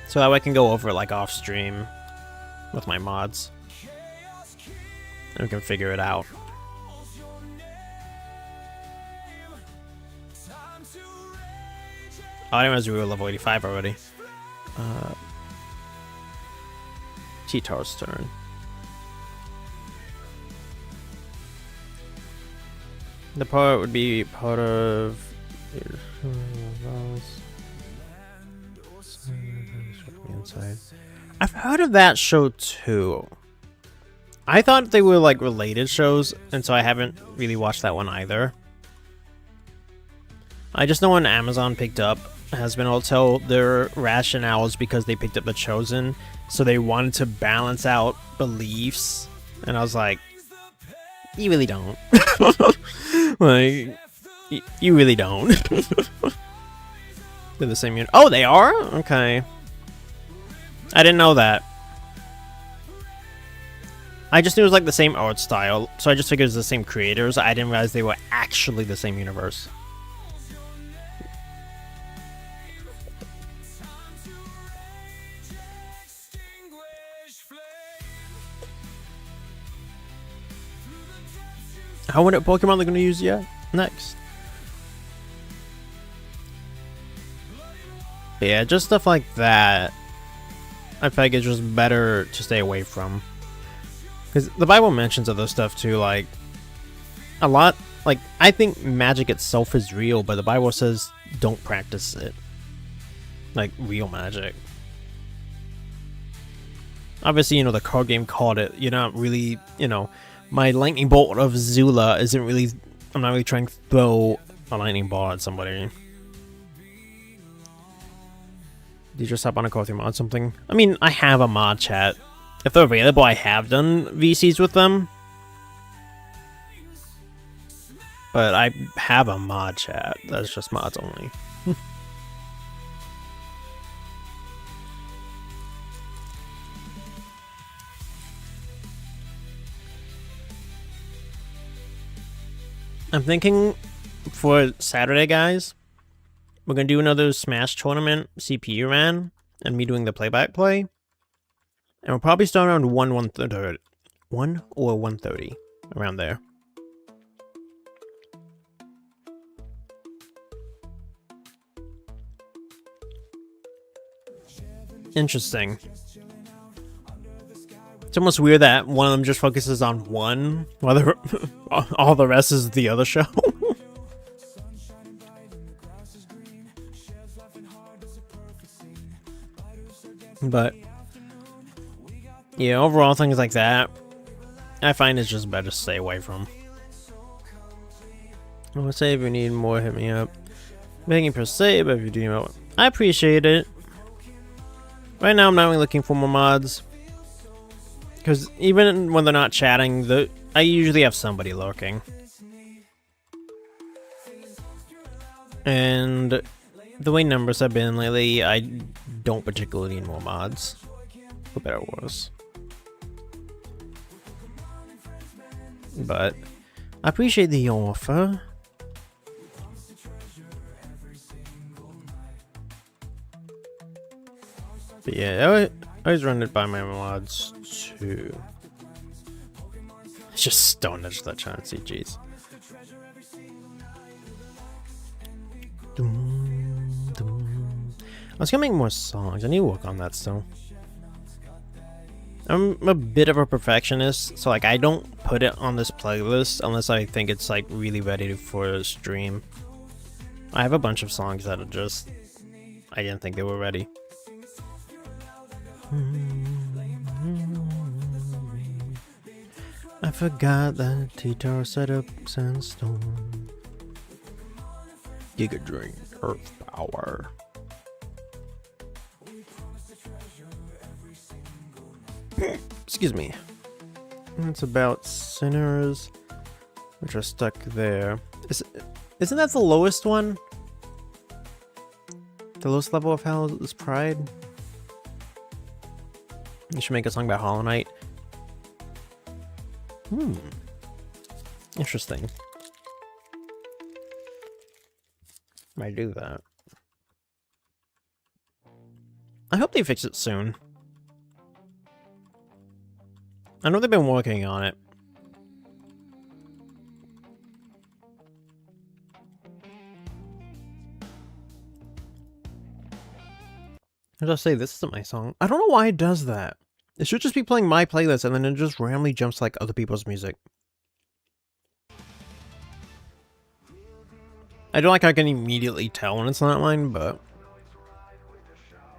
So that way I can go over it like off stream with my mods. And we can figure it out. Oh, I didn't realize we were level 85 already. T-Tar's turn. The part would be part of... Inside. I've heard of that show too. I thought they were like related shows, and so I haven't really watched that one either. I just know when Amazon picked up has been able to tell their rationales because they picked up The Chosen, so they wanted to balance out beliefs, and I was like, you really don't. Like, you really don't. They're the same unit. Oh, they are? Okay. I didn't know that. I just knew it was like the same art style, so I just figured it was the same creators. I didn't realize they were actually the same universe. How many Pokemon they're gonna use yet? Next. But yeah, just stuff like that. I feel like it's just better to stay away from. Because the Bible mentions other stuff too, like a lot. Like, I think magic itself is real, but the Bible says don't practice it. Like, real magic. Obviously, you know, the card game called it. You're not really, you know, my lightning bolt of Zula isn't really. I'm not really trying to throw a lightning ball at somebody. Did you just hop on a call through mod something? I mean, I have a mod chat. If they're available, I have done VCs with them. But I have a mod chat. That's just mods only. I'm thinking for Saturday, guys, we're going to do another Smash tournament CPU ran and me doing the play-by-play. And we'll probably start around 1 or 1:30, around there. Interesting. It's almost weird that one of them just focuses on one, while all the rest is the other show. But yeah, overall things like that, I find it's just better to stay away from. I would say if you need more, hit me up. Begging per se, but if you do know, I appreciate it. Right now, I'm not really looking for more mods. Because even when they're not chatting, I usually have somebody lurking. And the way numbers have been lately, I don't particularly need more mods. For better or worse. But I appreciate the offer. But yeah, I always run it by my mods too. It's just Stone Edge that trying to see, jeez. I was gonna make more songs. I need to work on that still. I'm a bit of a perfectionist, so like I don't put it on this playlist unless I think it's like really ready for a stream. I have a bunch of songs that are just I didn't think they were ready. I forgot that T-Tar set up Sandstone. Giga Drain Earth Power. Excuse me. It's about sinners, which are stuck there. Isn't that the lowest one? The lowest level of hell is pride? You should make a song about Hollow Knight. Interesting. I do that. I hope they fix it soon. I know they've been working on it. I'll just say this isn't my song. I don't know why it does that. It should just be playing my playlist and then it just randomly jumps to, like, other people's music. I don't like I can immediately tell when it's not mine, but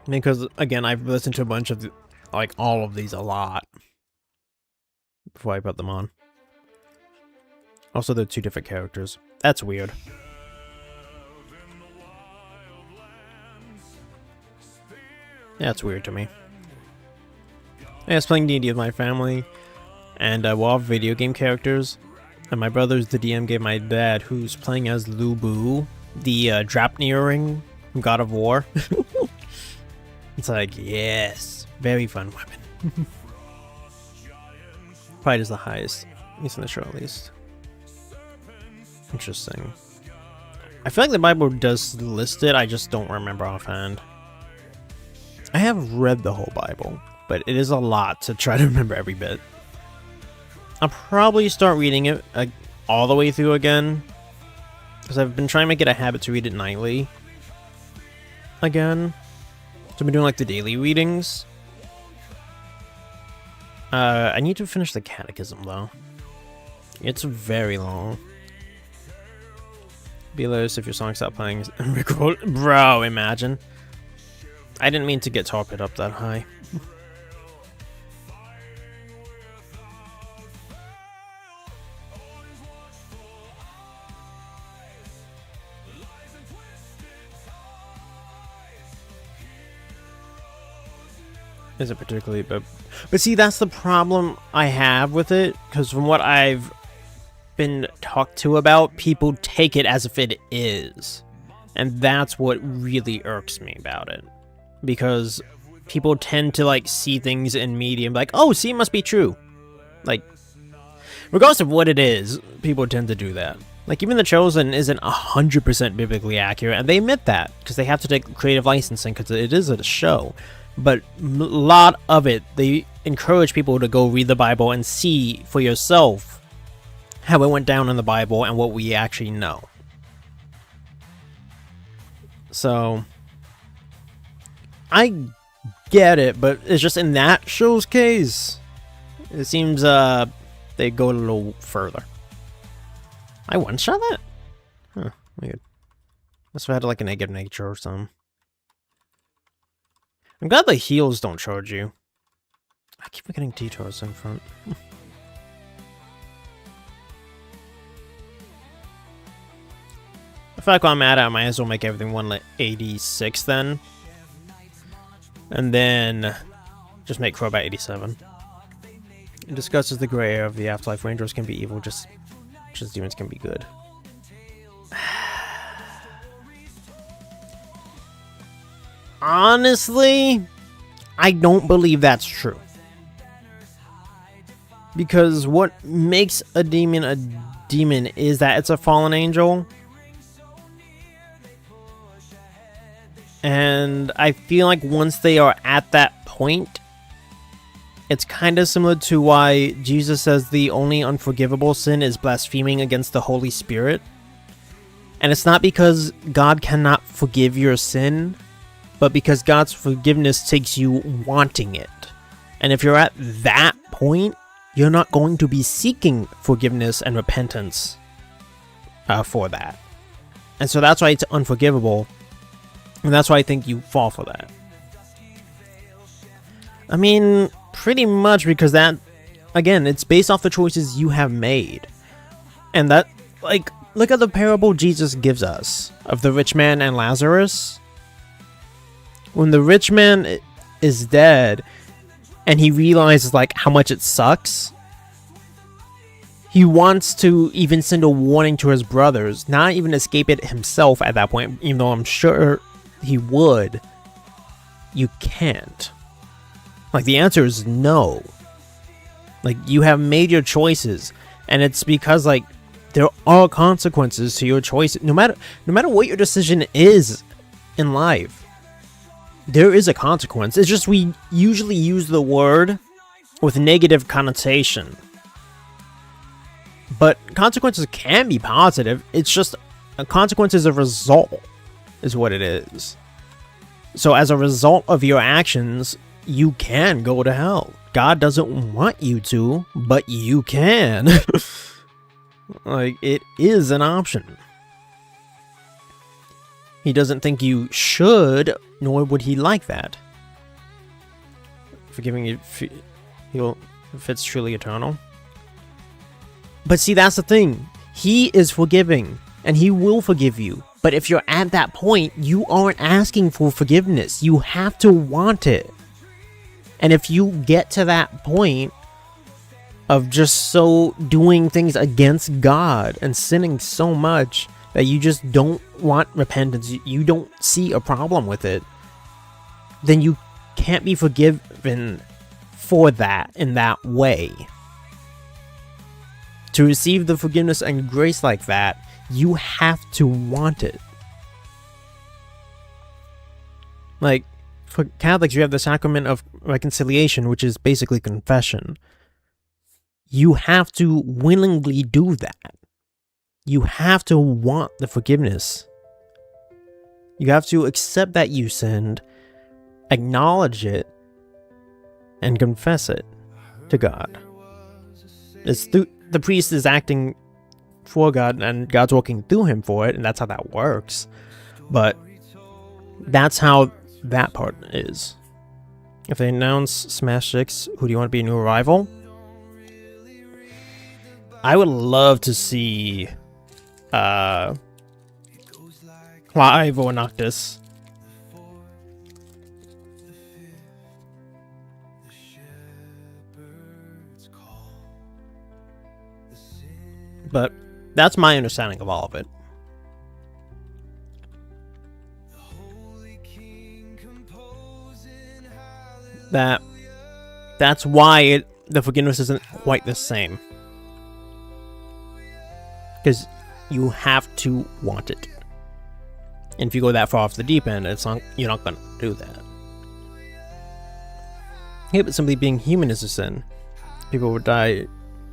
because again, I've listened to a bunch of like all of these a lot before I put them on. Also, they're two different characters. That's weird. Yeah, it's weird to me. I was playing D&D with my family, and we're all video game characters. And my brother's the DM gave my dad, who's playing as Lubu, the Drapneering from God of War. It's like, yes, very fun weapon. Pride is the highest, at least in the show, at least. Interesting. I feel like the Bible does list it, I just don't remember offhand. I have read the whole Bible, but it is a lot to try to remember every bit. I'll probably start reading it all the way through again, because I've been trying to make it a habit to read it nightly again. So I've been doing like the daily readings. I need to finish the catechism though. It's very long. Be hilarious if your song stopped playing and record. Bro, imagine. I didn't mean to get torpid up that high. Isn't particularly, but see, that's the problem I have with it, because from what I've been talked to about, people take it as if it is, and that's what really irks me about it, because people tend to like see things in media and be like, oh, see, it must be true. Like, regardless of what it is, people tend to do that. Like, even The Chosen isn't 100% biblically accurate, and they admit that because they have to take creative licensing because it is a show. But a lot of it, they encourage people to go read the Bible and see for yourself how it went down in the Bible and what we actually know. So, I get it, but it's just in that show's case, it seems they go a little further. I one-shot that? Huh, weird. Must have had like a negative nature or something. I'm glad the heals don't charge you. I keep forgetting detours in front. I feel like while I'm at it, I might as well make everything 186 then. And then just make Crow about 87. It discusses the gray area of the afterlife. Rangers can be evil, just as demons can be good. Honestly, I don't believe that's true. Because what makes a demon is that it's a fallen angel. And I feel like once they are at that point, it's kind of similar to why Jesus says the only unforgivable sin is blaspheming against the Holy Spirit. And it's not because God cannot forgive your sin, but because God's forgiveness takes you wanting it. And if you're at that point, you're not going to be seeking forgiveness and repentance for that. And so that's why it's unforgivable. And that's why I think you fall for that. I mean, pretty much because that, again, it's based off the choices you have made. And that, like, look at the parable Jesus gives us of the rich man and Lazarus. When the rich man is dead and he realizes like how much it sucks, he wants to even send a warning to his brothers, not even escape it himself at that point, even though I'm sure he would. You can't. Like, the answer is no. Like, you have made your choices, and it's because like There are consequences to your choice. No matter what your decision is in life, there is a consequence. It's just we usually use the word with negative connotation. But consequences can be positive. It's just a consequence is a result, is what it is. So as a result of your actions, you can go to hell. God doesn't want you to, but you can. Like, it is an option. He doesn't think you should, nor would he like that. Forgiving you, if it's truly eternal. But see, that's the thing. He is forgiving, and he will forgive you. But if you're at that point, you aren't asking for forgiveness. You have to want it. And if you get to that point of just so doing things against God and sinning so much that you just don't want repentance, you don't see a problem with it, then you can't be forgiven for that in that way. To receive the forgiveness and grace like that, you have to want it. Like, for Catholics, you have the sacrament of reconciliation, which is basically confession. You have to willingly do that. You have to want the forgiveness. You have to accept that you sinned, acknowledge it, and confess it to God. It's through the priest is acting for God, and God's working through him for it, and that's how that works. But that's how that part is. If they announce Smash 6, who do you want to be a new rival? I would love to see Clive or Noctis. But that's my understanding of all of it. That's why the forgiveness isn't quite the same. Because you have to want it. And if you go that far off the deep end, you're not going to do that. Yeah, but simply being human is a sin. People would die.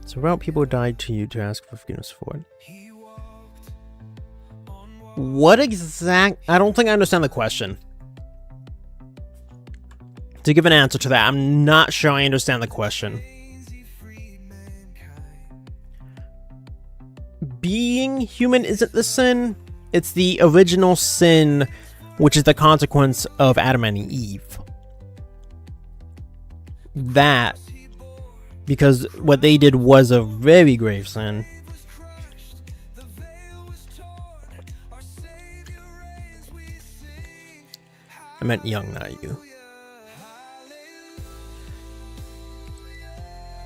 So about people died to you to ask for forgiveness for it. What I don't think I understand the question. To give an answer to that, I'm not sure I understand the question. Being human isn't the sin. It's the original sin, which is the consequence of Adam and Eve. That, because what they did was a very grave sin. I meant young, not you.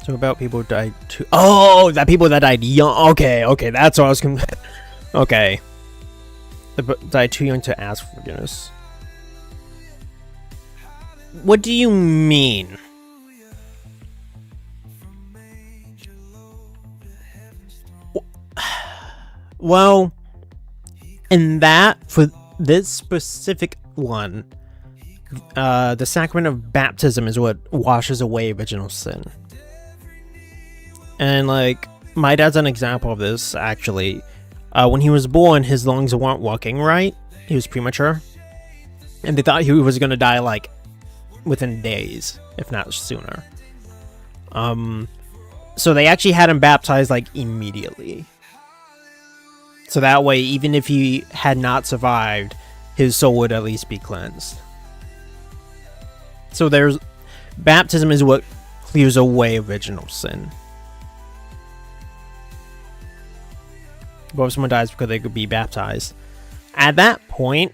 So about people who died too. Oh, that people that died young. Okay, that's what I was. Okay, died too young to ask for forgiveness. What do you mean? Well, in that, for this specific one, the sacrament of baptism is what washes away original sin. And like, my dad's an example of this, actually. When he was born, his lungs weren't working right. He was premature. And they thought he was going to die, like, within days, if not sooner. So they actually had him baptized, like, immediately. So that way, even if he had not survived, his soul would at least be cleansed. So baptism is what clears away original sin. But if someone dies because they could be baptized, at that point,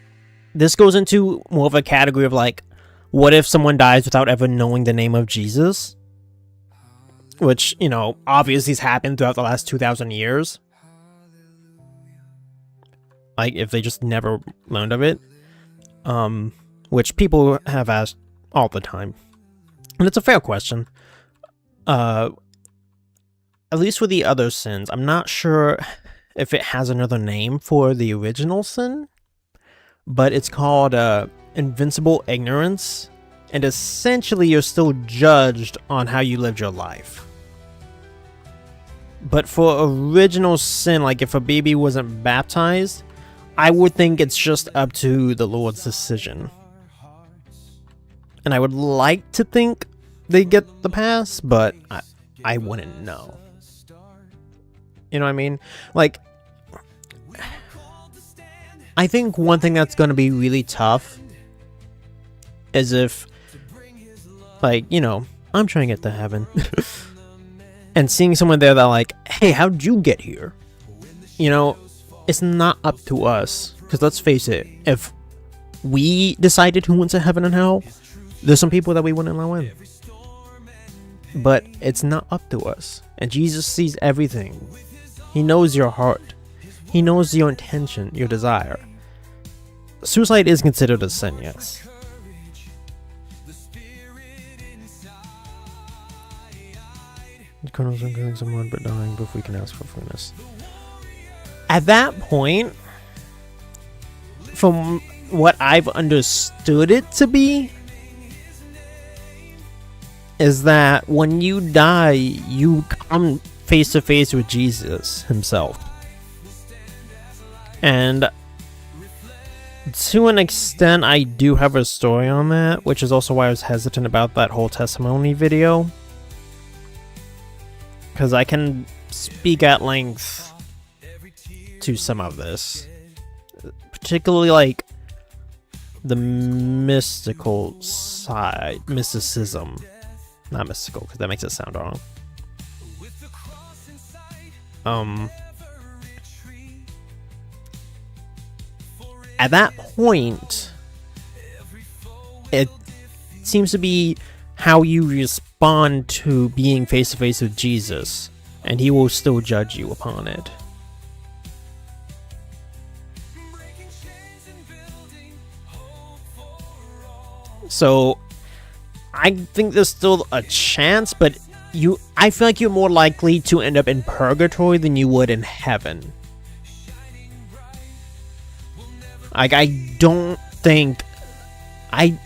this goes into more of a category of like, what if someone dies without ever knowing the name of Jesus? Which, you know, obviously has happened throughout the last 2,000 years. Like, if they just never learned of it. Which people have asked all the time. And it's a fair question. At least with the other sins, I'm not sure if it has another name for the original sin, but it's called invincible ignorance, and essentially you're still judged on how you lived your life. But for original sin, like if a baby wasn't baptized, I would think it's just up to the Lord's decision. And I would like to think they get the pass, but I wouldn't know. You know what I mean? Like, I think one thing that's going to be really tough is if, like, you know, I'm trying to get to heaven. And seeing someone there that like, hey, how'd you get here? You know, it's not up to us. Because let's face it, if we decided who went to heaven and hell, there's some people that we wouldn't allow in. But it's not up to us. And Jesus sees everything. He knows your heart. He knows your intention, your desire. Suicide is considered a sin, yes. The colonels are killing someone but dying before we can ask for forgiveness. At that point, from what I've understood it to be, is that when you die, you come face to face with Jesus himself. And to an extent, I do have a story on that, which is also why I was hesitant about that whole testimony video. Because I can speak at length to some of this. Particularly like the mystical side, mysticism. Not mystical, because that makes it sound wrong. At that point, it seems to be how you respond to being face to face with Jesus, and he will still judge you upon it. So I think there's still a chance, but I feel like you're more likely to end up in purgatory than you would in heaven. Like, I don't think I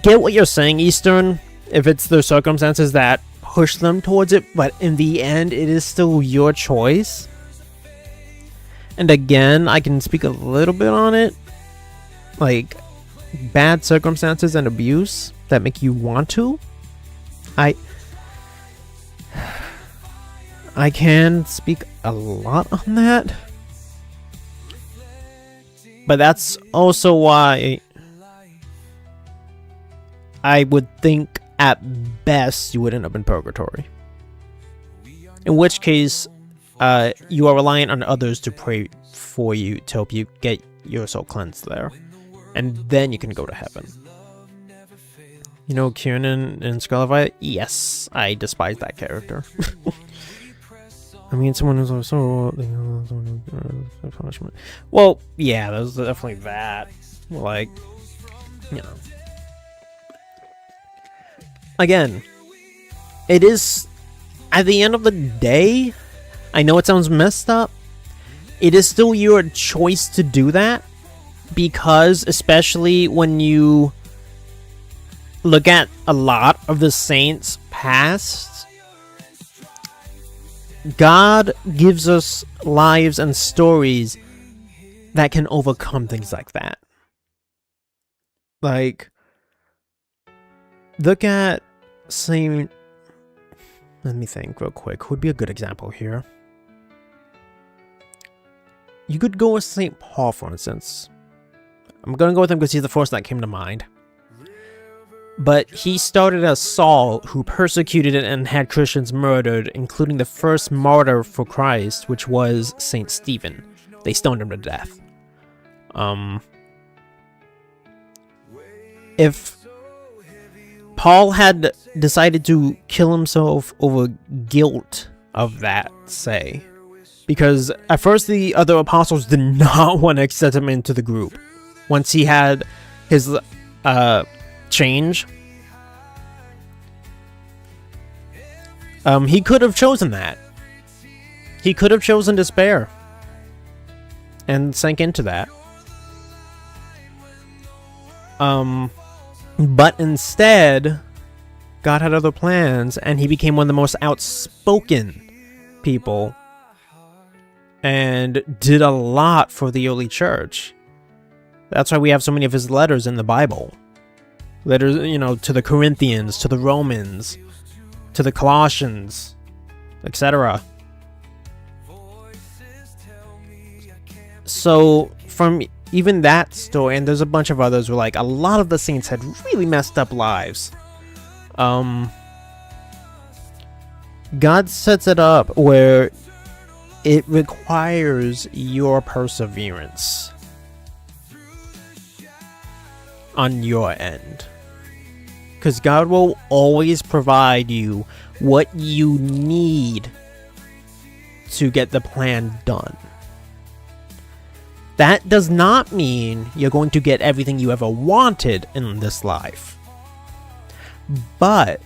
get what you're saying, Eastern, if it's the circumstances that push them towards it, but in the end, it is still your choice. And again, I can speak a little bit on it. Like, bad circumstances and abuse that make you want to. I can speak a lot on that. But that's also why I would think at best you would end up in purgatory. In which case, you are reliant on others to pray for you to help you get your soul cleansed there. And then you can go to heaven. You know Kieran in Scarlet Violet? Yes, I despise that character. I mean, someone who's also punishment. Well, yeah, there's definitely that. Like, you know. Again, it is, at the end of the day, I know it sounds messed up. It is still your choice to do that. Because, especially when you look at a lot of the saints past, God gives us lives and stories that can overcome things like that. Like, look at Saint... Let me think real quick. Who would be a good example here? You could go with Saint Paul, for instance. I'm going to go with him because he's the first that came to mind. But he started as Saul, who persecuted and had Christians murdered, including the first martyr for Christ, which was Saint Stephen. They stoned him to death. If Paul had decided to kill himself over guilt of that, say, because at first the other apostles did not want to accept him into the group. Once he had his change, he could have chosen that. He could have chosen despair and sank into that. But instead, God had other plans, and he became one of the most outspoken people and did a lot for the early church. That's why we have so many of his letters in the Bible. Letters, you know, to the Corinthians, to the Romans, to the Colossians, etc. So, from even that story, and there's a bunch of others where, like, a lot of the saints had really messed up lives. God sets it up where it requires your perseverance on your end. Because God will always provide you what you need to get the plan done. That does not mean you're going to get everything you ever wanted in this life. But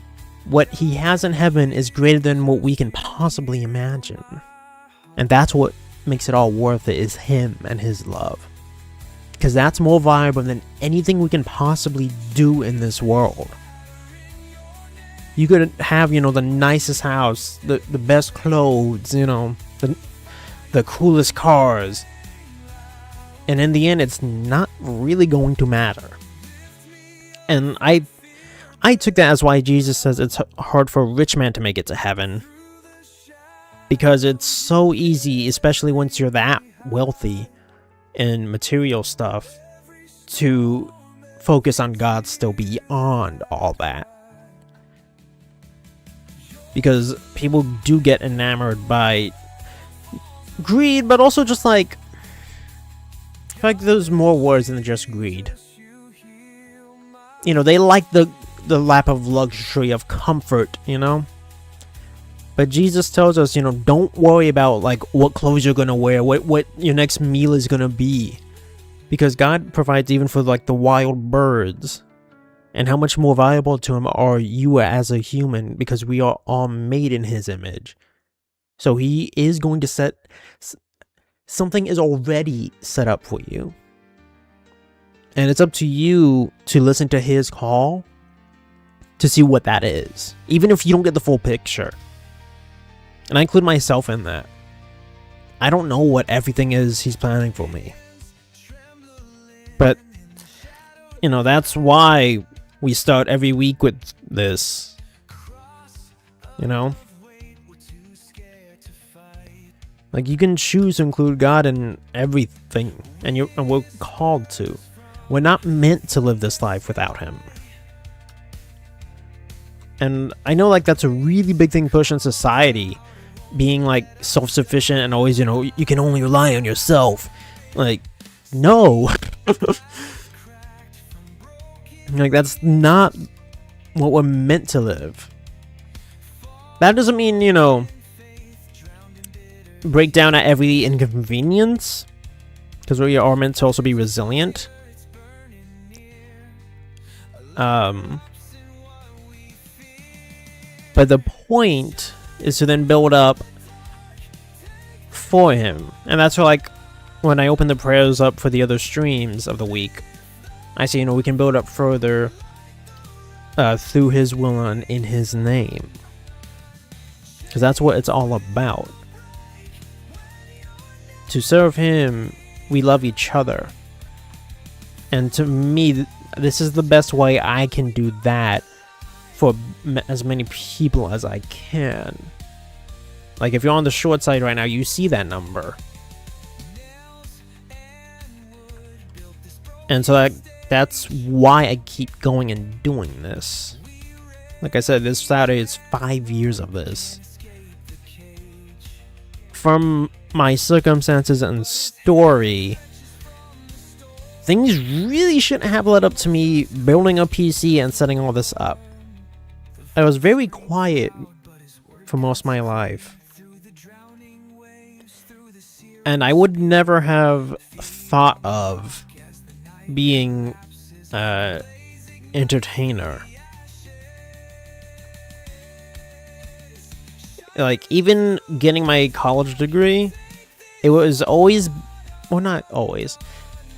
what he has in heaven is greater than what we can possibly imagine. And that's what makes it all worth it, is him and his love. Because that's more valuable than anything we can possibly do in this world. You could have, you know, the nicest house, the best clothes, you know, the coolest cars. And in the end, it's not really going to matter. And I took that as why Jesus says it's hard for a rich man to make it to heaven. Because it's so easy, especially once you're that wealthy in material stuff, to focus on God still beyond all that. Because people do get enamored by greed, but also just like, I feel like there's more words than just greed. You know, they like the lap of luxury, of comfort, you know? But Jesus tells us, you know, don't worry about like what clothes you're gonna wear, what your next meal is gonna be. Because God provides even for like the wild birds. And how much more valuable to him are you as a human, because we are all made in his image. So he is going to set... Something is already set up for you. And it's up to you to listen to his call to see what that is. Even if you don't get the full picture. And I include myself in that. I don't know what everything is he's planning for me. But, you know, that's why we start every week with this. You know? Like, you can choose to include God in everything. And we're called to. We're not meant to live this life without him. And I know, like, that's a really big thing pushed in society. Being, like, self-sufficient and always, you know, you can only rely on yourself. Like, no. Like, that's not what we're meant to live. That doesn't mean, you know, break down at every inconvenience. Because we are meant to also be resilient. But the point is to then build up for him. And that's why, like, when I open the prayers up for the other streams of the week, I say, you know, we can build up further through his will and in his name. Because that's what it's all about. To serve him, we love each other. And to me, this is the best way I can do that for as many people as I can. Like, if you're on the short side right now, you see that number. And so that's why I keep going and doing this. Like I said, this Saturday is 5 years of this. From my circumstances and story, things really shouldn't have led up to me building a PC and setting all this up. I was very quiet for most of my life. And I would never have thought of being an entertainer. Like, even getting my college degree, it was always, well, not always.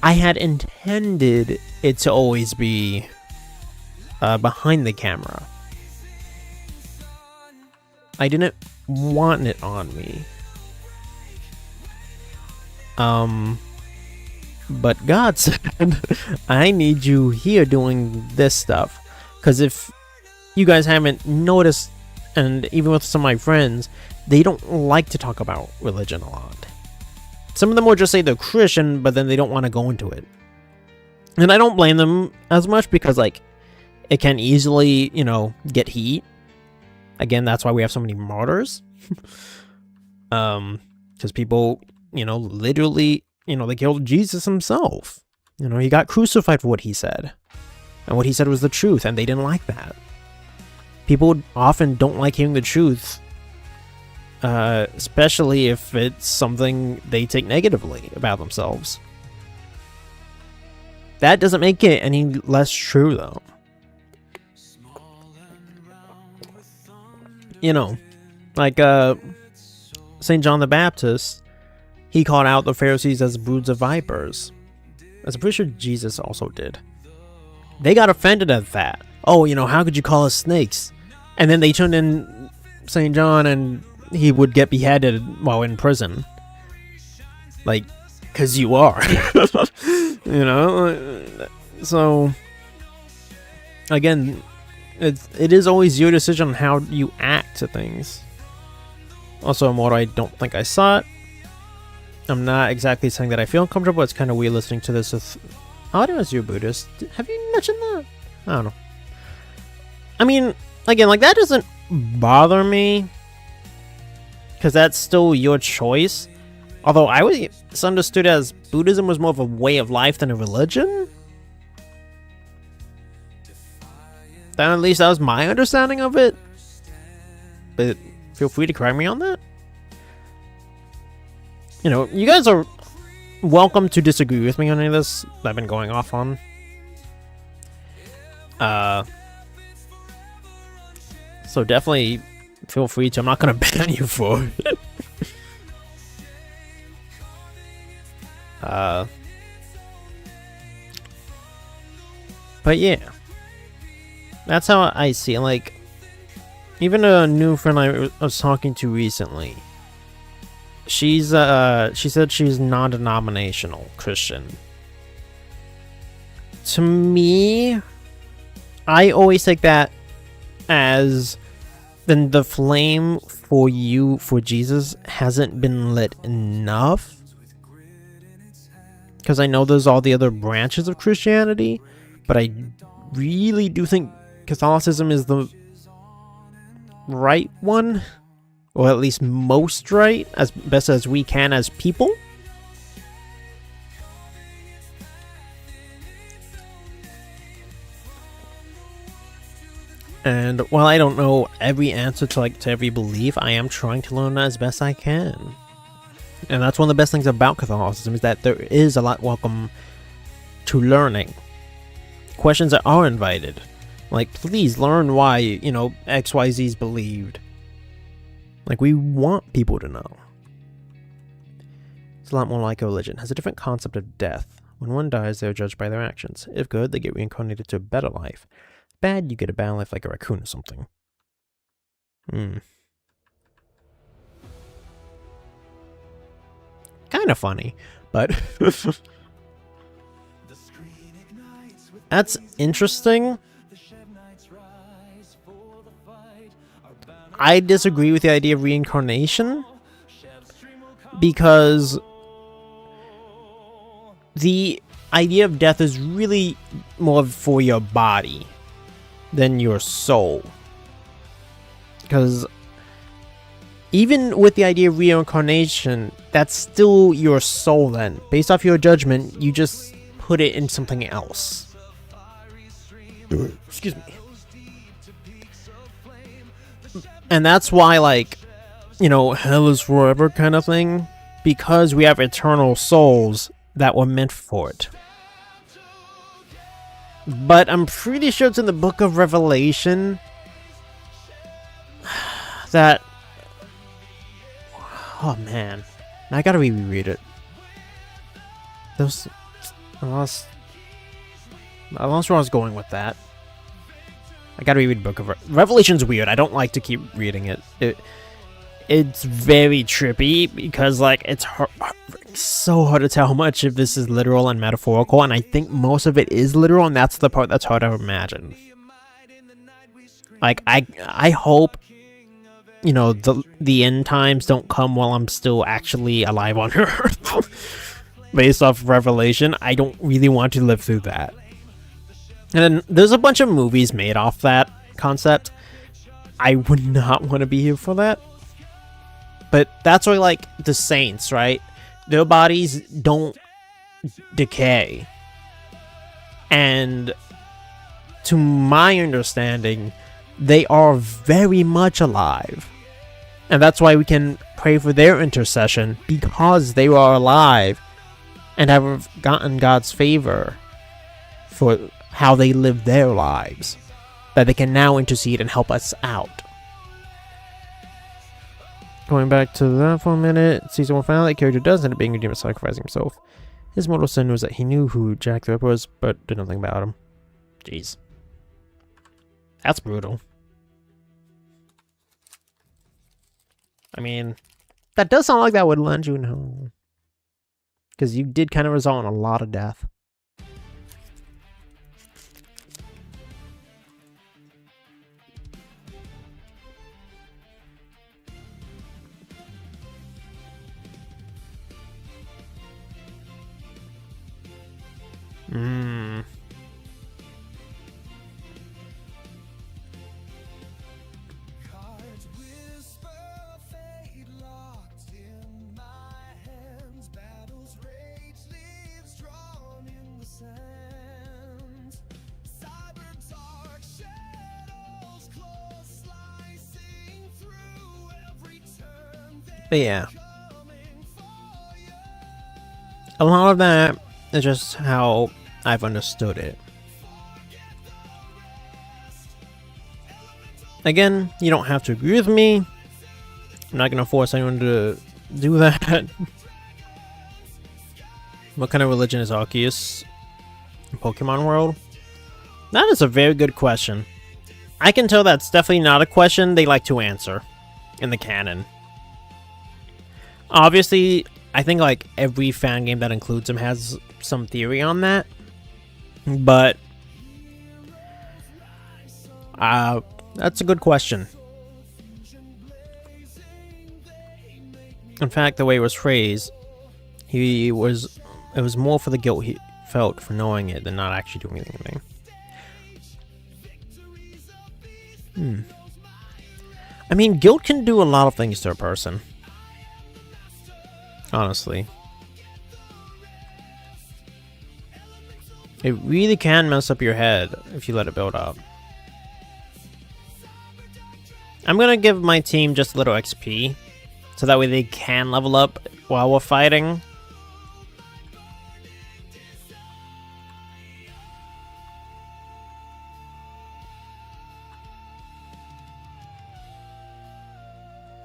I had intended it to always be behind the camera. I didn't want it on me. But God said, I need you here doing this stuff. Because if you guys haven't noticed, and even with some of my friends, they don't like to talk about religion a lot. Some of them will just say they're Christian, but then they don't want to go into it. And I don't blame them as much because, like, it can easily, you know, get heat. Again, that's why we have so many martyrs. Because people, you know, literally, you know, they killed Jesus himself. You know, he got crucified for what he said. And what he said was the truth, and they didn't like that. People often don't like hearing the truth, especially if it's something they take negatively about themselves. That doesn't make it any less true, though. You know, like St. John the Baptist, he called out the Pharisees as broods of vipers. As I'm pretty sure Jesus also did. They got offended at that. Oh, you know, how could you call us snakes? And then they turned in St. John and he would get beheaded while in prison. Like, because you are. You know? So, again, it is always your decision on how you act to things. Also, more, I don't think I saw it. I'm not exactly saying that I feel uncomfortable. It's kind of weird listening to this with audience. You're Buddhist. Have you mentioned that? I don't know. I mean, again, like, that doesn't bother me because that's still your choice. Although I was understood as Buddhism was more of a way of life than a religion. Then at least that was my understanding of it. But feel free to correct me on that. You know, you guys are welcome to disagree with me on any of this that I've been going off on. So definitely feel free to. I'm not gonna ban you for it. But yeah, that's how I see it. Like, even a new friend I was talking to recently, she said she's non-denominational Christian. To me, I always take that as then the flame for you, for Jesus, hasn't been lit enough. Because I know there's all the other branches of Christianity, but I really do think Catholicism is the right one, or at least most right, as best as we can as people. And while I don't know every answer to every belief, I am trying to learn as best I can. And that's one of the best things about Catholicism, is that there is a lot welcome to learning. Questions that are invited. Like, please learn why, you know, XYZ's believed. Like, we want people to know. It's a lot more like a religion. It has a different concept of death. When one dies, they are judged by their actions. If good, they get reincarnated to a better life. Bad, you get a bad life like a raccoon or something. Kind of funny, but that's interesting. I disagree with the idea of reincarnation because the idea of death is really more for your body than your soul. Because even with the idea of reincarnation, that's still your soul then. Based off your judgment, you just put it in something else. Excuse me. And that's why, like, you know, hell is forever kind of thing. Because we have eternal souls that were meant for it. But I'm pretty sure it's in the book of Revelation that Oh man, I gotta reread it. Those, I lost where I was going with that. I gotta reread Book of Revelation's weird. I don't like to keep reading it. It's very trippy because like it's so hard to tell how much of this is literal and metaphorical, and I think most of it is literal, and that's the part that's hard to imagine. Like I hope, you know, the end times don't come while I'm still actually alive on Earth. Based off Revelation, I don't really want to live through that. And then there's a bunch of movies made off that concept. I would not want to be here for that. But that's why, like, the saints, right? Their bodies don't decay. And to my understanding, they are very much alive. And that's why we can pray for their intercession, because they are alive and have gotten God's favor for how they live their lives, that they can now intercede and help us out. Going back to that for a minute, season 1 finale, the character does end up being redeemed by sacrificing himself. His mortal sin was that he knew who Jack the Ripper was, but did nothing about him. Jeez. That's brutal. I mean, that does sound like that would land you in hell. Because you did kind of result in a lot of death. But yeah, a lot of that is just how I've understood it. Again, you don't have to agree with me. I'm not going to force anyone to do that. What kind of religion is Arceus in Pokemon world? That is a very good question. I can tell that's definitely not a question they like to answer in the canon. Obviously, I think like every fan game that includes him has some theory on that, but that's a good question. In fact, the way it was phrased, it was more for the guilt he felt for knowing it than not actually doing anything. I mean, guilt can do a lot of things to a person. Honestly. It really can mess up your head if you let it build up. I'm gonna give my team just a little XP, so that way they can level up while we're fighting.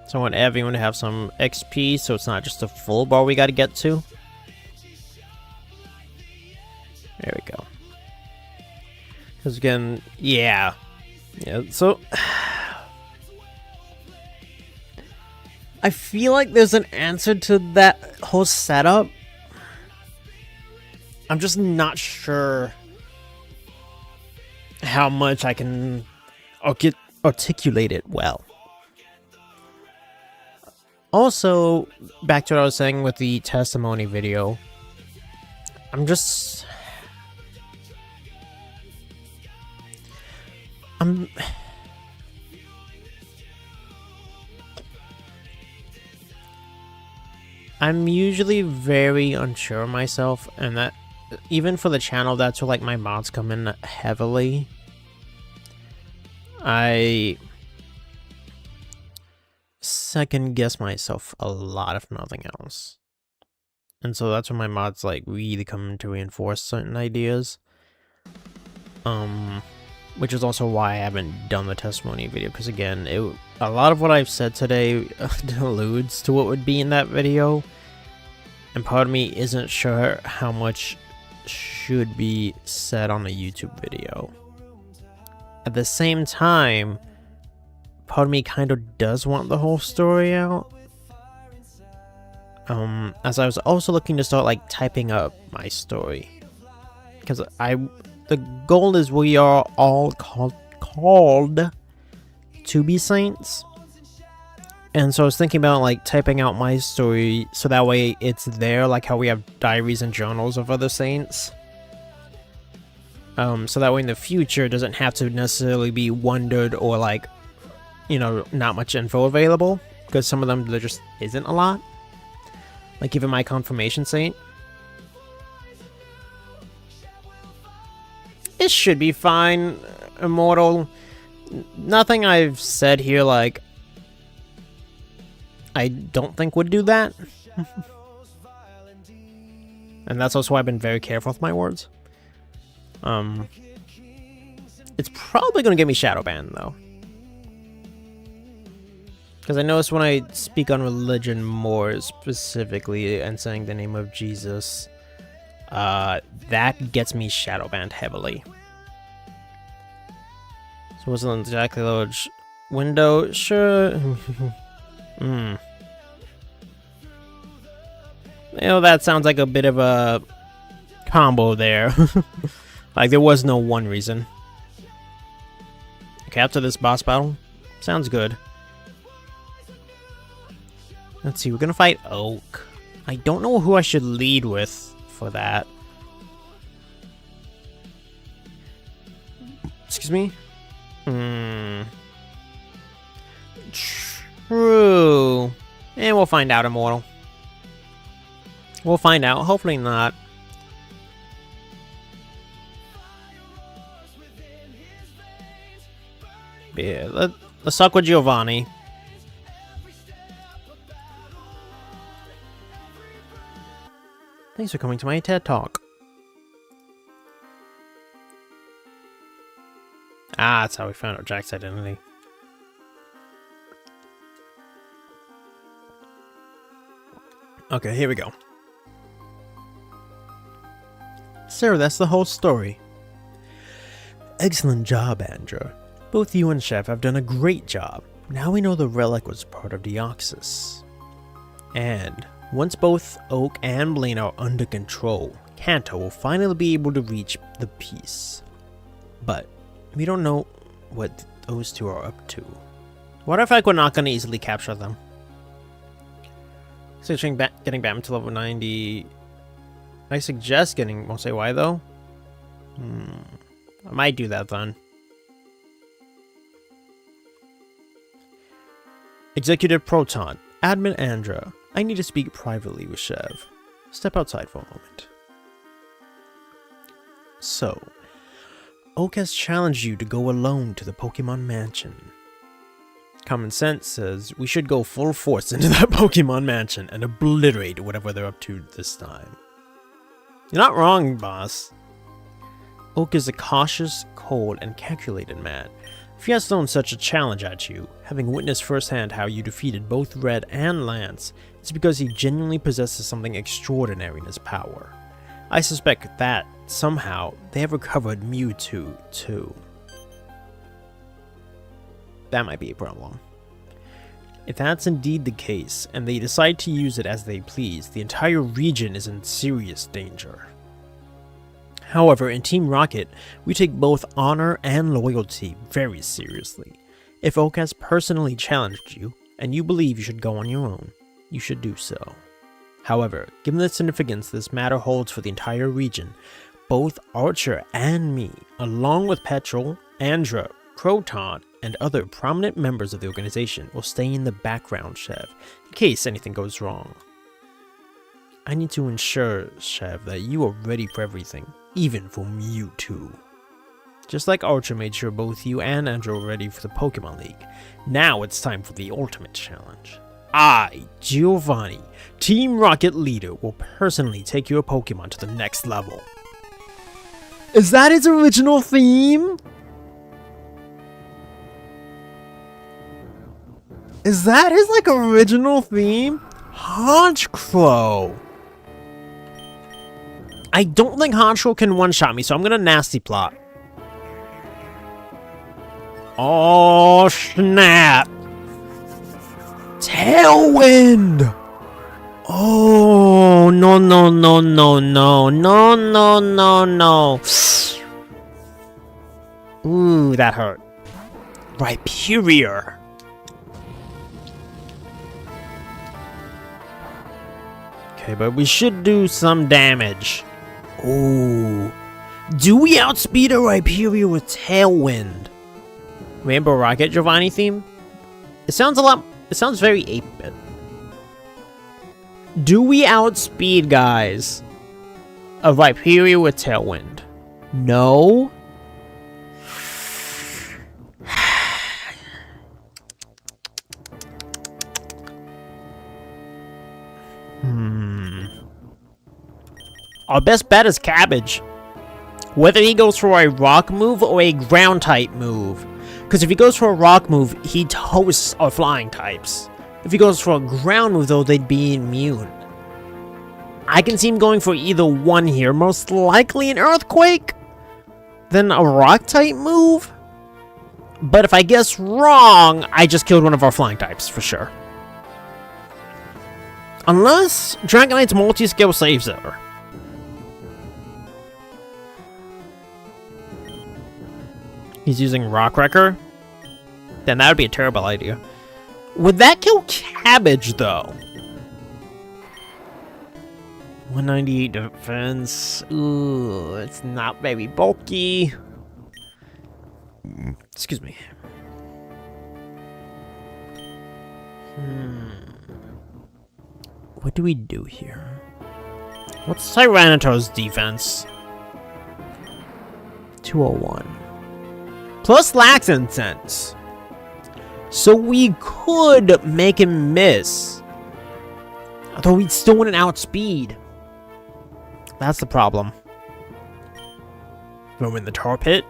So I want everyone to have some XP, so it's not just a full bar we gotta get to. There we go. Because again, yeah, so I feel like there's an answer to that whole setup. I'm just not sure how much I can articulate it well. Also, back to what I was saying with the testimony video, I'm usually very unsure of myself, and that even for the channel, that's where like my mods come in heavily. I second guess myself a lot, if nothing else, and so that's when my mods like really come to reinforce certain ideas. which is also why I haven't done the testimony video, because again, a lot of what I've said today alludes to what would be in that video, and part of me isn't sure how much should be said on a YouTube video. At the same time, part of me kind of does want the whole story out. As I was also looking to start like typing up my story, because the goal is we are all called to be saints, and so I was thinking about like typing out my story so that way it's there, like how we have diaries and journals of other saints. So that way in the future it doesn't have to necessarily be wondered or like, you know, not much info available, because some of them there just isn't a lot. Like even my confirmation saint. It should be fine, Immortal. Nothing I've said here, like, I don't think would do that. And that's also why I've been very careful with my words. It's probably going to get me shadow banned, though. Because I notice when I speak on religion more specifically and saying the name of Jesus, that gets me shadow banned heavily. So wasn't exactly large window, sure. You know, that sounds like a bit of a combo there. Like there was no one reason. Okay, after this boss battle, sounds good. Let's see, we're gonna fight Oak. I don't know who I should lead with for that. Excuse me? True. And we'll find out, Immortal. We'll find out. Hopefully not. Yeah, let's talk with Giovanni. Thanks for coming to my TED Talk. Ah, that's how we found out Jack's identity. Okay, here we go. Sir, that's the whole story. Excellent job, Andrew. Both you and Chev have done a great job. Now we know the relic was part of Deoxys. And once both Oak and Blaine are under control, Kanto will finally be able to reach the peace. But we don't know what those two are up to. What if we're not going to easily capture them? Getting Batman to level 90. I suggest getting, won't say why though. I might do that then. Executive Proton, Admin Andra, I need to speak privately with Chev. Step outside for a moment. So, Oak has challenged you to go alone to the Pokemon Mansion. Common sense says we should go full force into that Pokemon Mansion and obliterate whatever they're up to this time. You're not wrong, boss. Oak is a cautious, cold, and calculated man. If he has thrown such a challenge at you, having witnessed firsthand how you defeated both Red and Lance, it's because he genuinely possesses something extraordinary in his power. I suspect that, somehow, they have recovered Mewtwo, too. That might be a problem. If that's indeed the case, and they decide to use it as they please, the entire region is in serious danger. However, in Team Rocket, we take both honor and loyalty very seriously. If Oak has personally challenged you, and you believe you should go on your own, you should do so. However, given the significance this matter holds for the entire region, both Archer and me, along with Petrol, Andra, Proton, and other prominent members of the organization will stay in the background, Chev, in case anything goes wrong. I need to ensure, Chev, that you are ready for everything, even for Mewtwo. Just like Archer made sure both you and Andrew were ready for the Pokemon League, now it's time for the ultimate challenge. I, Giovanni, Team Rocket leader, will personally take your Pokemon to the next level. Is that its original theme? Is that his, like, original theme? Honchcrow. I don't think Honchcrow can one-shot me, so I'm gonna nasty plot. Oh, snap. Tailwind. Oh, no, no, no, no, no, no, no, no, no. Ooh, that hurt. Rhyperior. Okay, but we should do some damage. Ooh. Do we outspeed a Rhyperior with Tailwind? Rainbow Rocket Giovanni theme? It sounds very 8-bit. Do we outspeed, guys, a Rhyperior with Tailwind? No? Our best bet is Cabbage. Whether he goes for a rock move or a ground type move. Because if he goes for a rock move, he toasts our flying types. If he goes for a ground move, though, they'd be immune. I can see him going for either one here. Most likely an Earthquake, then a rock type move. But if I guess wrong, I just killed one of our flying types, for sure. Unless Dragonite's multi-skill saves her. He's using Rock Wrecker? Then that would be a terrible idea. Would that kill Cabbage, though? 198 defense. Ooh, it's not very bulky. Excuse me. What do we do here? What's Tyranitar's defense? 201. Plus Lax Incense. So we could make him miss. Although we still wouldn't outspeed. That's the problem. Throw him in the tar pit.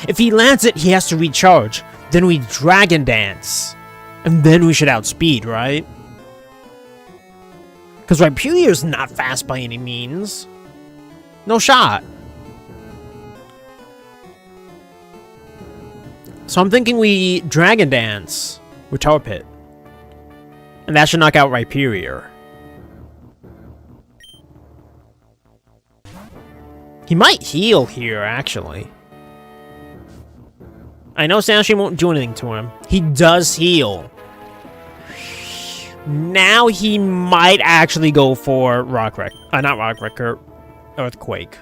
If he lands it, he has to recharge. Then we Dragon Dance. And then we should outspeed, right? Because Rhyperior's not fast by any means. No shot. So I'm thinking we Dragon Dance with Tar Pit. And that should knock out Rhyperior. He might heal here, actually. I know Sandstream won't do anything to him. He does heal. Now he might actually go for not Rock Wrecker, Earthquake.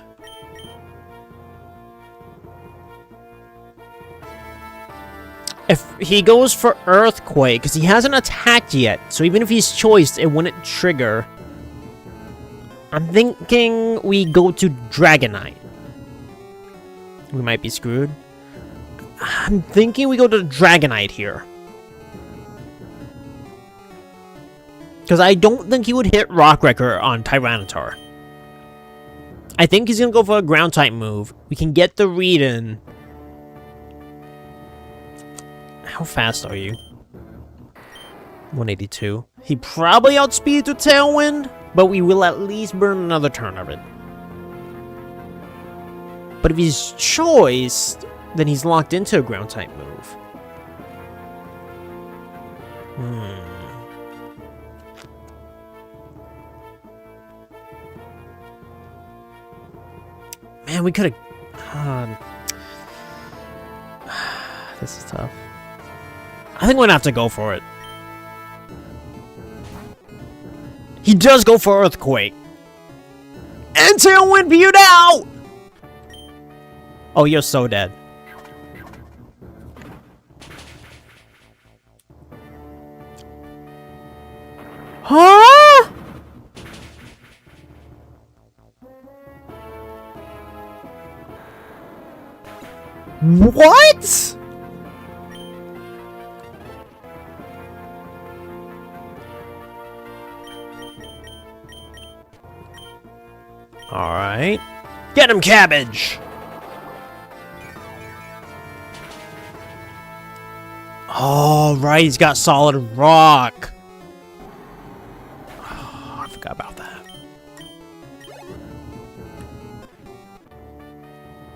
If he goes for Earthquake, because he hasn't attacked yet, so even if he's choiced, it wouldn't trigger. I'm thinking we go to Dragonite. We might be screwed. I'm thinking we go to Dragonite here. Because I don't think he would hit Rock Wrecker on Tyranitar. I think he's going to go for a ground type move. We can get the read in. How fast are you? 182. He probably outspeeds with Tailwind, but we will at least burn another turn of it. But if he's choiced, then he's locked into a ground type move. Man, we could have... this is tough. I think we're gonna have to go for it. He does go for Earthquake. And Tailwind viewed out! Oh, you're so dead. Huh? What? All right. Get him, Cabbage. Oh, right, he's got solid rock. Oh, I forgot about that.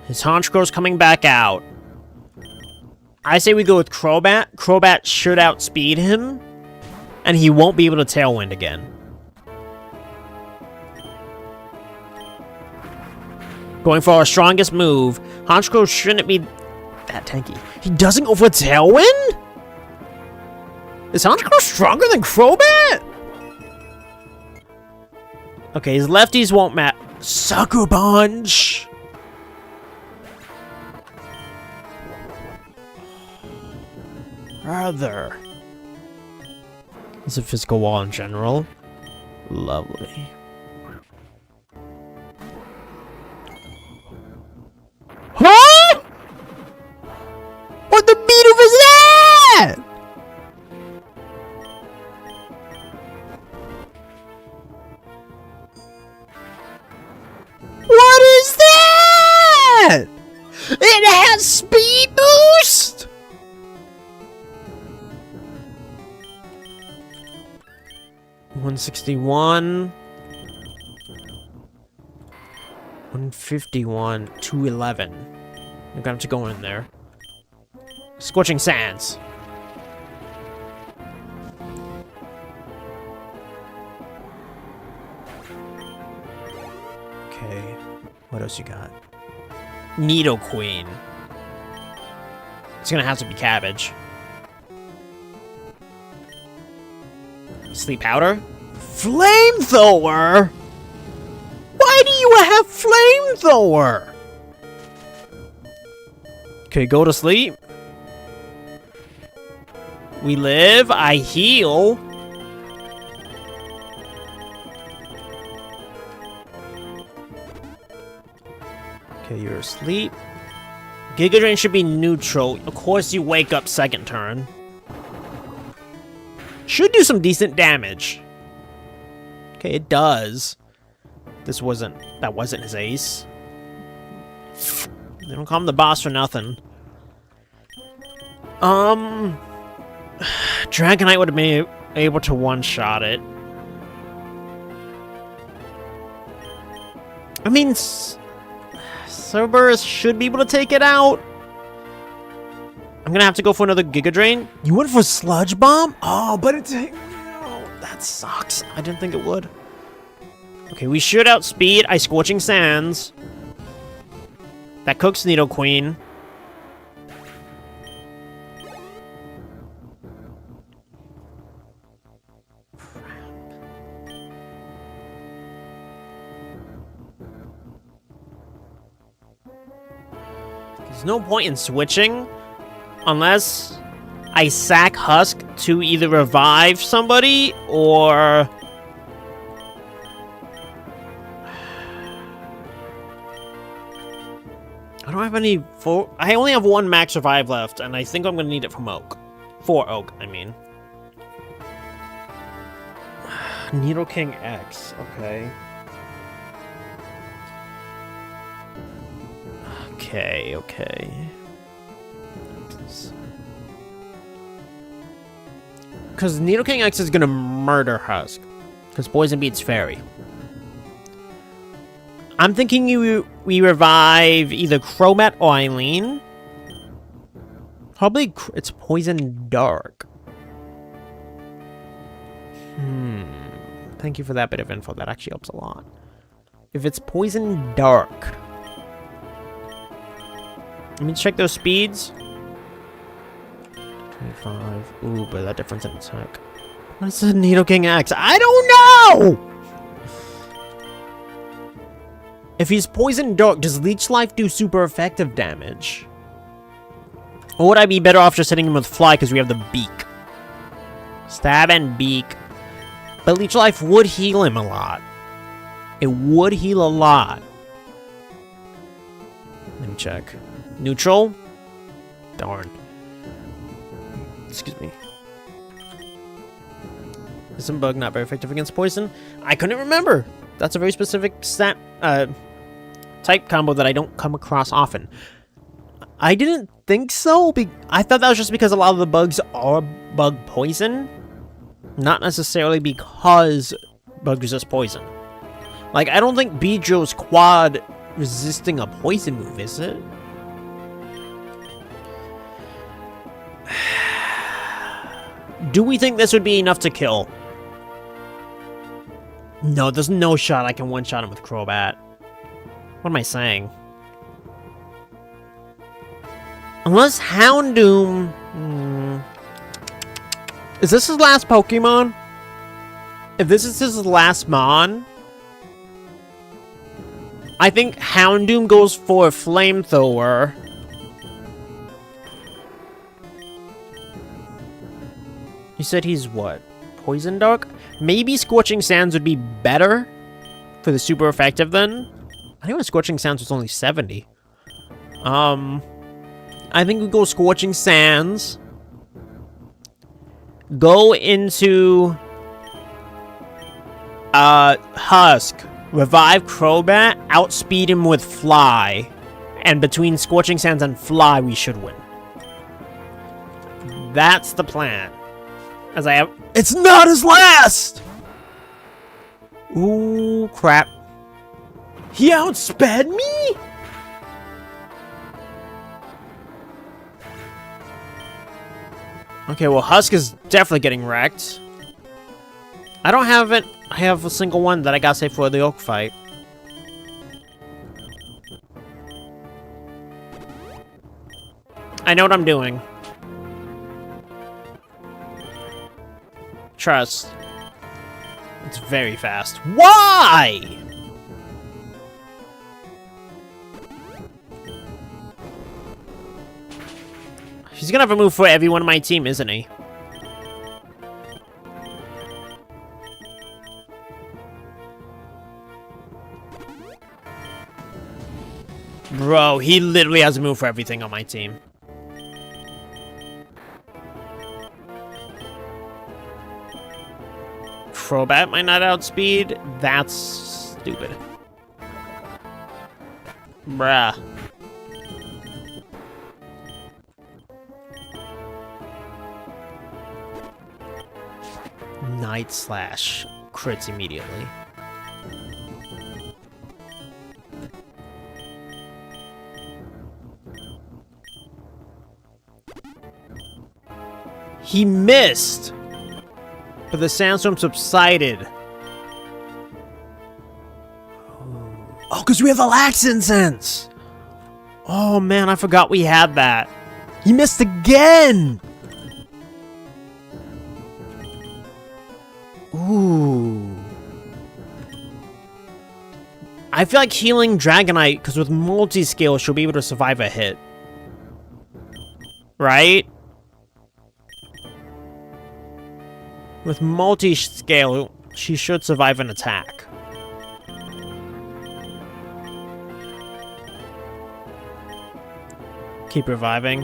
His Honchkro's coming back out. I say we go with Crobat. Crobat should outspeed him, and he won't be able to Tailwind again. Going for our strongest move. Honchkro shouldn't be that tanky. He doesn't go for Tailwind? Is Honchkro stronger than Crobat? Okay, his lefties won't matter. Sucker Punch! Brother. It's a physical wall in general. Lovely. Huh? What the beat is that? What is that? It has speed boost? 161, 151, 211. We're gonna have to go in there. Scorching Sands. Okay, what else you got? Needle Queen. It's gonna have to be Cabbage. Sleep Powder? Flamethrower? Why do you have Flamethrower? Okay, go to sleep. We live. I heal. Okay, you're asleep. Giga Drain should be neutral. Of course you wake up second turn. Should do some decent damage. Okay, it does. That wasn't his ace. They don't call him the boss for nothing. Dragonite would have been able to one-shot it. I mean, Cerberus should be able to take it out. I'm gonna have to go for another Giga Drain. You went for Sludge Bomb? Oh, but it's... Oh, that sucks. I didn't think it would. Okay, we should outspeed Ice Scorching Sands. That cooks Needle Queen. There's no point in switching unless I sack Husk to either revive somebody or... I don't have any... I only have one max revive left, and I think I'm going to need it from Oak. For Oak, I mean. Needle King X, okay. Okay. Because Needle King X is going to murder Husk. Because Poison beats Fairy. I'm thinking we revive either Crobat or Eileen. Probably it's Poison Dark. Thank you for that bit of info. That actually helps a lot. If it's Poison Dark... Let me check those speeds. 25. Ooh, but that difference in attack. What is the Needle King X? I don't know! If he's Poison Dark, does Leech Life do super effective damage? Or would I be better off just hitting him with Fly because we have the Beak? Stab and Beak. But Leech Life would heal him a lot. It would heal a lot. Let me check. Neutral? Darn. Excuse me. Isn't Bug not very effective against poison? I couldn't remember. That's a very specific type combo that I don't come across often. I didn't think so. I thought that was just because a lot of the bugs are bug poison. Not necessarily because bug resist poison. Like, I don't think Beedrill's quad resisting a poison move, is it? Do we think this would be enough to kill? No, there's no shot I can one-shot him with Crobat. What am I saying? Unless Houndoom... Is this his last Pokemon? If this is his last Mon... I think Houndoom goes for a Flamethrower. You said he's what? Poison Dark? Maybe Scorching Sands would be better for the super effective then. I think Scorching Sands was only 70. I think we go Scorching Sands. Go into Husk. Revive Crobat, outspeed him with Fly. And between Scorching Sands and Fly, we should win. That's the plan. As I have... It's not his last! Ooh, crap. He outsped me? Okay, well, Husk is definitely getting wrecked. I don't have it. I have a single one that I got saved for the Oak fight. I know what I'm doing. Trust. It's very fast. Why? He's gonna have a move for everyone on my team, isn't he? Bro, he literally has a move for everything on my team. Crobat might not outspeed. That's stupid. Bruh. Night Slash crits immediately. He missed! But the sandstorm subsided. Oh, because we have the Lax Incense! Oh man, I forgot we had that. He missed again! Ooh. I feel like healing Dragonite, because with multi-scale, she'll be able to survive a hit. Right? With multi-scale, she should survive an attack. Keep reviving.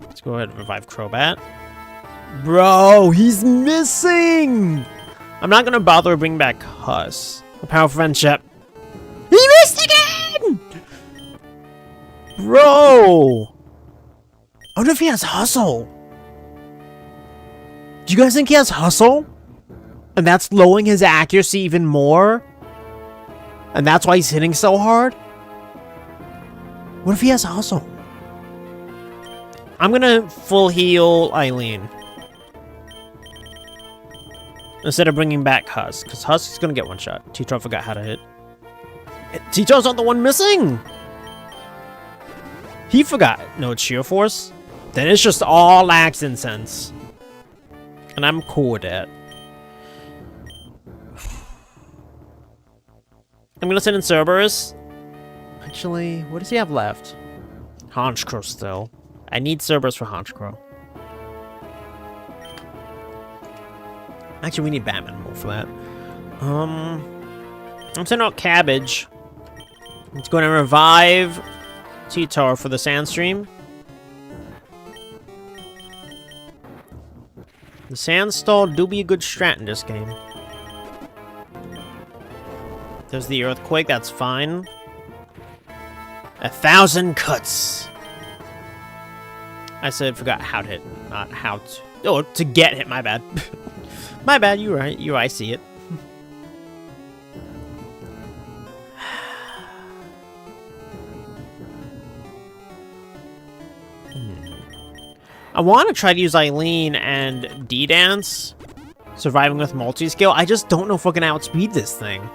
Let's go ahead and revive Crobat. Bro, he's missing! I'm not gonna bother to bring back Huss. The power of friendship. He missed again! Bro! I wonder if he has Hustle. Do you guys think he has Hustle? And that's lowering his accuracy even more? And that's why he's hitting so hard? What if he has Hustle? I'm gonna full heal Eileen. Instead of bringing back Husk, because Husk is gonna get one shot. T-Tron forgot how to hit. T-Tron's not the one missing! He forgot. No, it's Sheer Force? Then it's just all Lax Incense. And I'm cool with that. I'm gonna send in Cerberus. Actually, what does he have left? Honchkrow still. I need Cerberus for Honchkrow. Actually, we need Batman more for that. I'm sending out Cabbage. Let's go and revive T-Tar for the Sandstream. The Sandstall do be a good strat in this game. There's the Earthquake, that's fine. 1,000 cuts. I said forgot how to hit, not how to. Oh, to get hit. My bad. My bad. You're right. I see it. I want to try to use Eileen and D-Dance, surviving with multi-skill. I just don't know if we're going to outspeed this thing.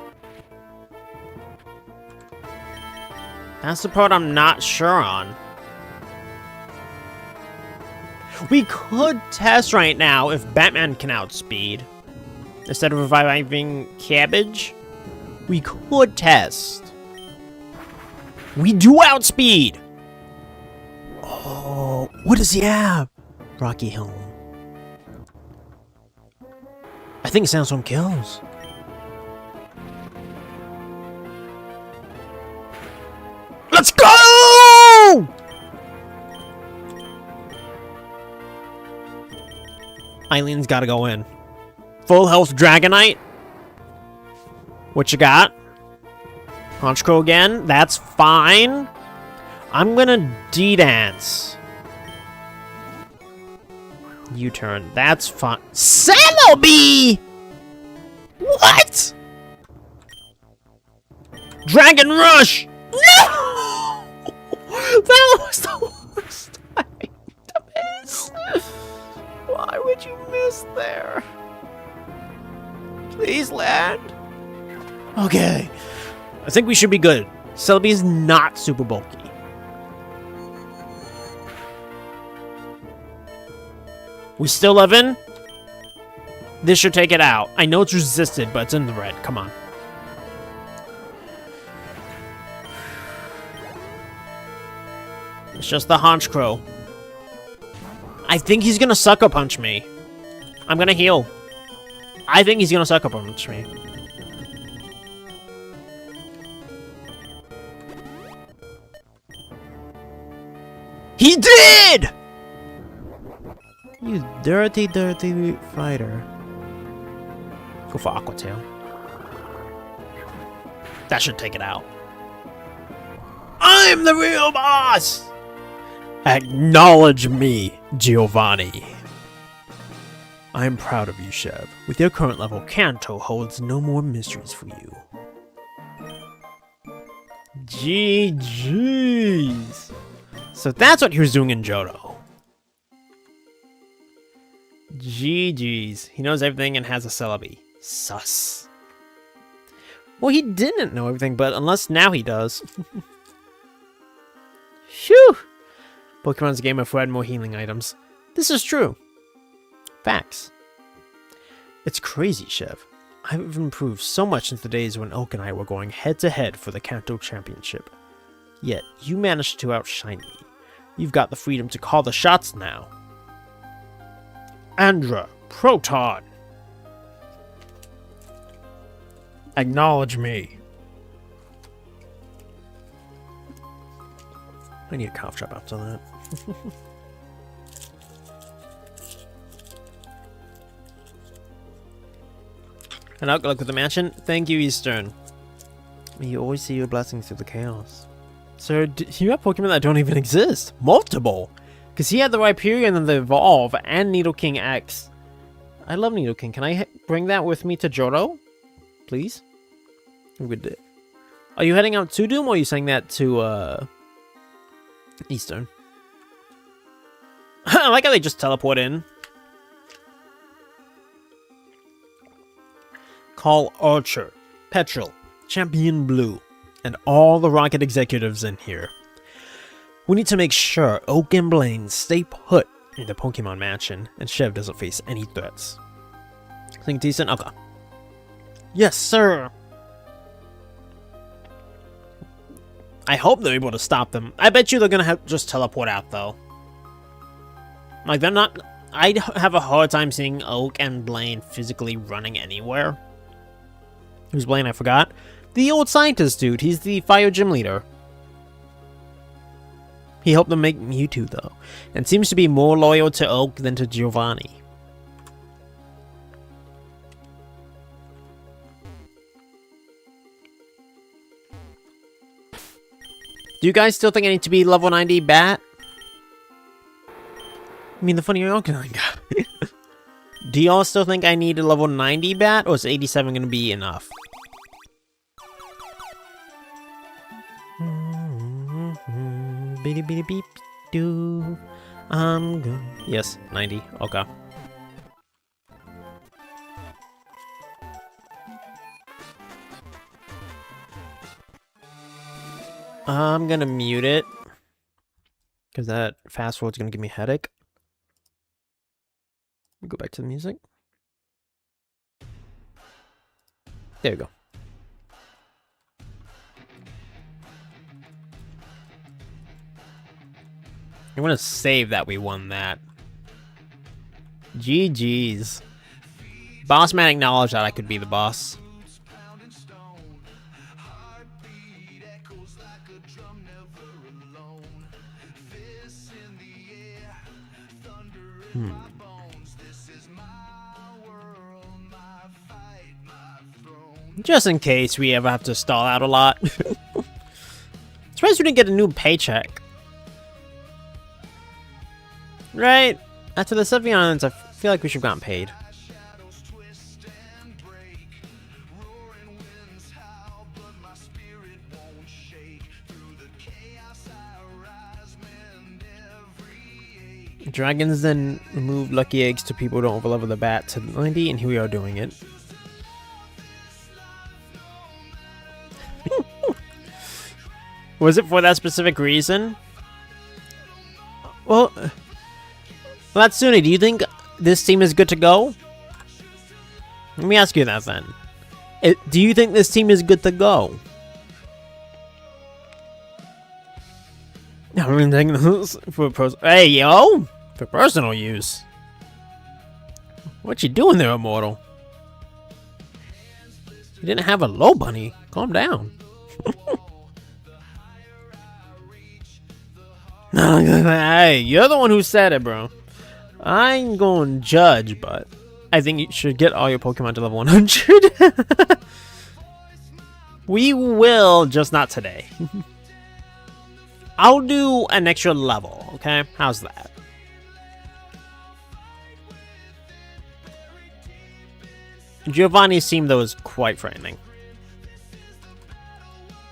That's the part I'm not sure on. We could test right now if Batman can outspeed. Instead of reviving Cabbage, we could test. We do outspeed! Oh, what does he have? Rocky Helm. I think Sandstorm kills. Let's go! Eileen's gotta go in. Full health Dragonite. What you got? Honchkrow again. That's fine. I'm gonna D-Dance. U-turn. That's fine. Tanoby! What? Dragon Rush! No! That was the worst time to miss. Why would you miss there? Please land. Okay. I think we should be good. Celebi is not super bulky. We still live in? This should take it out. I know it's resisted, but it's in the red. Come on. It's just the Honchkrow. I think he's gonna Sucker Punch me. I'm gonna heal. I think he's gonna Sucker Punch me. He did! You dirty, dirty fighter. Go for Aqua Tail. That should take it out. I'm the real boss! Acknowledge me, Giovanni. I am proud of you, Chev. With your current level, Kanto holds no more mysteries for you. GG's. So that's what he was doing in Johto. GG's. He knows everything and has a Celebi. Sus. Well, he didn't know everything, but unless now he does. Phew! Pokemon's a game of who had more healing items. This is true. Facts. It's crazy, Chev. I've improved so much since the days when Oak and I were going head-to-head for the Kanto Championship. Yet, you managed to outshine me. You've got the freedom to call the shots now. Andra, Proton. Acknowledge me. I need a cough drop after that. And outlook with the mansion. Thank you, Eastern. May you always see your blessings through the chaos. Sir, you have Pokemon that don't even exist. Multiple. Because he had the Rhyperior and the Evolve and Nidoking X. I love Nidoking. Can I bring that with me to Johto? Please? Good. Are you heading out to Doom or are you saying that to Eastern? I like how they just teleport in. Call Archer, Petrel, Champion Blue, and all the Rocket executives in here. We need to make sure Oak and Blaine stay put in the Pokemon Mansion and Chev doesn't face any threats. Think decent? Okay. Yes, sir! I hope they're able to stop them. I bet you they're gonna just teleport out, though. Like, they're not... I have a hard time seeing Oak and Blaine physically running anywhere. Who's Blaine? I forgot. The old scientist dude. He's the fire gym leader. He helped them make Mewtwo, though, and seems to be more loyal to Oak than to Giovanni. Do you guys still think I need to be level 90 bat? I mean, the funny argument I got. Do y'all still think I need a level 90 bat, or is 87 gonna be enough? Beep beep beep doo. I'm good. Yes, 90. Okay. I'm gonna mute it because that fast forward's gonna give me a headache. Go back to the music. There we go. I'm gonna save that we won that. GG's. Bossman acknowledged that I could be the boss. Just in case we ever have to stall out a lot. Surprised we didn't get a new paycheck. Right? After the Sevy Islands, I feel like we should have gotten paid. Dragons then remove lucky eggs to people who don't overlevel the bat to 90, and here we are doing it. Was it for that specific reason? Well, Latsune, do you think this team is good to go? Let me ask you that then. Do you think this team is good to go? I mean, for hey, yo! For personal use. What you doing there, Immortal? You didn't have a low bunny. Calm down. Hey, you're the one who said it, bro. I ain't gonna judge, but I think you should get all your Pokemon to level 100. We will, just not today. I'll do an extra level, okay? How's that? Giovanni's team, though, is quite frightening.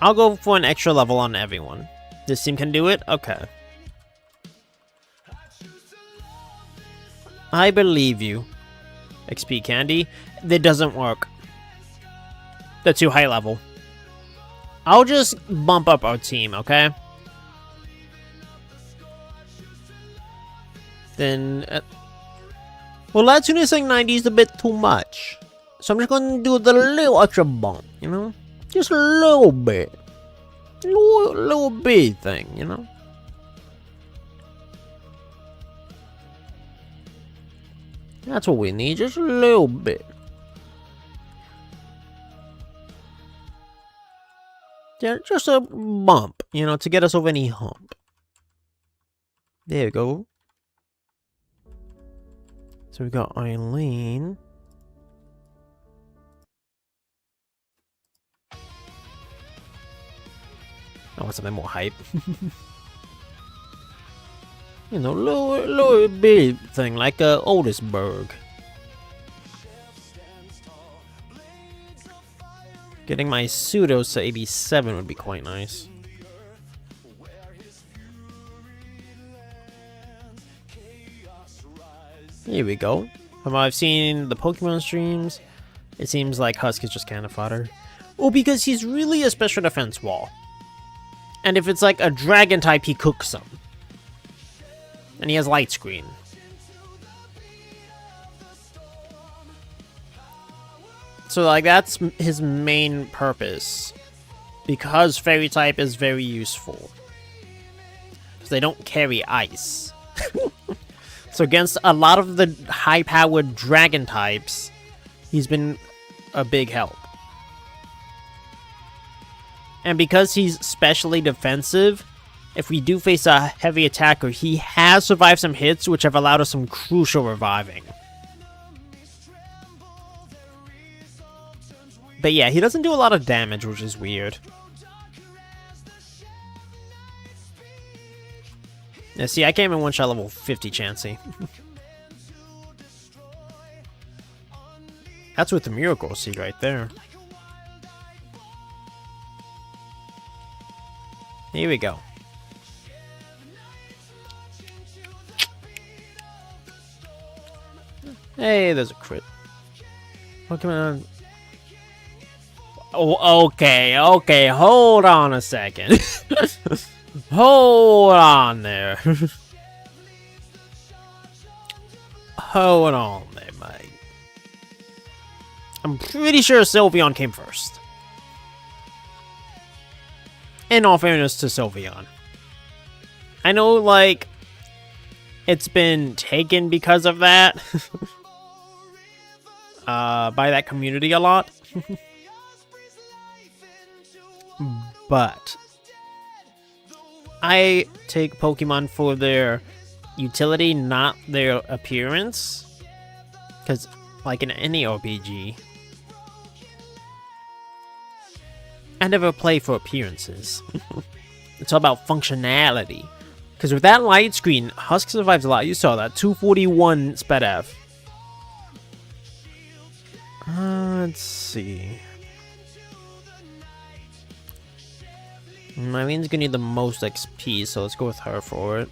I'll go for an extra level on everyone. This team can do it? Okay. I believe you. XP candy. That doesn't work. They're too high level. I'll just bump up our team, okay? Then... well, Latsune is saying 90 is a bit too much. So I'm just gonna do the little extra bump, you know? Just a little bit. Little bit thing, you know? That's what we need, just a little bit. Yeah, just a bump, you know, to get us over any hump. There we go. So we got Eileen. I want something more hype. You know, little bit thing like Otisburg. Getting my pseudos to 87 would be quite nice. Here we go. From what I've seen the Pokemon streams, it seems like Husk is just cannon fodder. Oh, because he's really a special defense wall. And if it's like a dragon type, he cooks them. And he has light screen. So like that's his main purpose. Because fairy type is very useful. Because they don't carry ice. So against a lot of the high-powered dragon types, he's been a big help. And because he's specially defensive, if we do face a heavy attacker, he has survived some hits, which have allowed us some crucial reviving. But yeah, he doesn't do a lot of damage, which is weird. Yeah, see, I can't even one-shot level 50 Chansey. That's with the Miracle Seed right there. Here we go. Hey, there's a crit. Pokemon. Oh, okay, okay. Hold on a second. Hold on there. Hold on there, mate. I'm pretty sure Sylveon came first. In all fairness to Sylveon. I know, like, it's been taken because of that. By that community a lot. But I take Pokemon for their utility, not their appearance. Because, like in any RPG, I never play for appearances. It's all about functionality. Because with that light screen, Husk survives a lot. You saw that. 241 Sped F. Let's see. Mylene's gonna need the most XP, so let's go with her for it.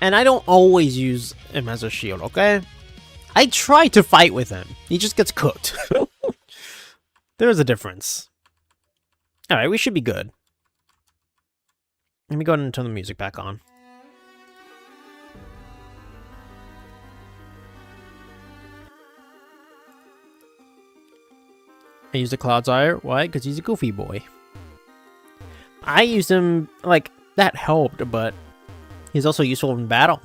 And I don't always use him as a shield, okay? I try to fight with him. He just gets cooked. There's a difference. Alright, we should be good. Let me go ahead and turn the music back on. I used a Cloud's Eye. Why? Because he's a goofy boy. I used him, like, that helped, but he's also useful in battle.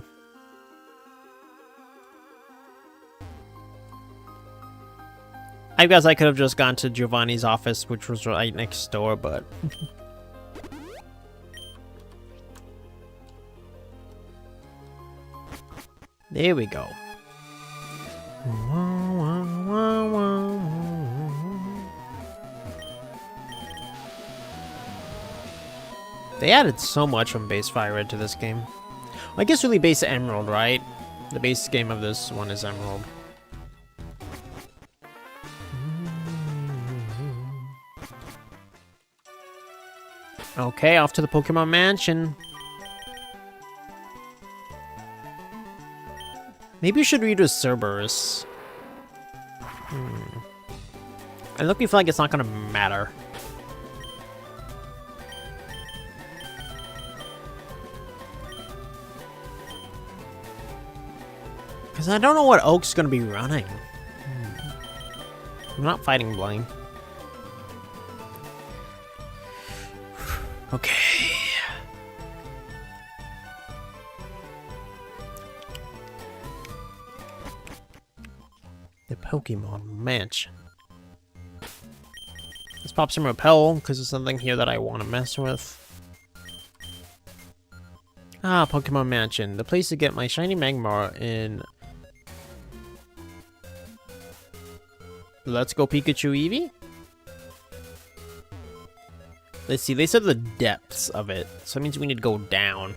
I guess I could have just gone to Giovanni's office, which was right next door, but... There we go. They added so much from base Fire Red to this game. Well, I guess really base Emerald, right? The base game of this one is Emerald. Okay, off to the Pokemon Mansion. Maybe you should read with Cerberus. I look, me feel like it's not gonna matter. Because I don't know what Oak's gonna be running. I'm not fighting Blaine. Okay. The Pokemon Mansion. Let's pop some Repel, because there's something here that I want to mess with. Ah, Pokemon Mansion. The place to get my shiny Magmar in... Let's go Pikachu Eevee? Let's see, they said the depths of it, so that means we need to go down.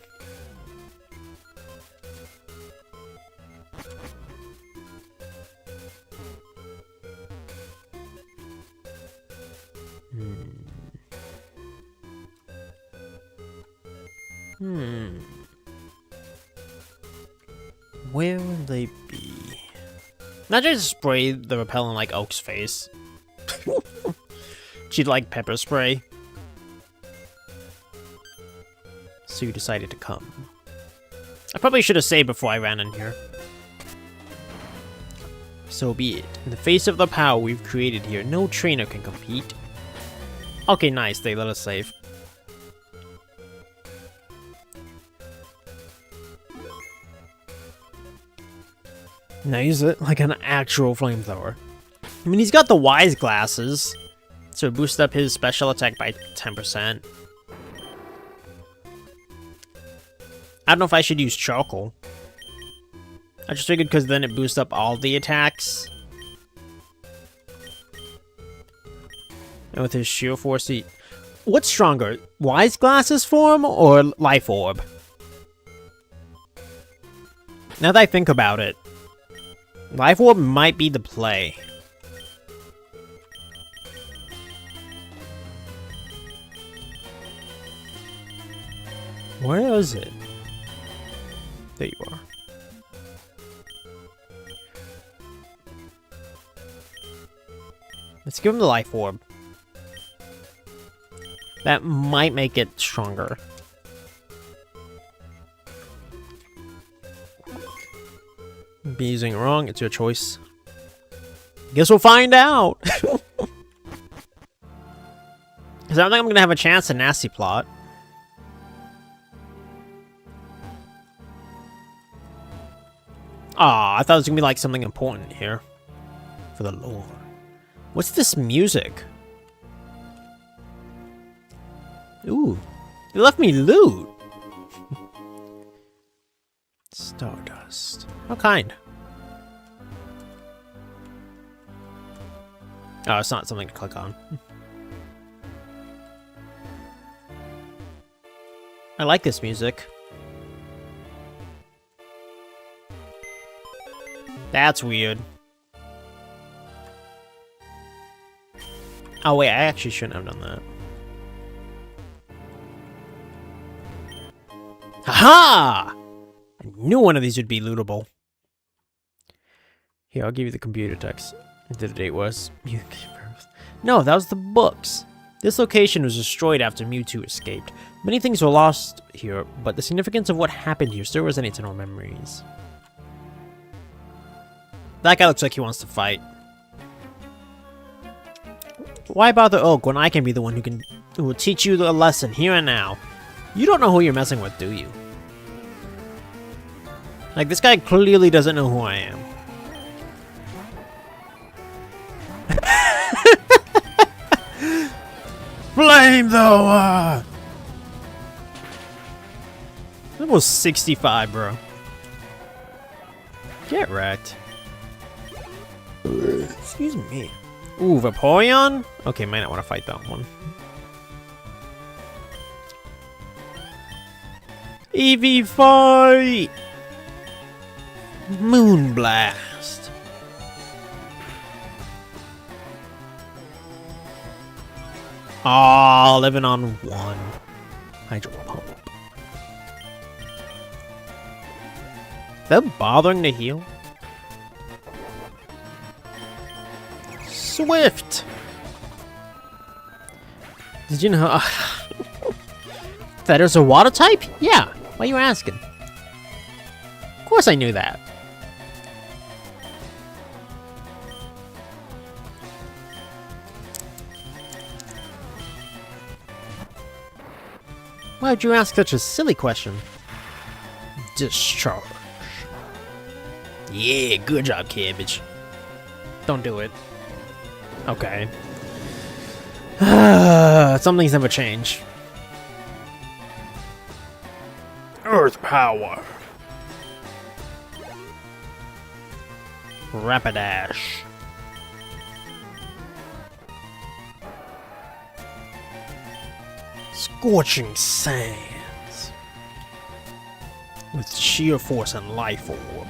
Where will they be? Not just spray the repellent like Oak's face. She'd like pepper spray. So you decided to come. I probably should have saved before I ran in here. So be it. In the face of the power we've created here, no trainer can compete. Okay, nice. They let us save. Now use it like an actual flamethrower. I mean, he's got the Wise Glasses, so it boosts up his special attack by 10%. I don't know if I should use Charcoal. I just figured because then it boosts up all the attacks. And with his sheer force, he... What's stronger? Wise Glasses form or Life Orb? Now that I think about it, Life Orb might be the play. Where is it? There you are. Let's give him the Life Orb. That might make it stronger. Be using it wrong, it's your choice. Guess we'll find out! Because I don't think I'm gonna have a chance to Nasty Plot. Ah, I thought it was gonna be like something important here. For the lore. What's this music? Ooh, you left me loot! Stardust. How kind. Oh, it's not something to click on. I like this music. That's weird. Oh wait, I actually shouldn't have done that. Haha! I knew one of these would be lootable. Here, I'll give you the computer text. The date was... No, that was the books. This location was destroyed after Mewtwo escaped. Many things were lost here, but the significance of what happened here still resonates in our memories. That guy looks like he wants to fight. Why bother Oak when I can be the one who will teach you a lesson here and now? You don't know who you're messing with, do you? Like, this guy clearly doesn't know who I am. Flamethrower! Almost 65, bro. Get wrecked. Excuse me. Ooh, Vaporeon? Okay, might not want to fight that one. Eevee fight! Moonblast. Ah, living on one. Hydro Pump. They're bothering to heal? Swift! Did you know that is a water type? Yeah, why are you asking? Of course I knew that. Why would you ask such a silly question? Discharge. Yeah, good job, Cabbage. Don't do it. Okay. Some things never change. Earth power. Rapidash. Scorching sands. With sheer force and life orb.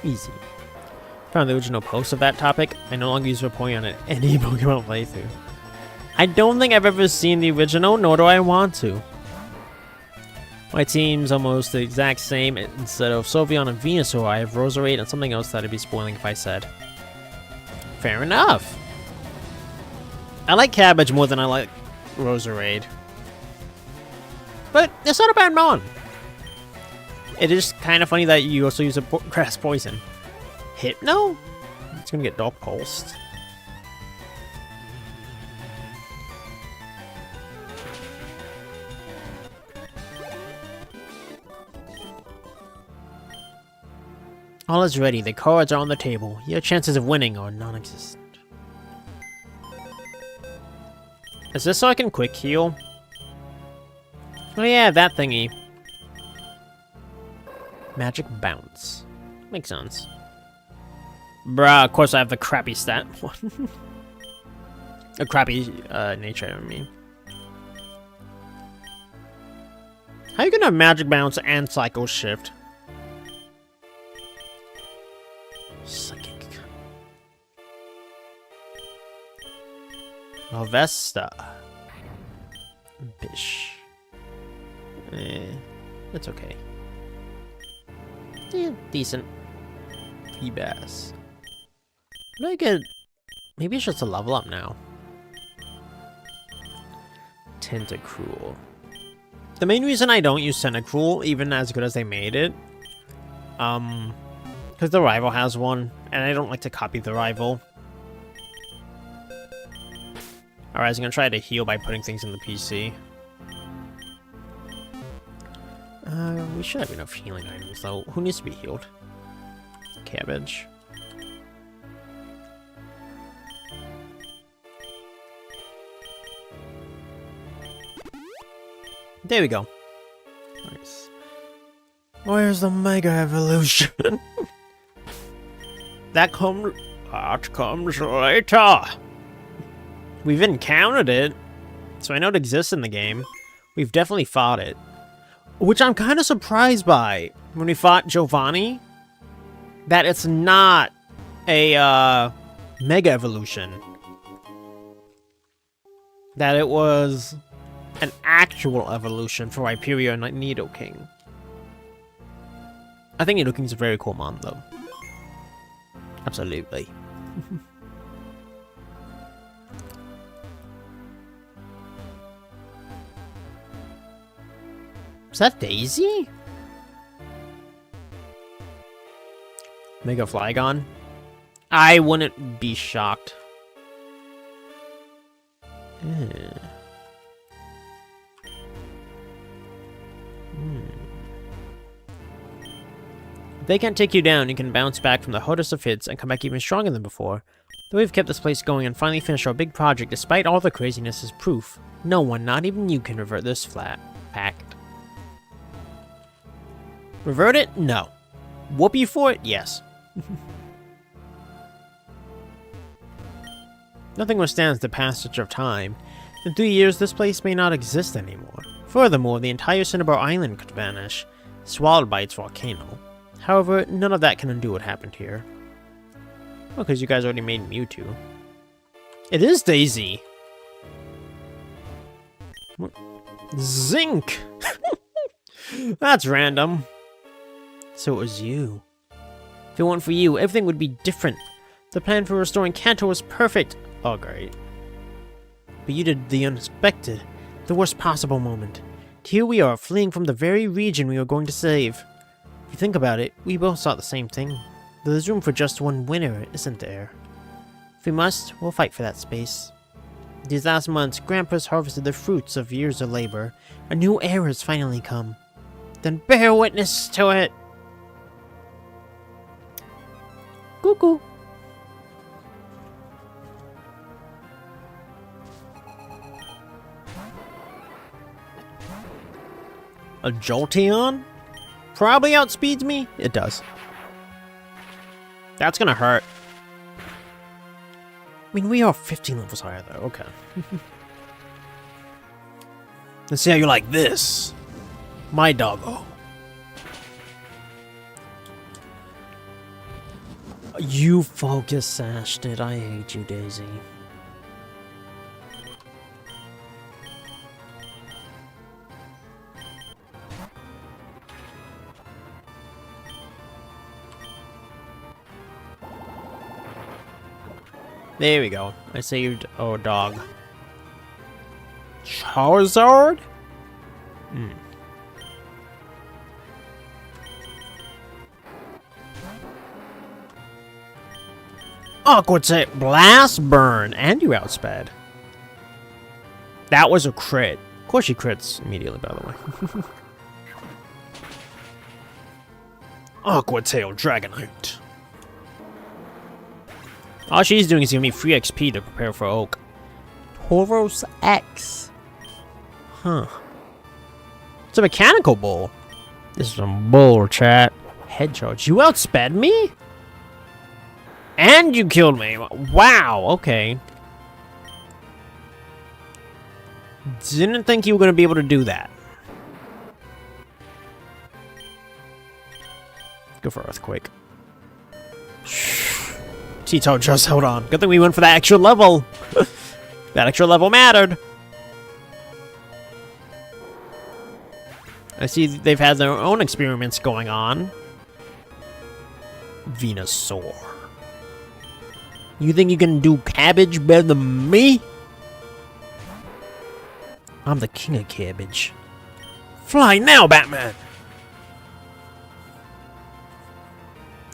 Easy. Found the original post of that topic. I no longer use Vaporeon in any Pokemon playthrough. I don't think I've ever seen the original, nor do I want to. My team's almost the exact same. Instead of Sylveon and Venusaur, I have Roserade and something else that I'd be spoiling if I said. Fair enough. I like Cabbage more than I like Roserade. But it's not a bad mon. It is kind of funny that you also use a grass poison. Hypno? It's gonna get Dark Pulsed. All is ready. The cards are on the table. Your chances of winning are non-existent. Is this so I can quick heal? Oh yeah, that thingy. Magic Bounce. Makes sense. Bruh, of course I have the crappy stat one. A crappy nature, I mean. How you gonna have magic bounce and cycle shift? Psychic. Alvesta. Bish. That's okay. Yeah, decent. Feebas. What do I get? Maybe it's just a level up now. Tentacruel. The main reason I don't use Tentacruel, even as good as they made it, because the rival has one, and I don't like to copy the rival. Alright, I'm gonna try to heal by putting things in the PC. We should have enough healing items, though. Who needs to be healed? Cabbage. There we go. Nice. Where's the Mega Evolution? That comes later. We've encountered it, so I know it exists in the game. We've definitely fought it. Which I'm kind of surprised by, when we fought Giovanni, that it's not a Mega Evolution. That it was an actual evolution for Hyperia and Nidoking. I think Nidoking's a very cool mon, though. Absolutely. Is that Daisy? Mega Flygon? I wouldn't be shocked. If they can't take you down, you can bounce back from the hardest of hits and come back even stronger than before. Though we've kept this place going and finally finished our big project despite all the craziness is proof. No one, not even you, can revert this flat pact. Revert it? No. Whoop you for it? Yes. Nothing withstands the passage of time. In 3 years, this place may not exist anymore. Furthermore, the entire Cinnabar Island could vanish, swallowed by its volcano. However, none of that can undo what happened here. Well, because you guys already made Mewtwo. It is Daisy! Zinc! That's random. So it was you. If it weren't for you, everything would be different. The plan for restoring Kanto was perfect. Oh, great. But you did the unexpected. The worst possible moment. Here we are, fleeing from the very region we were going to save. If you think about it, we both saw the same thing. There's room for just one winner, isn't there? If we must, we'll fight for that space. These last months, Grandpa's harvested the fruits of years of labor. A new era has finally come. Then bear witness to it! Cuckoo! A Jolteon? Probably outspeeds me? It does. That's gonna hurt. I mean, we are 15 levels higher, though. Okay. Let's see how you like this. My doggo. You focus sashed it. I hate you, Daisy. There we go. I saved our dog. Charizard? Awkward set. Blast burn. And you outsped. That was a crit. Of course she crits immediately, by the way. Aqua Tail Dragonite. All she's doing is giving me free XP to prepare for Oak. Tauros X. Huh. It's a mechanical bull. This is some bull, chat. Head charge. You outsped me? And you killed me. Wow, okay. Didn't think you were going to be able to do that. Go for Earthquake. Tito just held on. Good thing we went for that extra level. That extra level mattered. I see they've had their own experiments going on. Venusaur. You think you can do cabbage better than me? I'm the king of cabbage. Fly now, Batman!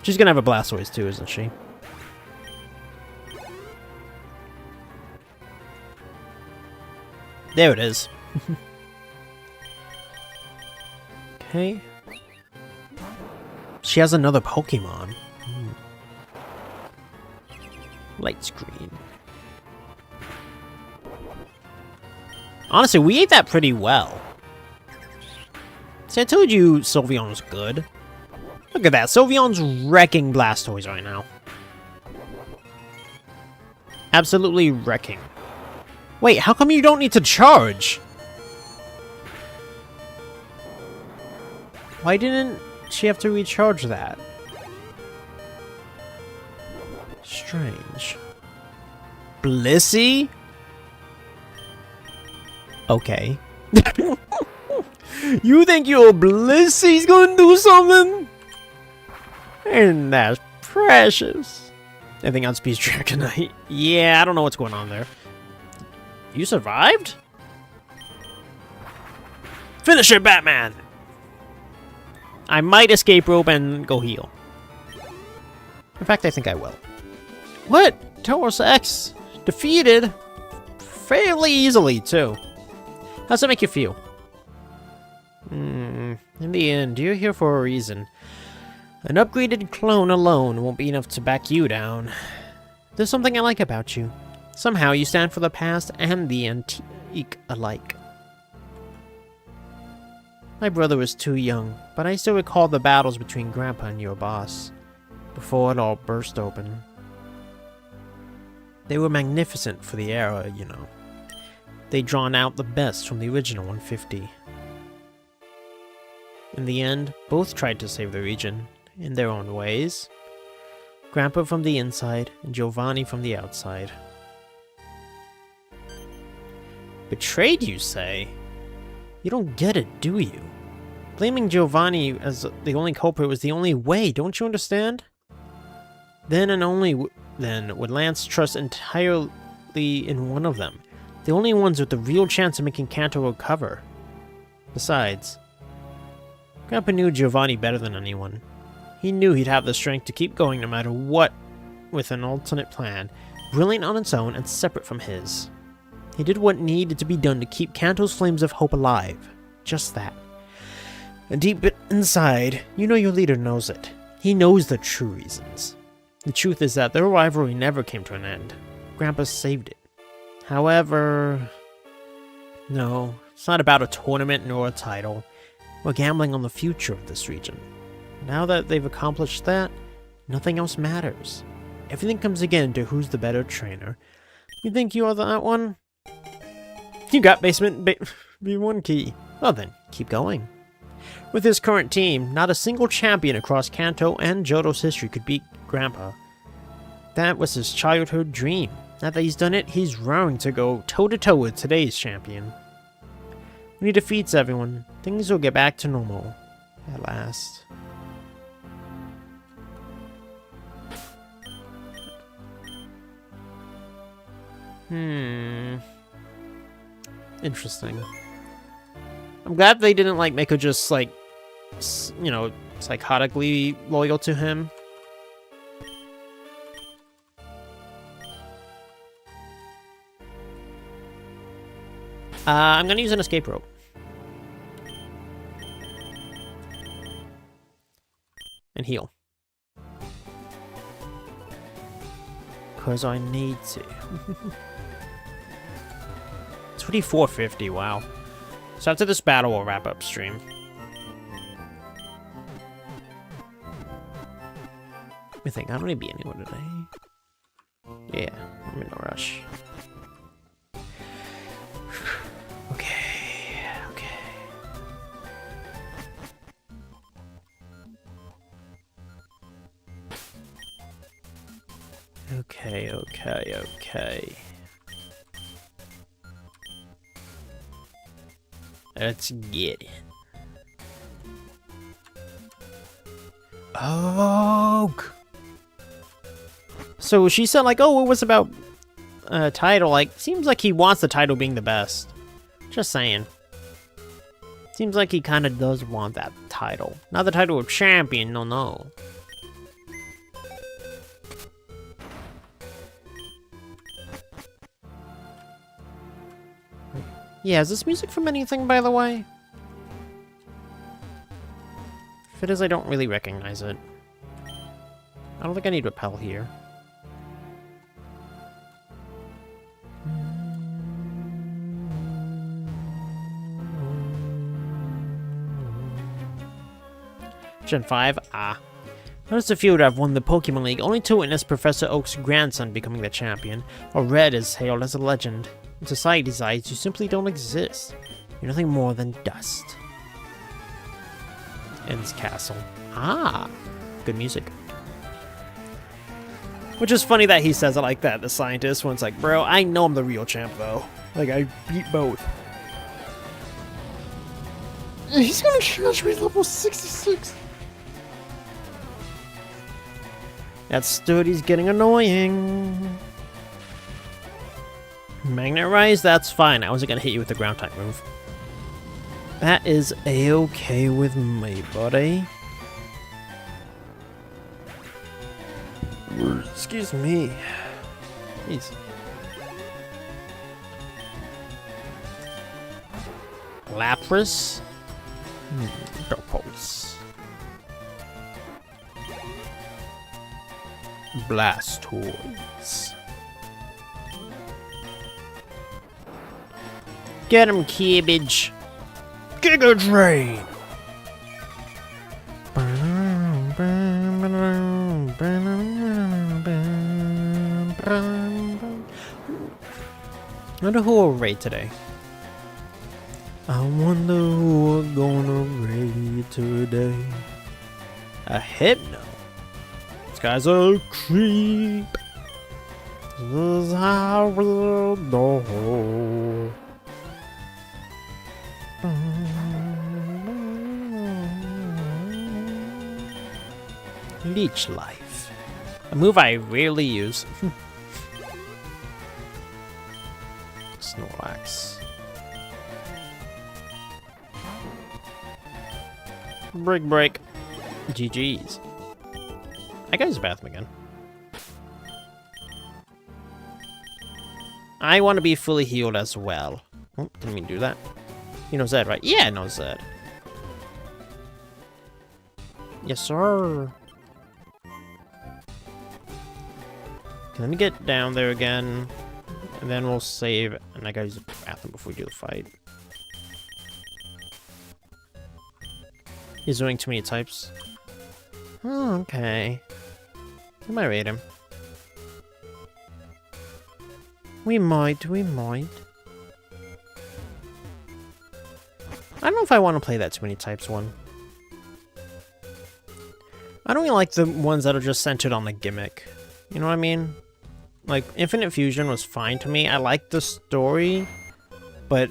She's gonna have a Blastoise too, isn't she? There it is. Okay. She has another Pokemon. Light screen. Honestly, we ate that pretty well. See, I told you Sylveon was good. Look at that. Sylveon's wrecking Blastoise right now. Absolutely wrecking. Wait, how come you don't need to charge? Why didn't she have to recharge that? Strange. Blissey? Okay. You think your Blissey's gonna do something? And that's precious. Anything on Speed Dragonite? Yeah, I don't know what's going on there. You survived? Finish it, Batman! I might escape rope and go heal. In fact, I think I will. What? Tauros X defeated fairly easily, too. How's that make you feel? In the end, you're here for a reason. An upgraded clone alone won't be enough to back you down. There's something I like about you. Somehow you stand for the past and the antique alike. My brother was too young, but I still recall the battles between Grandpa and your boss, before it all burst open. They were magnificent for the era, you know. They'd drawn out the best from the original 150. In the end, both tried to save the region, in their own ways. Grandpa from the inside, and Giovanni from the outside. Betrayed, you say? You don't get it, do you? Blaming Giovanni as the only culprit was the only way, don't you understand? Then and only then would Lance trust entirely in one of them. The only ones with the real chance of making Kanto recover. Besides, Grandpa knew Giovanni better than anyone. He knew he'd have the strength to keep going no matter what, with an alternate plan, brilliant on its own and separate from his. He did what needed to be done to keep Kanto's flames of hope alive. Just that. And deep inside, you know your leader knows it. He knows the true reasons. The truth is that their rivalry never came to an end. Grandpa saved it. However... No, it's not about a tournament nor a title. We're gambling on the future of this region. Now that they've accomplished that, nothing else matters. Everything comes again to who's the better trainer. You think you are that one? You got basement B1 key. Well then, keep going. With his current team, not a single champion across Kanto and Johto's history could beat Grandpa. That was his childhood dream. Now that he's done it, he's raring to go toe-to-toe with today's champion. When he defeats everyone, things will get back to normal. At last. Interesting. I'm glad they didn't, like, make her just, like, you know, psychotically loyal to him. I'm gonna use an escape rope. And heal. 'Cause I need to. 2450, wow. So after this battle, we'll wrap up stream. Let me think. I don't need to be anywhere today. Yeah, I'm in no rush. Okay, okay. Okay, okay, okay. Let's get it. Oh. So she said like, oh, it was about title. Like, seems like he wants the title being the best. Just saying. Seems like he kind of does want that title. Not the title of champion, no. Yeah, is this music from anything, by the way? If it is, I don't really recognize it. I don't think I need repel here. Gen 5? Ah. Notice a few that have won the Pokemon League, only to witness Professor Oak's grandson becoming the champion, or Red is hailed as a legend. In society's eyes, you simply don't exist. You're nothing more than dust. Ends castle. Ah, good music. Which is funny that he says it like that, the scientist, when it's like, bro, I know I'm the real champ, though. Like, I beat both. He's gonna charge me level 66. That Study's getting annoying. Magnet Rise, that's fine. I wasn't gonna hit you with the ground type move. That is a-okay with me, buddy. Excuse me. Jeez. Lapras? Pulse. Blastoise. Get him, Cabbage. Giga Drain. I wonder who will raid today. I wonder who we're gonna raid today. A Hypno. This guy's a creep. This is how we'll know. Leech Life. A move I rarely use. Snorlax. Break. GG's. I gotta use the bathroom again. I want to be fully healed as well. Oh, didn't mean to do that. You know Zed, right? Yeah, I know Zed. Yes, sir. Okay, let me get down there again. And then we'll save. And I gotta use the bathroom before we do the fight. He's doing too many types. Oh, okay. We might raid him. We might. I don't know if I want to play that too many types one. I don't really like the ones that are just centered on the gimmick. You know what I mean? Like, Infinite Fusion was fine to me. I liked the story, but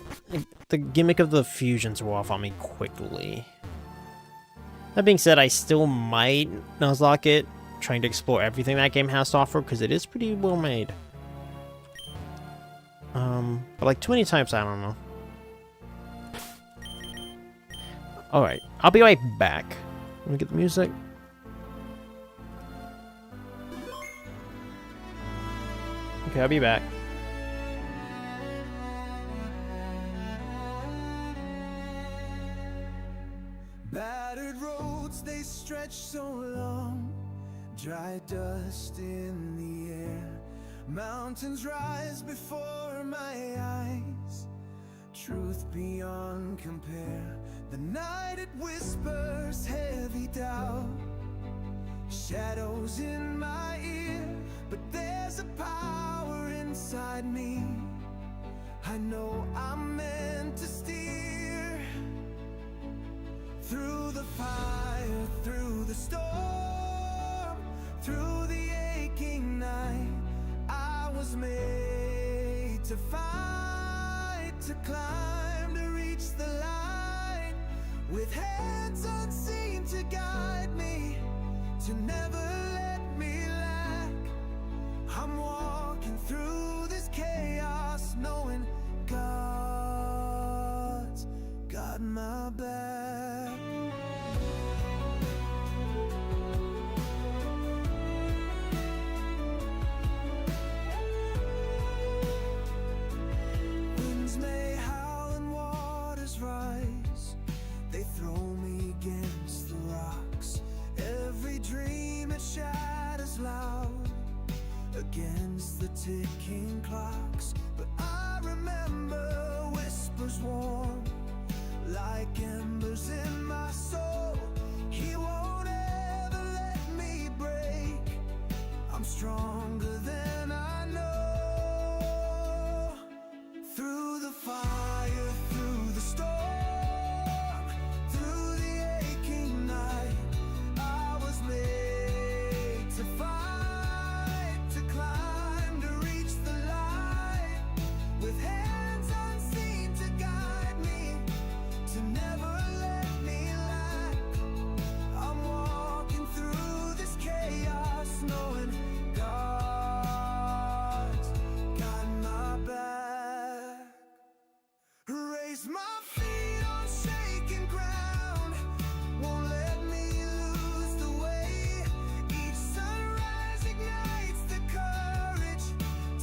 the gimmick of the fusions wore off on me quickly. That being said, I still might Nuzlocke it, trying to explore everything that game has to offer, because it is pretty well made. But like too many types, I don't know. Alright, I'll be right back. Let me get the music. Okay, I'll be back. Battered roads, they stretch so long. Dry dust in the air. Mountains rise before my eyes. Truth beyond compare. The night it whispers heavy doubt. shadows in my ear, but there's a power inside me. I know I'm meant to steer through the fire, through the storm, through the aching night. I was made to fight, to climb, to reach the light, with hands unseen to guide me, to never let me lack. I'm walking through this chaos, knowing God's got my back. Winds may howl and waters rise, they throw me against the rocks. Every dream it shatters loud against the ticking clocks. But I remember whispers warm, like embers in my soul. He won't ever let me break. I'm stronger than I know. Through the fire, through the storm, through the aching night, I was made to fight, to climb, to reach the light, with hands unseen to guide me, to never let me lack. I'm walking through this chaos, knowing God's got my back. Raise my feet on shaking ground, won't let me lose the way. Each sunrise ignites the courage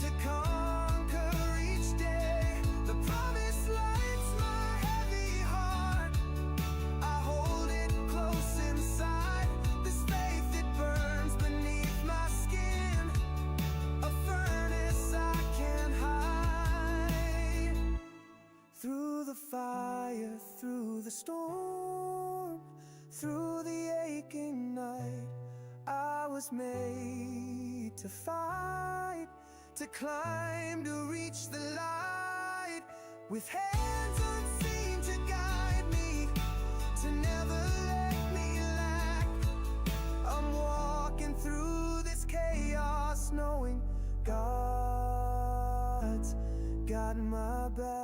to conquer each day. The promise lights my heavy heart, I hold it close inside. This faith that burns beneath my skin, a furnace I can't hide. Through the fire, through the storm, through the aching night, I was made to fight, to climb, to reach the light, with hands unseen to guide me, to never let me lack. I'm walking through this chaos, knowing God's got my back.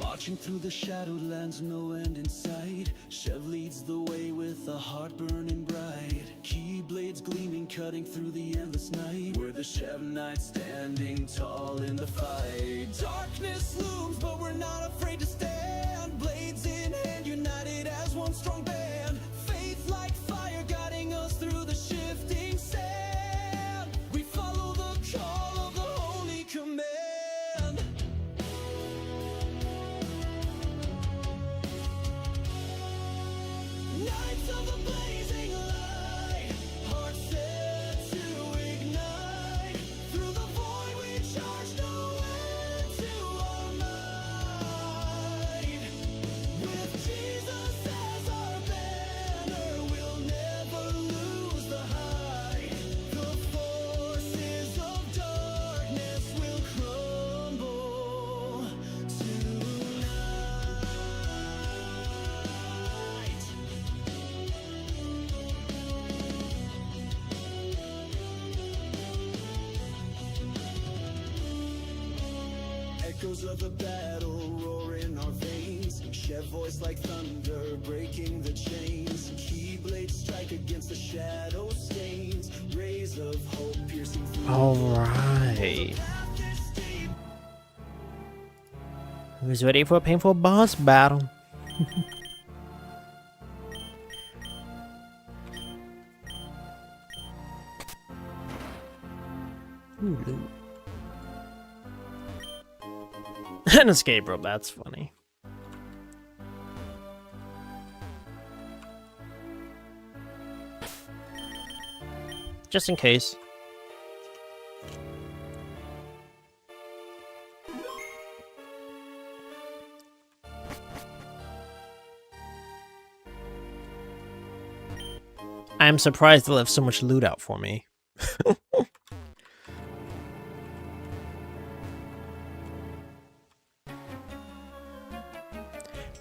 Marching through the shadowed lands, no end in sight. Chev leads the way with a heart burning bright. Keyblades gleaming, cutting through the endless night. We're the Chev Knights standing tall in the fight. Darkness looms, but we're not afraid to stand. Blades in hand, united as one strong band. Faith like fire, guiding us through the shifting sand. We follow the call of the holy command. Knights of the blazing light, hearts set to ignite. Through the void we charge, no end to our might. echoes of the battle roar in our veins. Chev voice like thunder, breaking the chains. Keyblades strike against the shadow stains. Rays of hope piercing through. Alright. Who's ready for a painful boss battle? An escape rope, that's funny. Just in case. I am surprised they left so much loot out for me.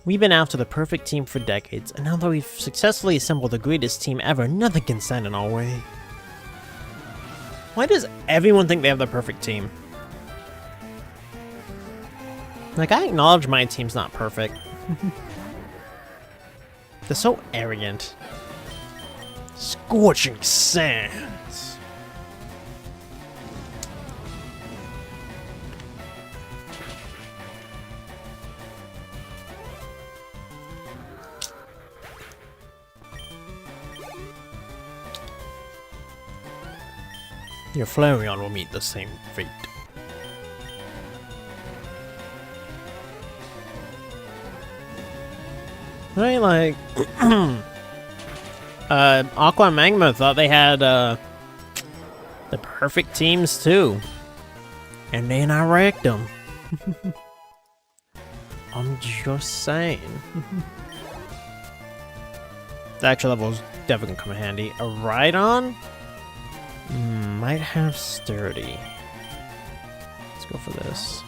We've been after the perfect team for decades, and now that we've successfully assembled the greatest team ever, nothing can stand in our way. Why does everyone think they have the perfect team? Like, I acknowledge my team's not perfect. They're so arrogant. Scorching sands. Your Flareon will meet the same fate. Right, like Aqua and Magma thought they had the perfect teams too. And then I wrecked them. I'm just saying. The extra level is definitely gonna come in handy. A Rhydon? Might have Sturdy. Let's go for this.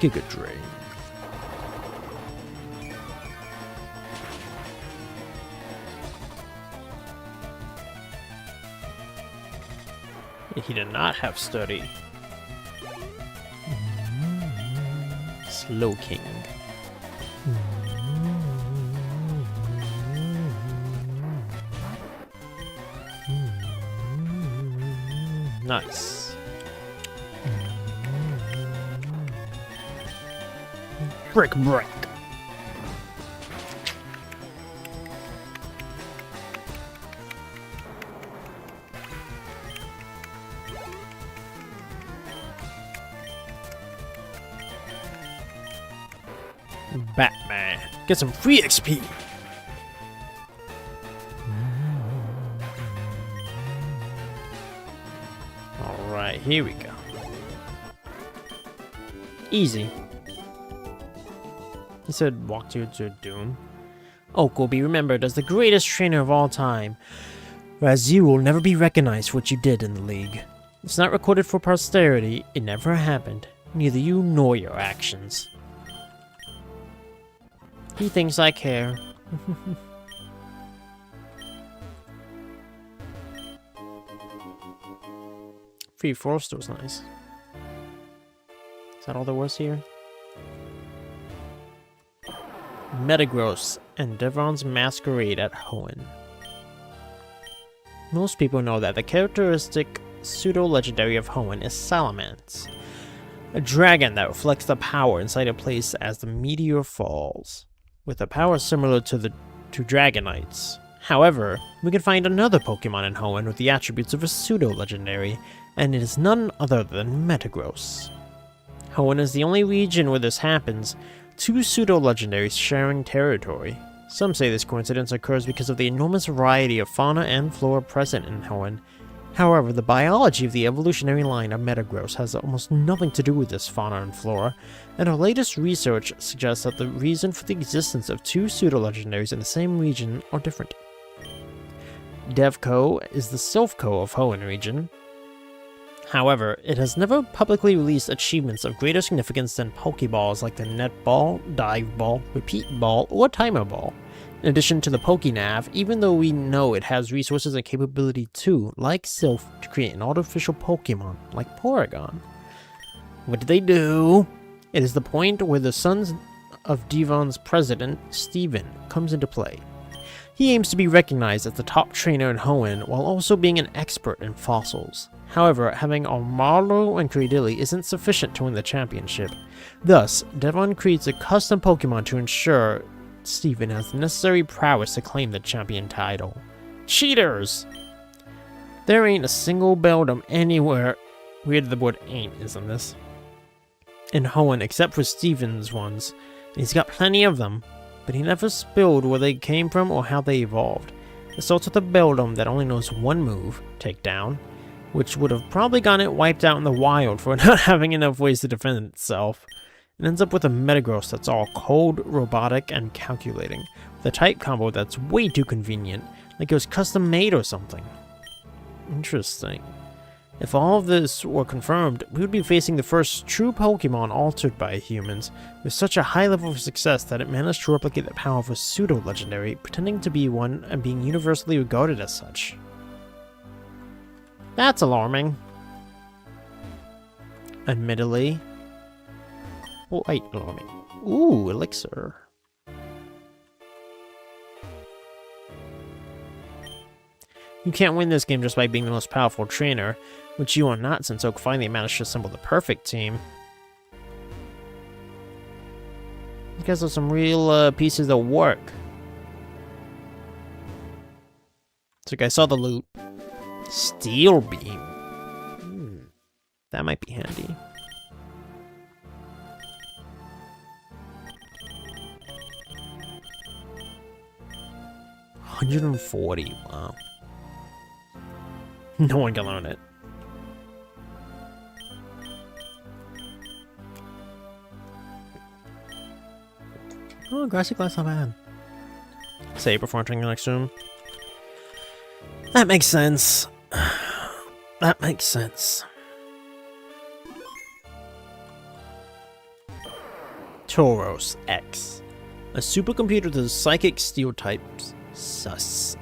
Giga Drain. He did not have Sturdy. Slow King. Nice. Brick. Batman. Get some free XP. Alright, here we go. Easy. He said, walk to your doom. Oak will be remembered as the greatest trainer of all time, whereas you will never be recognized for what you did in the league. It's not recorded for posterity, it never happened, neither you nor your actions. He thinks I care. Free Forester was nice. Is that all there was here? Metagross and Devron's Masquerade at Hoenn. Most people know that the characteristic pseudo-legendary of Hoenn is Salamence, a dragon that reflects the power inside a place as the meteor falls, with a power similar to Dragonites. However, we can find another Pokemon in Hoenn with the attributes of a pseudo-legendary, and it is none other than Metagross. Hoenn is the only region where this happens, two pseudo-legendaries sharing territory. Some say this coincidence occurs because of the enormous variety of fauna and flora present in Hoenn. However, the biology of the evolutionary line of Metagross has almost nothing to do with this fauna and flora, and our latest research suggests that the reason for the existence of two pseudo-legendaries in the same region are different. Devco is the Silphco of Hoenn region. However, it has never publicly released achievements of greater significance than Pokeballs like the Net Ball, Dive Ball, Repeat Ball, or Timer Ball. In addition to the PokeNav, even though we know it has resources and capability too, like Sylph, to create an artificial Pokemon, like Porygon. What do they do? It is the point where the sons of Devon's president, Steven, comes into play. He aims to be recognized as the top trainer in Hoenn while also being an expert in fossils. However, having Armaldo and Cradilly isn't sufficient to win the championship. Thus, Devon creates a custom Pokemon to ensure Steven has the necessary prowess to claim the champion title. Cheaters! There ain't a single Beldum anywhere. Weird the word ain't, isn't this? In Hoenn, except for Steven's ones. He's got plenty of them, but he never spilled where they came from or how they evolved. It starts with a Beldum that only knows one move, Takedown, which would have probably gotten it wiped out in the wild for not having enough ways to defend itself. It ends up with a Metagross that's all cold, robotic, and calculating, with a type combo that's way too convenient, like it was custom made or something. Interesting. If all of this were confirmed, we would be facing the first true Pokemon altered by humans, with such a high level of success that it managed to replicate the power of a pseudo-legendary, pretending to be one and being universally regarded as such. That's alarming. Admittedly. Quite alarming. Ooh, Elixir. You can't win this game just by being the most powerful trainer, which you are not since Oak finally managed to assemble the perfect team. You guys have some real pieces of work. So I saw the loot. Steel Beam. That might be handy. $140, wow. No one can learn it. Oh, Grassy Glass not bad. Say before entering the next room. That makes sense. That makes sense. Tauros X. A supercomputer with the psychic steel types. Sus.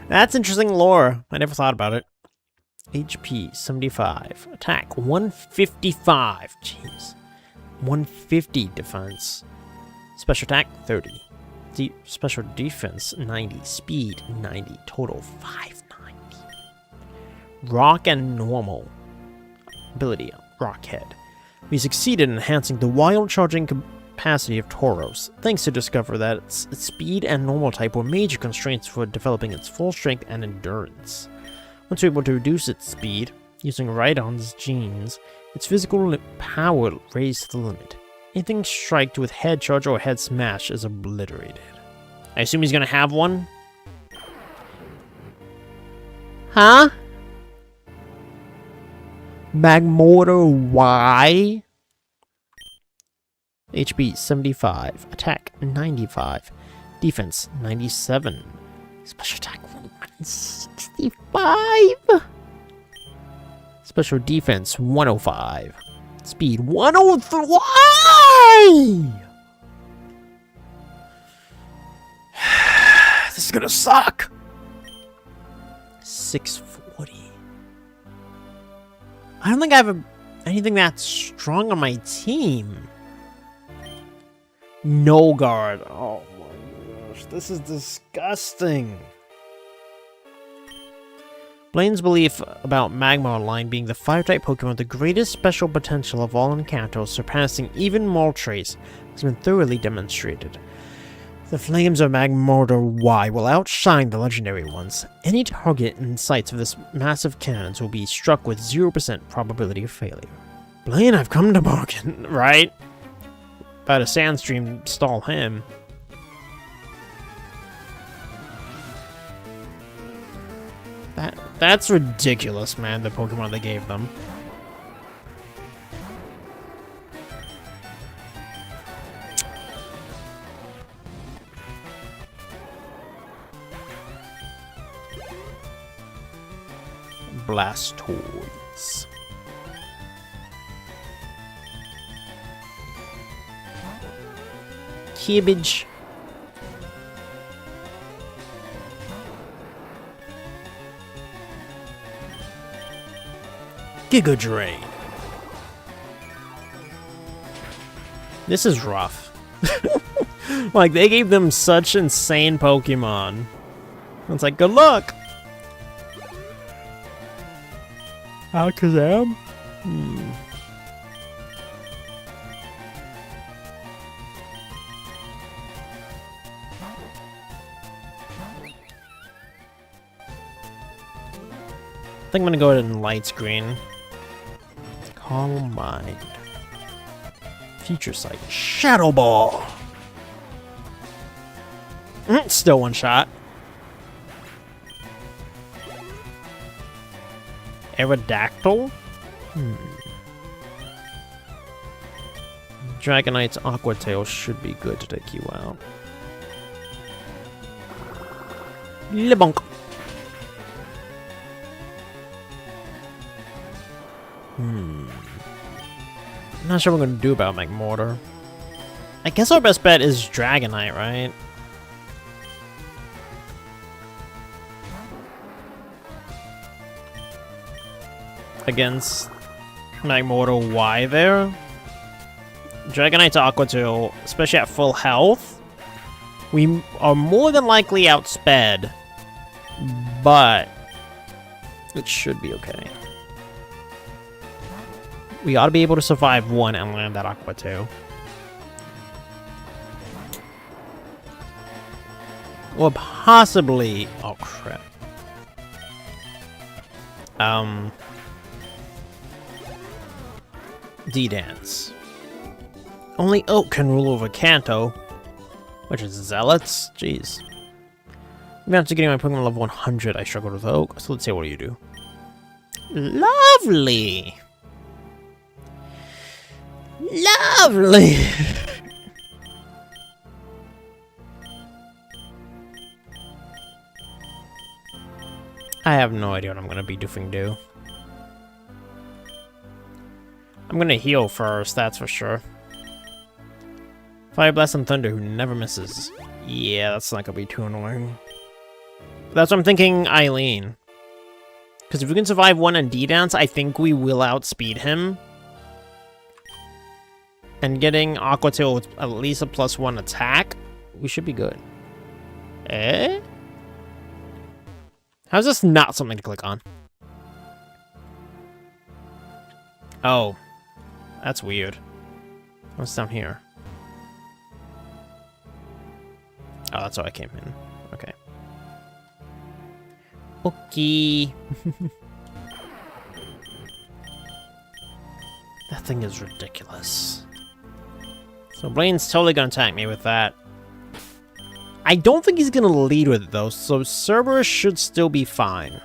That's interesting lore. I never thought about it. HP 75. Attack 155. Jeez. 150 defense. Special attack 30. Special defense 90. Speed 90. Total 590. Rock and normal. Ability Rockhead. We succeeded in enhancing the wild charging capacity of Tauros, thanks to discover that its speed and normal type were major constraints for developing its full strength and endurance. Once we were able to reduce its speed, using Rhydon's genes, its physical power raised to the limit. Anything striked with head charge or head smash is obliterated. I assume he's gonna have one? Huh? Magmortar Y? HP 75, attack 95, defense 97, special attack 165, special defense 105, speed 103! This is gonna suck! 640. I don't think I have anything that strong on my team. No guard. Oh my gosh, this is disgusting. Blaine's belief about Magmar Line being the fire-type Pokemon with the greatest special potential of all encounters, surpassing even Moltres, has been thoroughly demonstrated. The flames of Magmortar Y will outshine the legendary ones. Any target in sights of this massive cannons will be struck with 0% probability of failure. Blaine, I've come to bargain, right? About a Sandstream stall him. That's ridiculous, man, the Pokemon they gave them. Blastoise. Nice. Cabbage. Giga Drain. This is rough. Like, they gave them such insane Pokemon. It's like, good luck! Alakazam? I think I'm gonna go ahead and light screen. Calm Mind. Future Sight. Shadow Ball! Still one shot. Aerodactyl? Dragonite's Aqua Tail should be good to take you out. Lebonk. I'm not sure what I'm gonna do about McMortar. I guess our best bet is Dragonite, right? Against Magmortar Y there. Dragonite's Aqua Tail, especially at full health, we are more than likely outsped, but it should be okay. We ought to be able to survive one and land that Aqua Tail. Or possibly... oh crap. D-Dance. Only Oak can rule over Kanto, which is Zealots. Jeez. Even after getting my Pokemon level 100, I struggled with Oak. So let's see, what do you do? Lovely! Lovely! I have no idea what I'm gonna be doing. I'm gonna heal first, that's for sure. Fire Blast and Thunder, who never misses. Yeah, that's not gonna be too annoying. That's what I'm thinking, Eileen. Because if we can survive one and D-Dance, I think we will outspeed him. And getting Aqua Tail with at least a +1 attack, we should be good. Eh? How's this not something to click on? Oh. That's weird. What's down here? Oh, that's why I came in. Okay. Okay. That thing is ridiculous. So Blaine's totally gonna attack me with that. I don't think he's gonna lead with it though, so Cerberus should still be fine.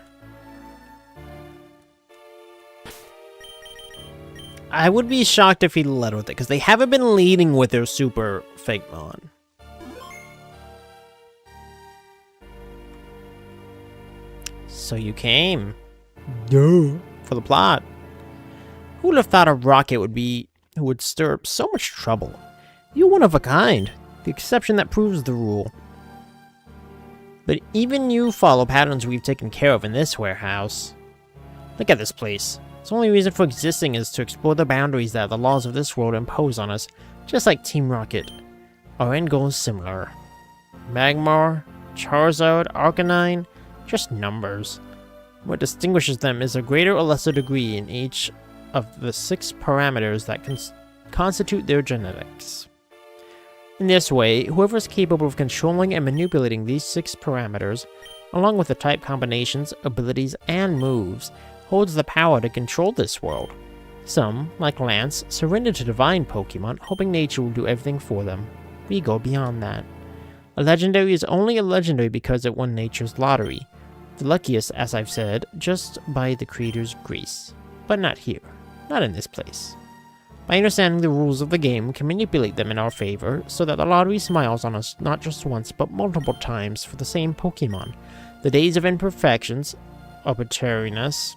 I would be shocked if he led with it, because they haven't been leading with their super Fakemon. So you came. Duh. For the plot. Who would have thought a rocket would stir up so much trouble? You're one of a kind. The exception that proves the rule. But even you follow patterns we've taken care of in this warehouse. Look at this place. Its only reason for existing is to explore the boundaries that the laws of this world impose on us, just like Team Rocket. Our end goal is similar. Magmar, Charizard, Arcanine, just numbers. What distinguishes them is a greater or lesser degree in each of the 6 parameters that constitute their genetics. In this way, whoever is capable of controlling and manipulating these 6 parameters, along with the type combinations, abilities, and moves, holds the power to control this world. Some, like Lance, surrender to divine Pokemon, hoping nature will do everything for them. We go beyond that. A legendary is only a legendary because it won nature's lottery. The luckiest, as I've said, just by the creator's grace. But not here. Not in this place. By understanding the rules of the game, we can manipulate them in our favor, so that the lottery smiles on us not just once, but multiple times for the same Pokemon. The days of imperfections, arbitrariness,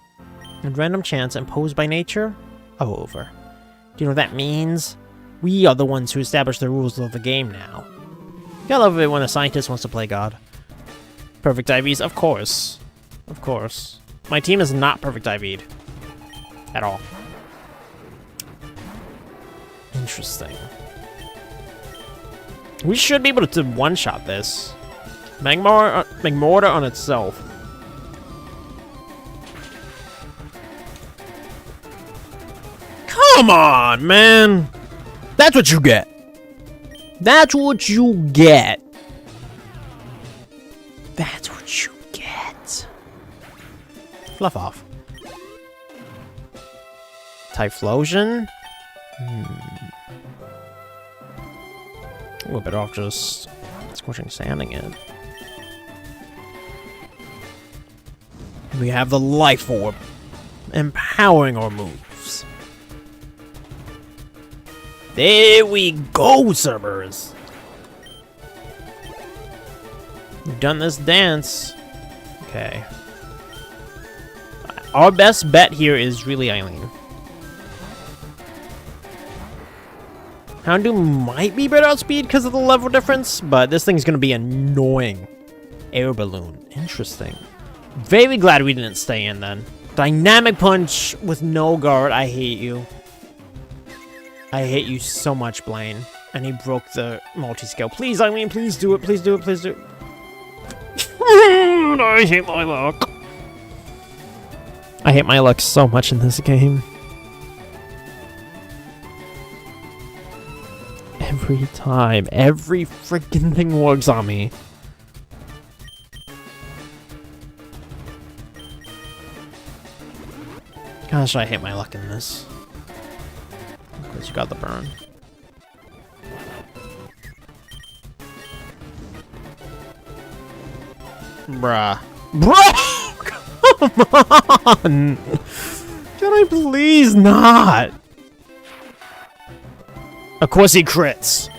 and random chance imposed by nature? Oh, over. Do you know what that means? We are the ones who establish the rules of the game now. Gotta love it when a scientist wants to play God. Perfect IVs? Of course. Of course. My team is not perfect IV'd. At all. Interesting. We should be able to one-shot this. Magmortar on itself. Come on, man! That's what you get. That's what you get. That's what you get. Fluff off. Typhlosion? We're better off just squishing sanding it. We have the Life Orb, empowering our moves. There we go, Cerberus. We've done this dance. Okay. Our best bet here is really Eileen. Houndoom might be better outspeed because of the level difference, but this thing's going to be annoying. Air balloon. Interesting. Very glad we didn't stay in then. Dynamic punch with no guard. I hate you. I hate you so much, Blaine. And he broke the multi-scale. Please, Eileen, please do it. Please do it. Please do it. I hate my luck. I hate my luck so much in this game. Every time. Every freaking thing works on me. Gosh, I hate my luck in this. Because you got the burn. Bruh. Bruh! Come on! Can I please not? Of course he crits.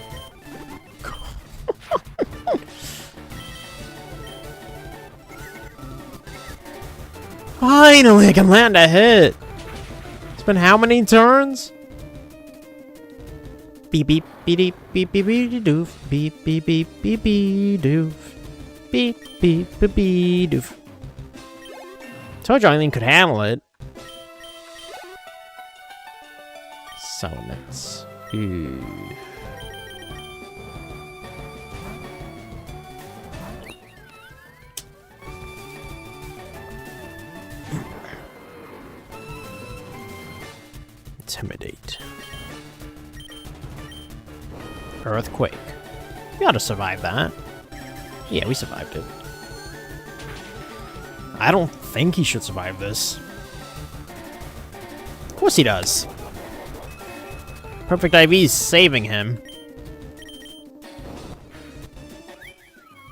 Finally, I can land a hit. It's been how many turns? Beep beep beep beep beep beep doof. Beep beep beep beep beep doof. Beep beep beep beep doof. Told you Eileen could handle it. Settlements. Intimidate. Earthquake. We ought to survive that. Yeah, we survived it. I don't think he should survive this. Of course he does. Perfect IV's saving him.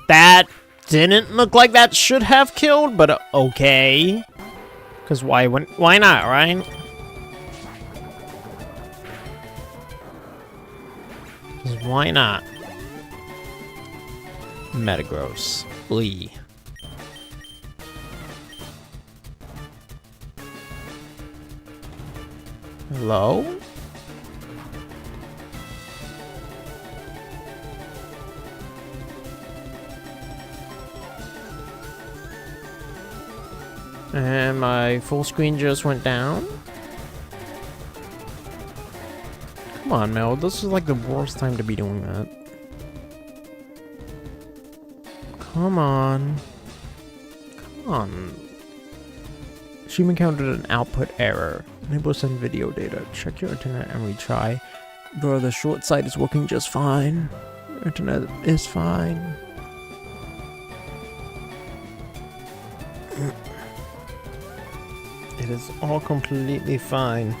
That didn't look like that should have killed, but okay. Because why not, right? Because why not? Metagross. Lee. Hello? And my full screen just went down. Come on, Mel. This is like the worst time to be doing that. Come on. Come on. She encountered an output error. Unable to send video data. Check your internet and retry. Bro, the short site is working just fine. Your internet is fine. It is all completely fine.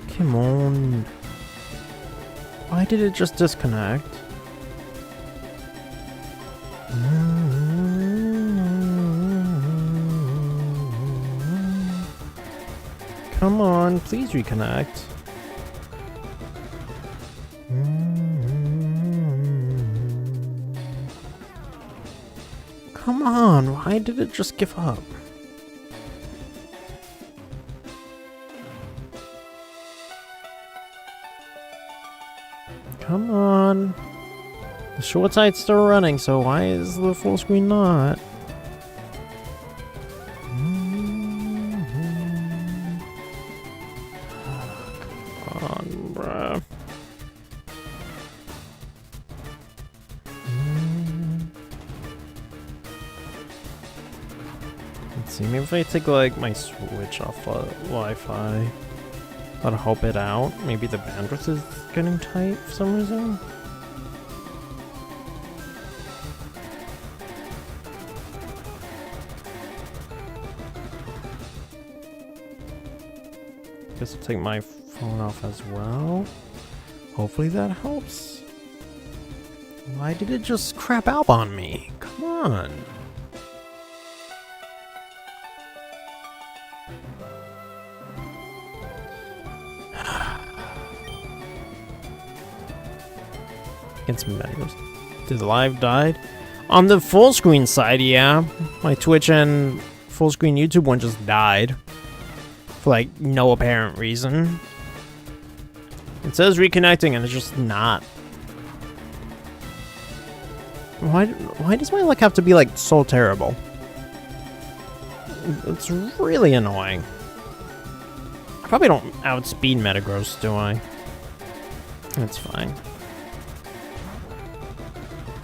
Come on. Why did it just disconnect? Come on, please reconnect. on, why did it just give up? Come on. The short side's still running, so why is the full screen not? Come on, bruh. Let's see, maybe if I take like my Switch off Wi-Fi, that'll help it out. Maybe the bandwidth is getting tight for some reason. Guess I'll take my phone off as well. Hopefully that helps. Why did it just crap out on me? Come on. Against Meadows. Did the live died? On the full screen side, yeah. My Twitch and full screen YouTube one just died. For like no apparent reason. It says reconnecting and it's just not. Why does my luck have to be like so terrible? It's really annoying. I probably don't outspeed Metagross, do I? That's fine.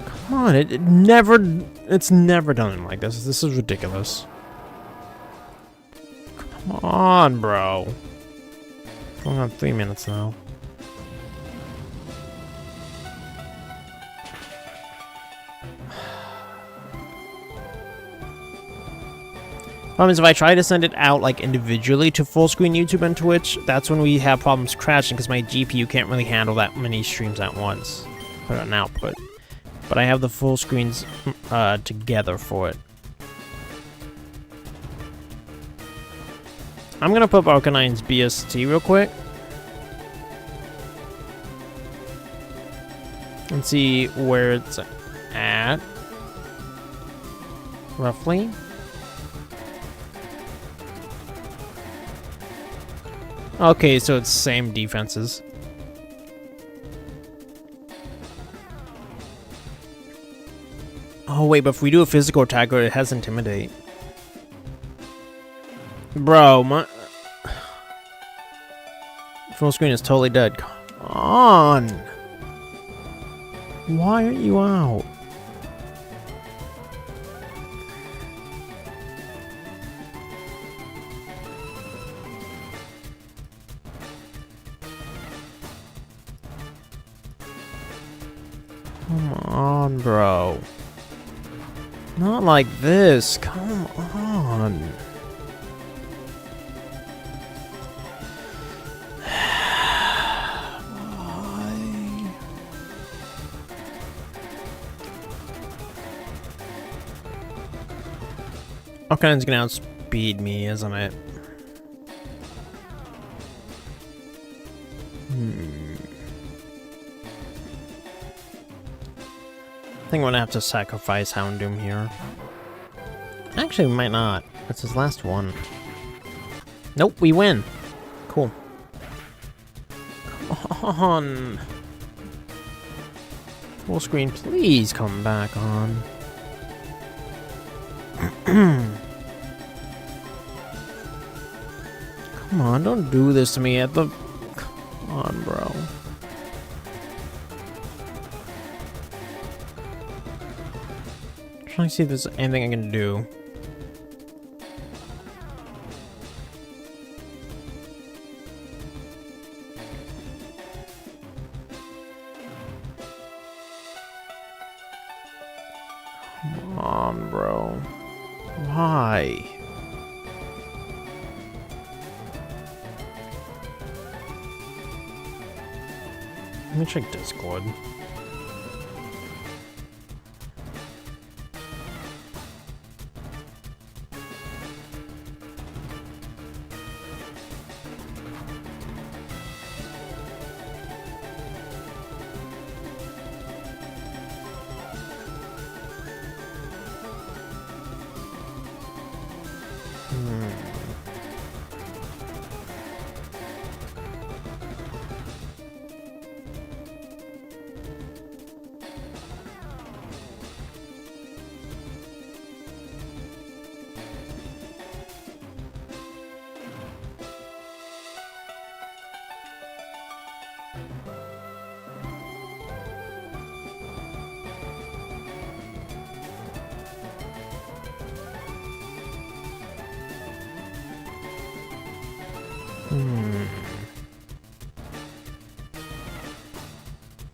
Come on, it's never done like this. This is ridiculous. Come on, bro. Going on 3 minutes now. Problem is, if I try to send it out like individually to full screen YouTube and Twitch, that's when we have problems crashing because my GPU can't really handle that many streams at once. Put an output. But I have the full screens together for it. I'm gonna put Arcanine's BST real quick. And see where it's at. Roughly. Okay, so it's same defenses. Oh wait, but if we do a physical attack, it has Intimidate. Bro, my full screen is totally dead. Come on. Why aren't you out? Come on, bro. Not like this. Come on. Why? Arcanine's gonna outspeed me, isn't it? I think I'm gonna have to sacrifice Houndoom here. Actually, we might not. That's his last one. Nope, we win. Cool. Come on. Full screen, please come back on. Come on, don't do this to me at the... Come on, bro. Trying to see if there's anything I can do. Come on, bro. Why? Let me check Discord.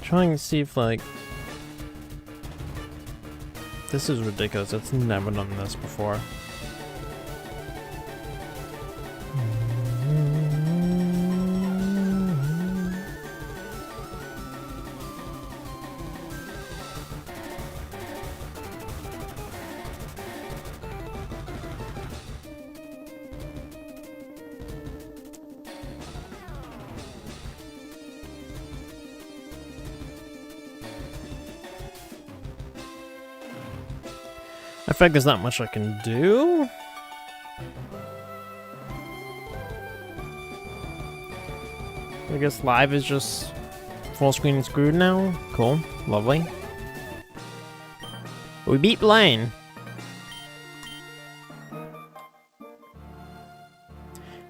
Trying to see if, like... This is ridiculous. It's never done this before. I feel like there's not much I can do. I guess live is just full screen and screwed now. Cool. Lovely. We beat Blaine.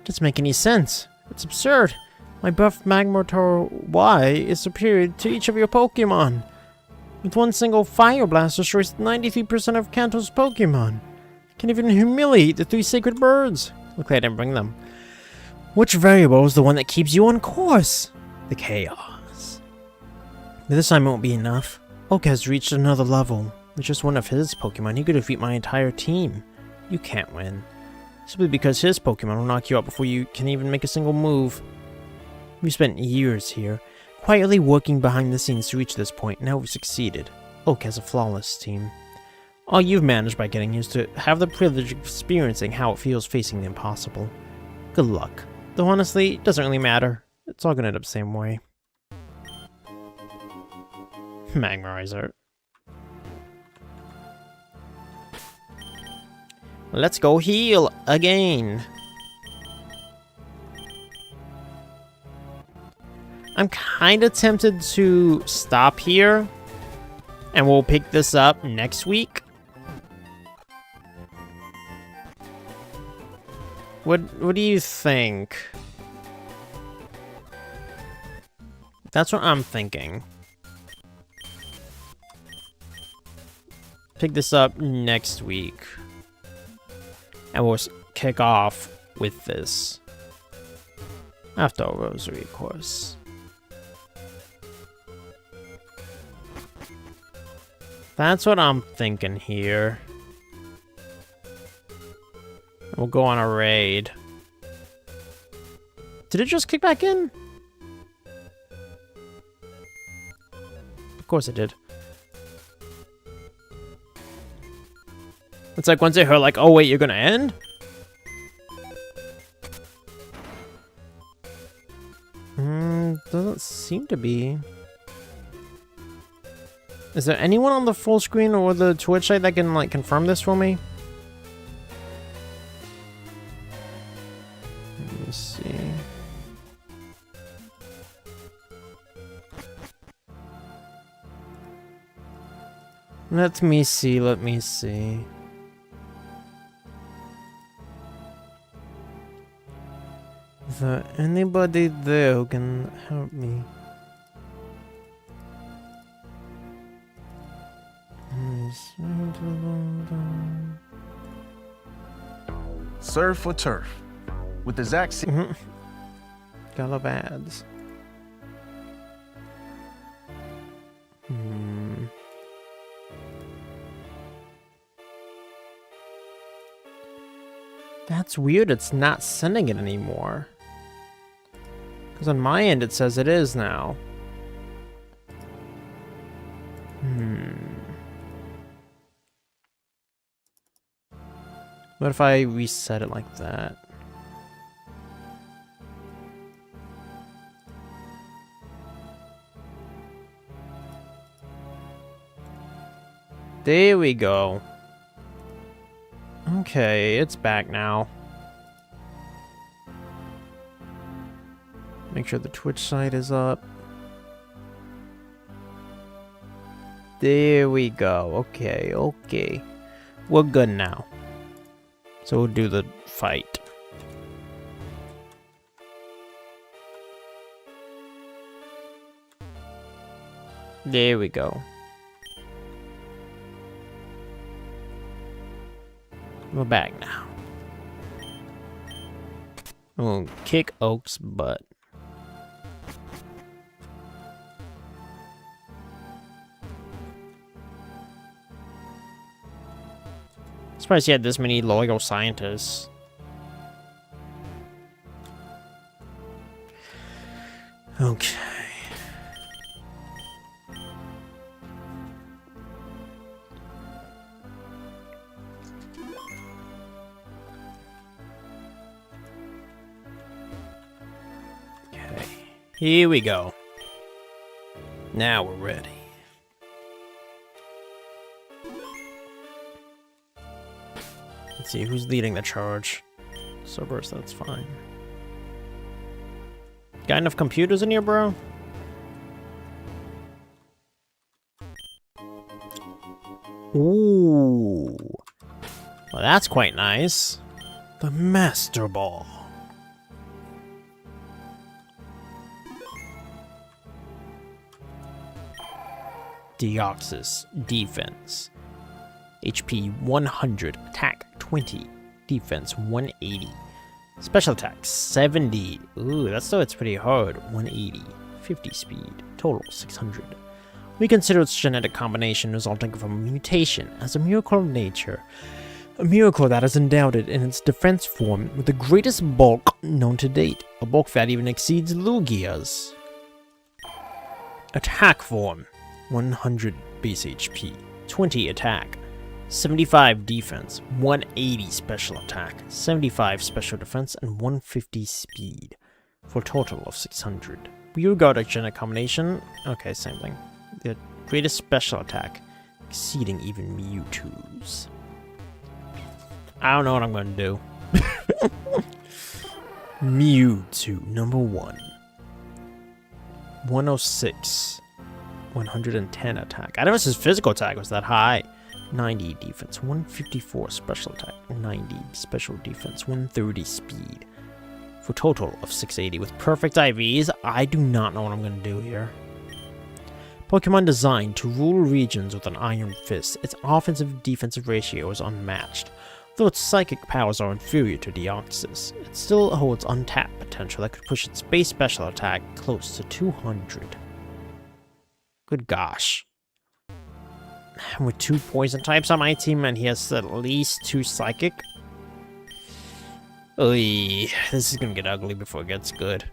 Doesn't make any sense. It's absurd. My buff Magmortar Y is superior to each of your Pokemon. With one single Fire Blast destroys 93% of Kanto's Pokemon. Can't even humiliate the 3 sacred birds. Luckily I didn't bring them. Which variable is the one that keeps you on course? The Chaos. But this time it won't be enough. Oak has reached another level. With just one of his Pokemon, he could defeat my entire team. You can't win. Simply because his Pokemon will knock you out before you can even make a single move. We spent years here, quietly working behind the scenes to reach this point. Now we've succeeded. Oak has a flawless team. All you've managed by getting is to have the privilege of experiencing how it feels facing the impossible. Good luck. Though honestly, it doesn't really matter. It's all gonna end up the same way. Magmarizer. Let's go heal again. I'm kind of tempted to stop here, and we'll pick this up next week. What do you think? That's what I'm thinking. Pick this up next week, and we'll kick off with this after a rosary, of course. That's what I'm thinking here. We'll go on a raid. Did it just kick back in? Of course it did. It's like once I heard like, oh wait, you're gonna end? Doesn't seem to be. Is there anyone on the full screen or the Twitch site that can like confirm this for me? Let me see. Let me see, let me see. Is there anybody there who can help me? Serve for turf. With the Zack Got a lot of ads. That's weird, it's not sending it anymore. Because on my end it says it is now. What if I reset it like that? There we go. Okay, it's back now. Make sure the Twitch site is up. There we go. Okay, okay. We're good now. So we'll do the fight. There we go. We're back now. We'll kick Oak's butt. Surprised he had this many loyal scientists. Okay. Okay. Here we go. Now we're ready. Let's see, who's leading the charge? Cerberus, that's fine. Got enough computers in here, bro? Ooh. Well, that's quite nice. The Master Ball. Deoxys, defense. HP 100, attack 20, defense 180, special attack 70. Ooh, that's still it's pretty hard. 180, 50 speed, total 600. We consider its genetic combination resulting from a mutation as a miracle of nature. A miracle that has endowed it in its defense form with the greatest bulk known to date, a bulk that even exceeds Lugia's. Attack form, 100 base HP, 20 attack, 75 defense, 180 special attack, 75 special defense, and 150 speed, for a total of 600. We regard a genetic combination, okay, same thing. The greatest special attack, exceeding even Mewtwo's. I don't know what I'm going to do. Mewtwo, number 1. 106, 110 attack. I noticed his physical attack was that high. 90 defense, 154 special attack, 90 special defense, 130 speed, for a total of 680. With perfect IVs, I do not know what I'm going to do here. Pokemon designed to rule regions with an iron fist, its offensive-defensive ratio is unmatched. Though its psychic powers are inferior to Deoxys, it still holds untapped potential that could push its base special attack close to 200. Good gosh. With 2 poison types on my team, and he has at least 2 psychic. Oy, this is gonna get ugly before it gets good.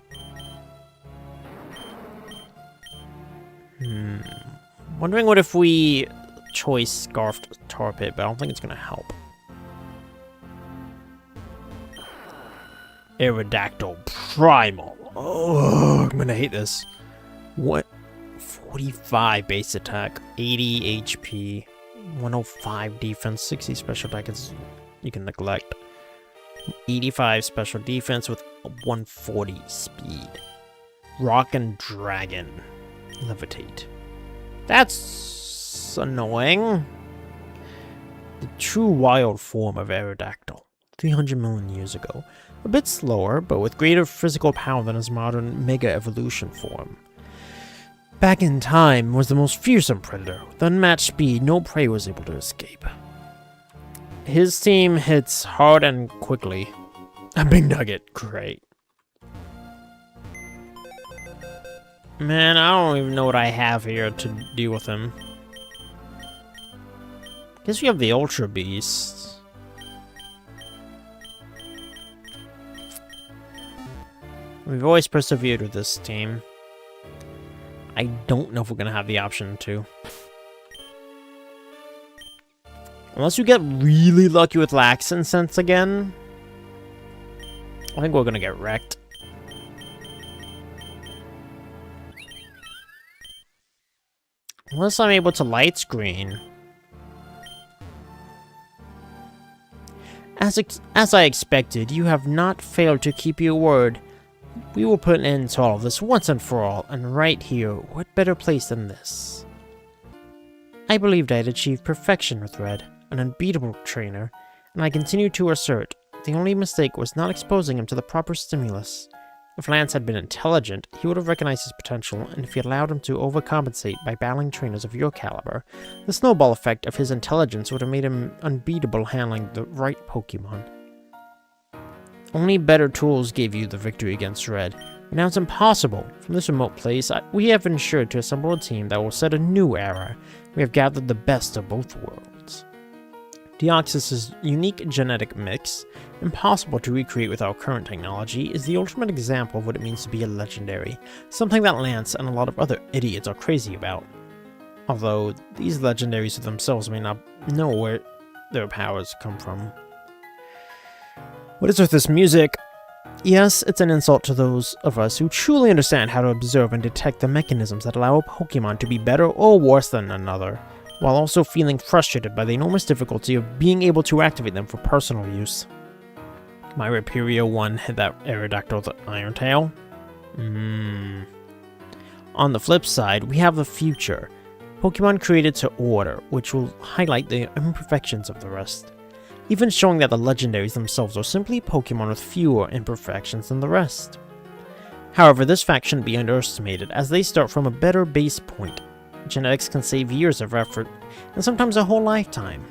Wondering what if we choice Scarfed Torpid, but I don't think it's gonna help. Aerodactyl Primal. Oh, I'm gonna hate this. What? 45 base attack, 80 HP, 105 defense, 60 special attack is you can neglect. 85 special defense with 140 speed. Rock and Dragon. Levitate. That's annoying. The true wild form of Aerodactyl. 300 million years ago. A bit slower, but with greater physical power than his modern Mega Evolution form. Back in time was the most fearsome predator. With unmatched speed, no prey was able to escape. His team hits hard and quickly. A big nugget, great. Man, I don't even know what I have here to deal with him. Guess we have the Ultra Beast. We've always persevered with this team. I don't know if we're gonna have the option to. Unless you get really lucky with Laxin Sense again, I think we're gonna get wrecked. Unless I'm able to light screen. As I expected, you have not failed to keep your word. We will put an end to all of this once and for all, and right here, what better place than this? I believed I had achieved perfection with Red, an unbeatable trainer, and I continued to assert the only mistake was not exposing him to the proper stimulus. If Lance had been intelligent, he would have recognized his potential, and if he allowed him to overcompensate by battling trainers of your caliber, the snowball effect of his intelligence would have made him unbeatable handling the right Pokemon. Only better tools gave you the victory against Red. But now it's impossible. From this remote place, we have ensured to assemble a team that will set a new era. We have gathered the best of both worlds. Deoxys' unique genetic mix, impossible to recreate with our current technology, is the ultimate example of what it means to be a legendary, something that Lance and a lot of other idiots are crazy about. Although, these legendaries themselves may not know where their powers come from. What is with this music? Yes, it's an insult to those of us who truly understand how to observe and detect the mechanisms that allow a Pokemon to be better or worse than another, while also feeling frustrated by the enormous difficulty of being able to activate them for personal use. My Rhyperior 1 had that Aerodactyl with Iron Tail. On the flip side, we have the future. Pokemon created to order, which will highlight the imperfections of the rest, even showing that the legendaries themselves are simply Pokemon with fewer imperfections than the rest. However, this fact shouldn't be underestimated, as they start from a better base point. Genetics can save years of effort, and sometimes a whole lifetime.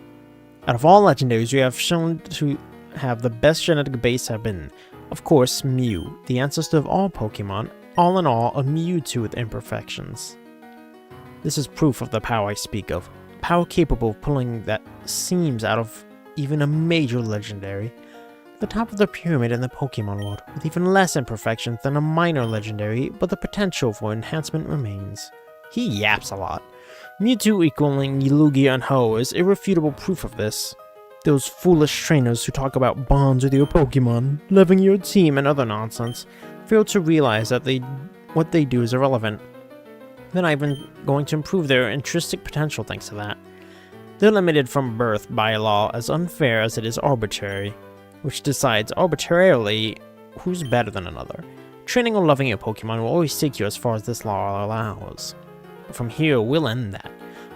Out of all legendaries we have shown to have the best genetic base have been, of course, Mew, the ancestor of all Pokemon, all in all, a Mewtwo with imperfections. This is proof of the power I speak of, power capable of pulling that seams out of even a major legendary, the top of the pyramid in the Pokemon world, with even less imperfections than a minor legendary, but the potential for enhancement remains. He yaps a lot. Mewtwo equaling Lugia and Ho is irrefutable proof of this. Those foolish trainers who talk about bonds with your Pokemon, loving your team, and other nonsense, fail to realize that what they do is irrelevant. They're not even going to improve their intrinsic potential thanks to that. They're limited from birth by a law as unfair as it is arbitrary, which decides arbitrarily who's better than another. Training or loving your Pokemon will always take you as far as this law allows. But from here, we'll end that.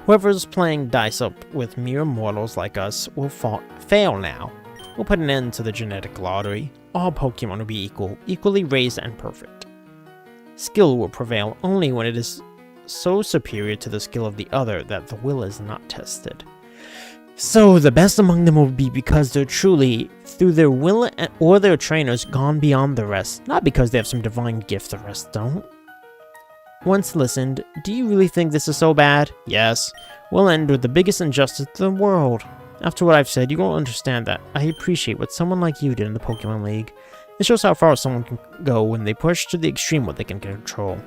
Whoever's playing dice up with mere mortals like us will fail now. We'll put an end to the genetic lottery. All Pokemon will be equal, equally raised and perfect. Skill will prevail only when it is so superior to the skill of the other that the will is not tested. So the best among them will be because they're truly, through their will or their trainers, gone beyond the rest, not because they have some divine gift the rest don't. Once listened, do you really think this is so bad? Yes. We'll end with the biggest injustice in the world. After what I've said, you won't understand that I appreciate what someone like you did in the Pokemon League. It shows how far someone can go when they push to the extreme what they can control.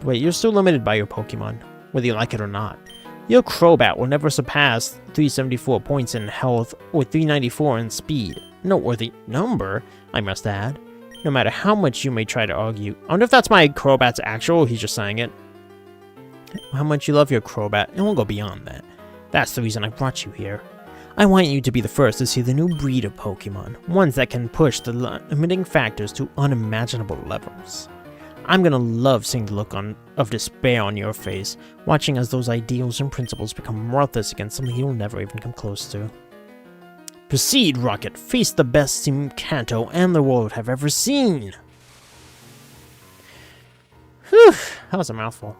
Wait, you're still limited by your Pokemon, whether you like it or not. Your Crobat will never surpass 374 points in health or 394 in speed. Noteworthy number, I must add. No matter how much you may try to argue. I wonder if that's my Crobat's actual, or he's just saying it. How much you love your Crobat, and we'll go beyond that. That's the reason I brought you here. I want you to be the first to see the new breed of Pokemon, ones that can push the limiting factors to unimaginable levels. I'm gonna love seeing the look of despair on your face, watching as those ideals and principles become worthless against something you'll never even come close to. Proceed, Rocket! Face the best Team Kanto and the world have ever seen! Whew, that was a mouthful.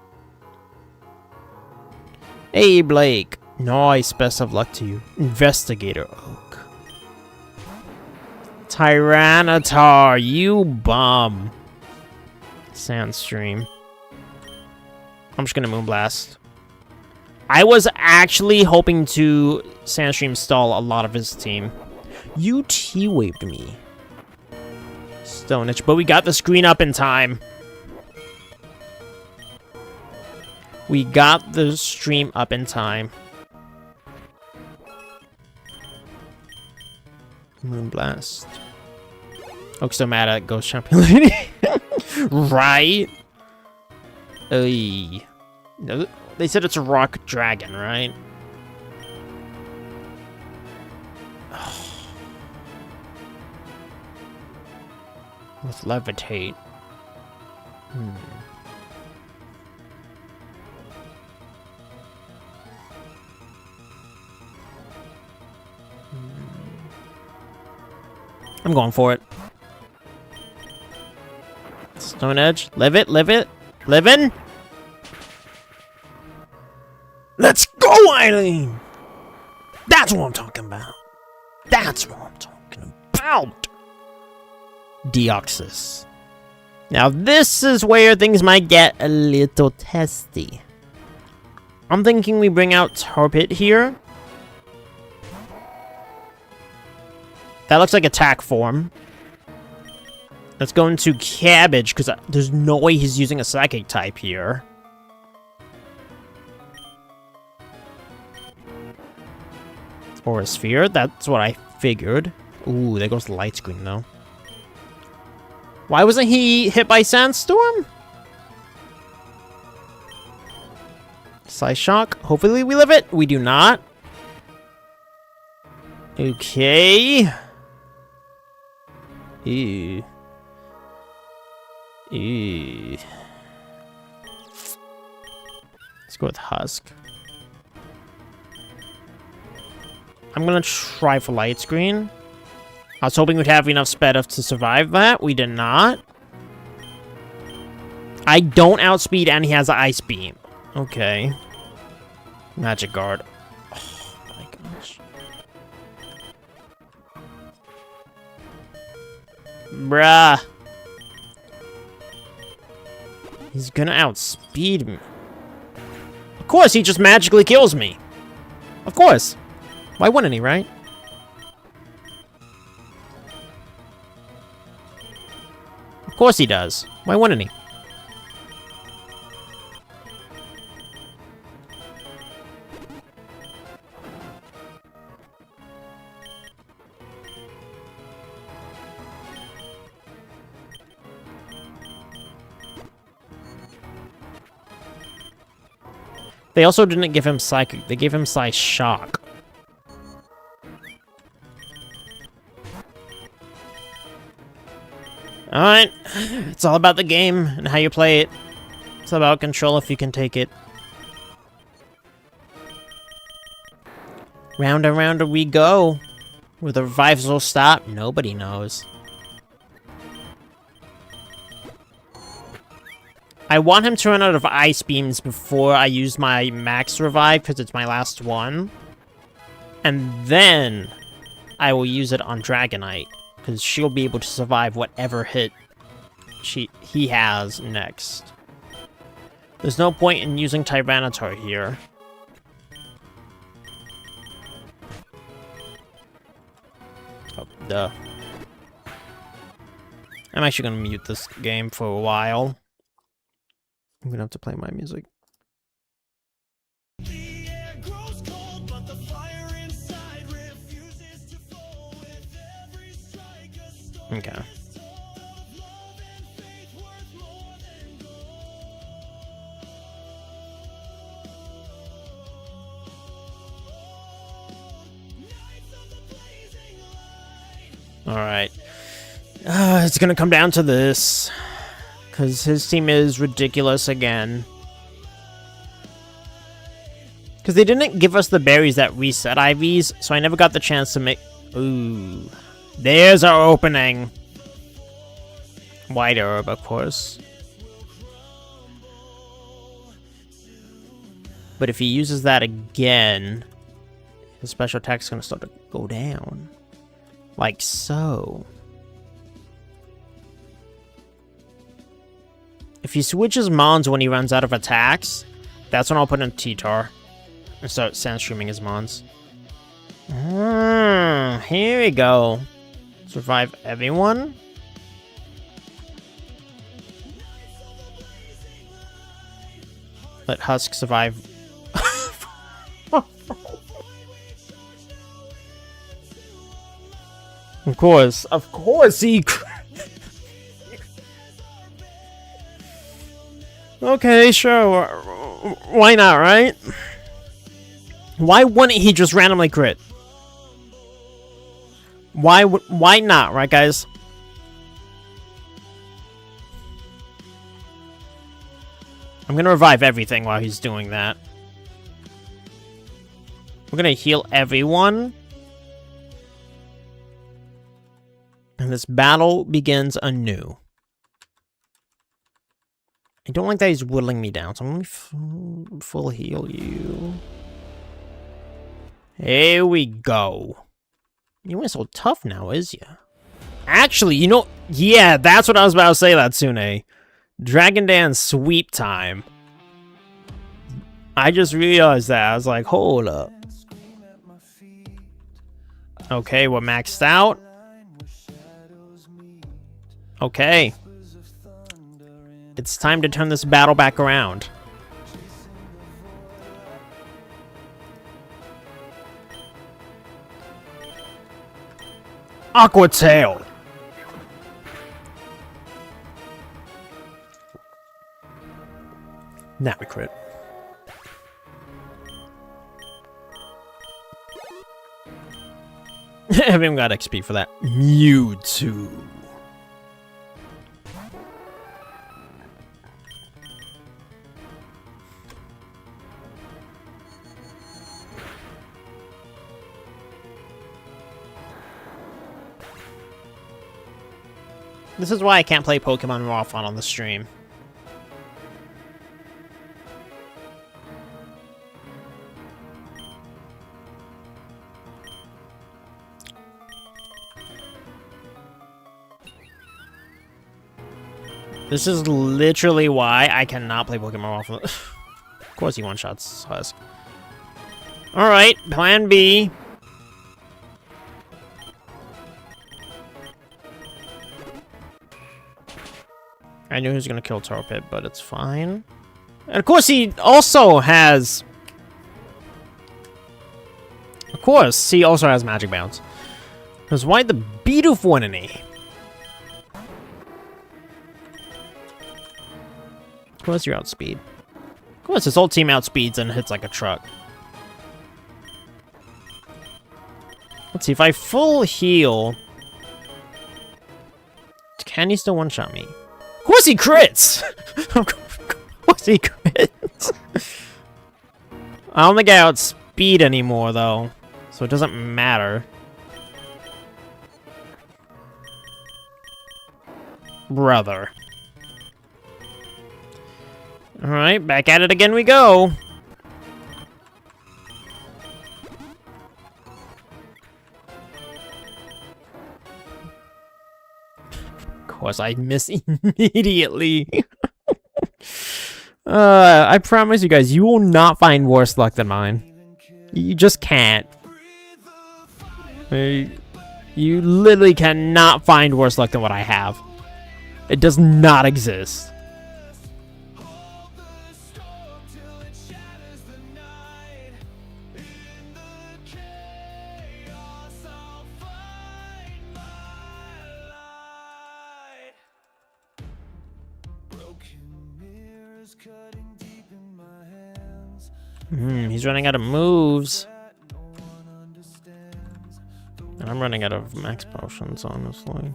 Hey, Blake! Nice, best of luck to you. Investigator Oak. Tyranitar, you bum! Sandstream. I'm just gonna Moonblast. I was actually hoping to Sandstream stall a lot of his team. You T-waved me. Stone Edge, but we got the screen up in time. We got the stream up in time. Moonblast. Oh, so mad at Ghost Champion Lady. Right? No, they said it's a rock dragon, right? With levitate. I'm going for it. Stone Edge. Live it, live it. Living. Let's go, Eileen! That's what I'm talking about. That's what I'm talking about. Deoxys. Now this is where things might get a little testy. I'm thinking we bring out Torpid here. That looks like attack form. Let's go into Cabbage, because there's no way he's using a Psychic type here. Or a Sphere, that's what I figured. Ooh, there goes the light screen, though. Why wasn't he hit by Sandstorm? Size Shock. Hopefully we live it. We do not. Okay. Ew. Ew. Let's go with Husk. I'm gonna try for Light Screen. I was hoping we'd have enough sped up to survive that. We did not. I don't outspeed and he has an Ice Beam. Okay. Magic Guard. Oh my gosh. Bruh. He's gonna outspeed me. Of course, he just magically kills me. Of course. Why wouldn't he, right? Of course he does. Why wouldn't he? They also didn't give him Psychic. They gave him Size Shock. Alright. It's all about the game and how you play it. It's about control if you can take it. Round and round we go. Where the revives will stop, nobody knows. I want him to run out of Ice Beams before I use my Max Revive, because it's my last one. And then I will use it on Dragonite, because she'll be able to survive whatever hit he has next. There's no point in using Tyranitar here. Oh, duh. I'm actually gonna mute this game for a while. I'm gonna have to play my music. Okay. Alright. It's gonna come down to this. Because his team is ridiculous again. Because they didn't give us the berries that reset IVs, so I never got the chance to make... Ooh. There's our opening. White herb, of course. But if he uses that again, his special attack's gonna start to go down. Like so. If he switches Mons when he runs out of attacks, that's when I'll put in T-Tar and start Sandstreaming his Mons. Here we go. Survive everyone. Let Husk survive. Of course he... Okay, sure. Why not, right? Why wouldn't he just randomly crit? Why not, right, guys? I'm gonna revive everything while he's doing that. We're gonna heal everyone. And this battle begins anew. I don't like that he's whittling me down, so I'm gonna full heal you. Here we go. You ain't so tough now, is ya? Actually, you know, yeah, that's what I was about to say, Latsune. Dragon Dance sweep time. I just realized that. I was like, hold up. Okay, we're maxed out. Okay. It's time to turn this battle back around. Aqua Tail. Now we crit. Everyone got XP for that. Mewtwo. This is why I can't play Pokemon Raw Fun on the stream. This is literally why I cannot play Pokemon Raw Fun. Of course he one-shots Husk. Alright, plan B. I knew he was gonna kill Torpid, but it's fine. And of course he also has... Of course, he also has Magic Bounce. Because why the beautiful enemy? Of course you're outspeed. Of course his whole team outspeeds and hits like a truck. Let's see, if I full heal... Can he still one-shot me? Of course he crits! Of course he crits! I don't think I outspeed anymore, though. So it doesn't matter. Brother. Alright, back at it again we go! Of course, I miss immediately. I promise you guys, you will not find worse luck than mine. You just can't. You literally cannot find worse luck than what I have. It does not exist. He's running out of moves. And I'm running out of max potions, honestly.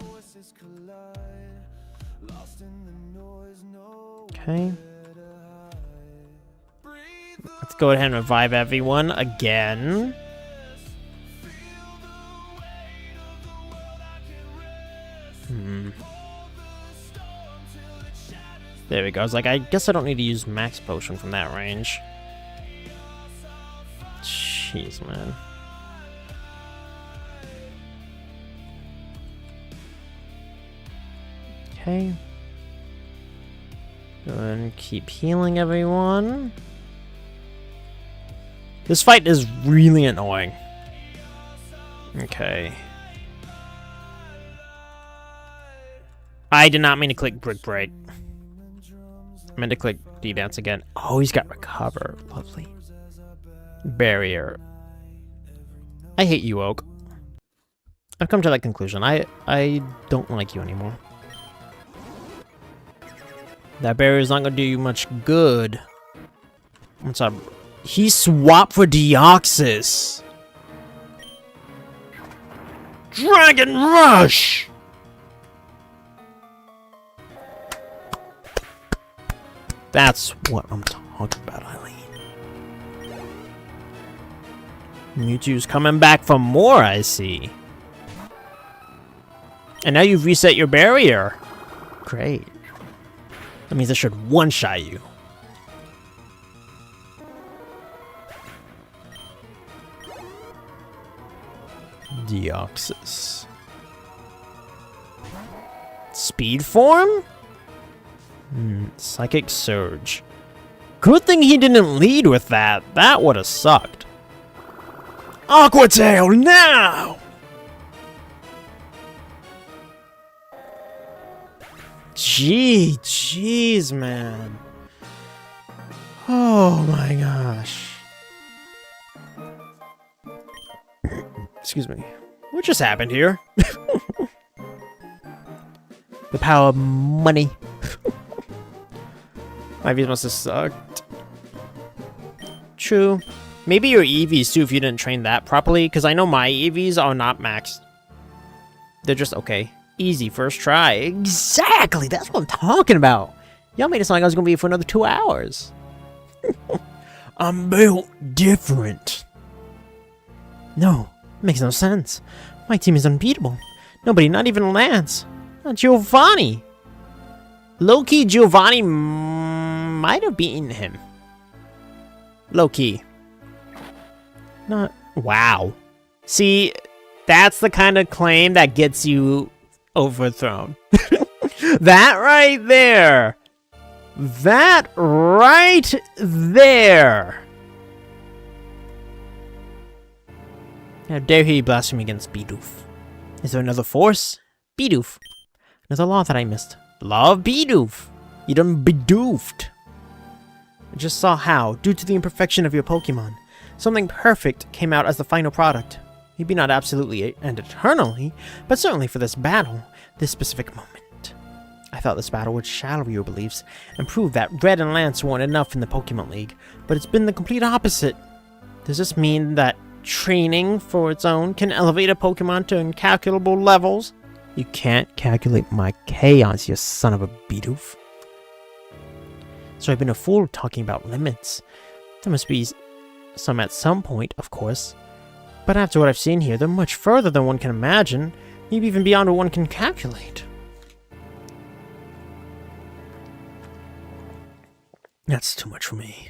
Okay. Let's go ahead and revive everyone again. There we go. I was like, I guess I don't need to use max potion from that range. Jeez, man. Okay. Go ahead and keep healing everyone. This fight is really annoying. Okay. I did not mean to click Brick Break. I meant to click D-Dance again. Oh, he's got Recover. Lovely. Barrier. I hate you, Oak. I've come to that conclusion. I don't like you anymore. That barrier's not gonna do you much good. What's up? He swapped for Deoxys. Dragon Rush! That's what I'm talking about, Eileen. Mewtwo's coming back for more, I see. And now you've reset your barrier. Great. That means I should one-shot you. Deoxys. Speed form? Psychic Surge. Good thing he didn't lead with that. That would have sucked. Aqua Tail now! Jeez, man. Oh my gosh. Excuse me. What just happened here? The power of money. My Eevees must have sucked. True. Maybe your Eevees too if you didn't train that properly, because I know my Eevees are not maxed. They're just okay. Easy first try. Exactly! That's what I'm talking about! Y'all made it sound like I was gonna be here for another 2 hours. I'm built different. No, it makes no sense. My team is unbeatable. Nobody, not even Lance. Not Giovanni. Low-key, Giovanni might have beaten him. Low-key. Not... Wow. See, that's the kind of claim that gets you overthrown. That right there. That right there. How dare he blaspheme against Bidoof? Is there another force? Bidoof. Another law that I missed. The law of Bidoof. You done bedoofed. I just saw how, due to the imperfection of your Pokemon, something perfect came out as the final product. Maybe not absolutely and eternally, but certainly for this battle, this specific moment. I thought this battle would shatter your beliefs and prove that Red and Lance weren't enough in the Pokemon League, but it's been the complete opposite. Does this mean that training for its own can elevate a Pokemon to incalculable levels? You can't calculate my chaos, you son of a Bidoof. So I've been a fool talking about limits. There must be some at some point, of course. But after what I've seen here, they're much further than one can imagine, maybe even beyond what one can calculate. That's too much for me.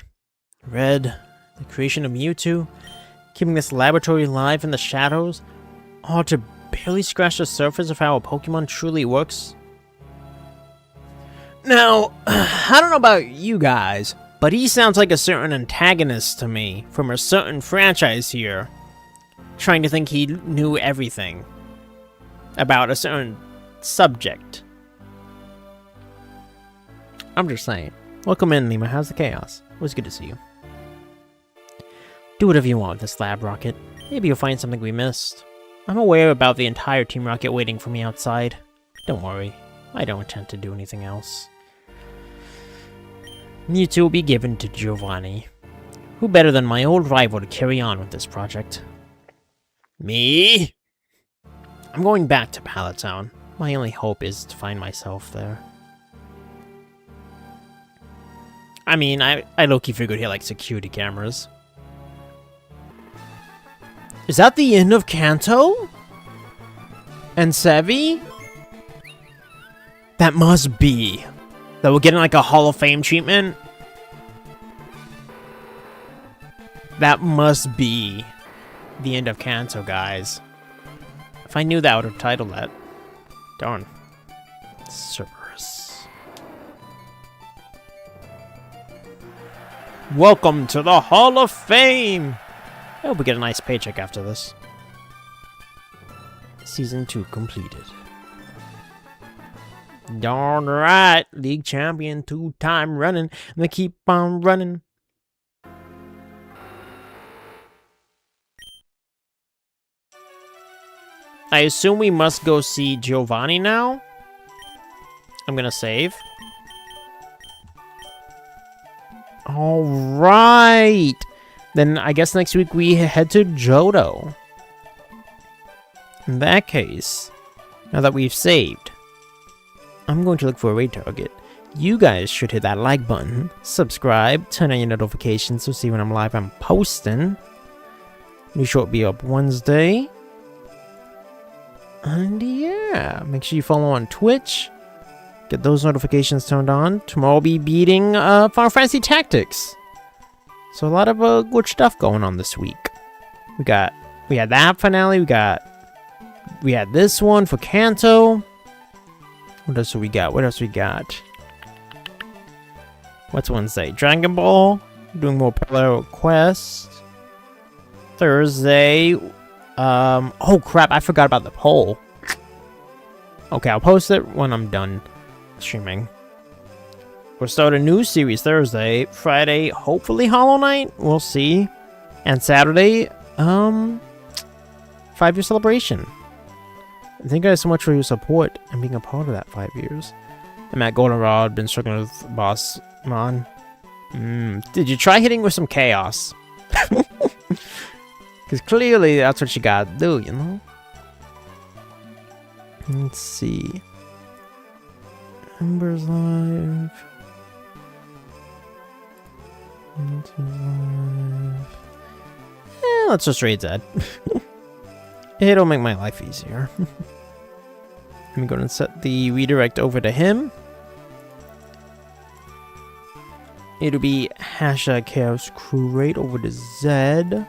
Red, the creation of Mewtwo, keeping this laboratory alive in the shadows, all to barely scratch the surface of how a Pokemon truly works. Now, I don't know about you guys, but he sounds like a certain antagonist to me from a certain franchise here, trying to think he knew everything about a certain subject. I'm just saying. Welcome in, Lima. How's the chaos? It was good to see you. Do whatever you want with this lab rocket. Maybe you'll find something we missed. I'm aware about the entire Team Rocket waiting for me outside. Don't worry. I don't intend to do anything else. Mewtwo will be given to Giovanni. Who better than my old rival to carry on with this project? Me? I'm going back to Pallet Town. My only hope is to find myself there. I mean, I low-key figured he had, like, security cameras. Is that the end of Kanto? And Sevy? That must be. That we're getting, like, a Hall of Fame treatment? That must be the end of Kanto, guys. If I knew that, I would have titled that. Darn. Cerberus. Welcome to the Hall of Fame! I hope we get a nice paycheck after this. Season 2 completed. Darn right! League champion 2-time running, and they keep on running. I assume we must go see Giovanni now. I'm gonna save. Alright! Then I guess next week we head to Johto. In that case, now that we've saved, I'm going to look for a raid target. you guys should hit that like button, subscribe, turn on your notifications to see when I'm live I'm posting. New show will be up Wednesday. And yeah, make sure you follow on Twitch. Get those notifications turned on. Tomorrow I'll be beating Final Fantasy Tactics. So a lot of good stuff going on this week. We had that finale. We had this one for Kanto. What else we got? What's Wednesday? Dragon Ball. Doing more parallel quests. Thursday. Oh crap! I forgot about the poll. Okay, I'll post it when I'm done streaming. We'll start a new series Thursday. Friday, hopefully Hollow Knight. We'll see. And Saturday, 5-year celebration. Thank you guys so much for your support and being a part of that 5 years. I'm at Goldenrod, been struggling with Boss Mon. Did you try hitting with some chaos? Because clearly that's what you gotta do, you know? Let's see. Ember's live. Let's just raid Zed. It'll make my life easier. Let me go and set the redirect over to him. It'll be #Chaos Crew Raid over to Zed.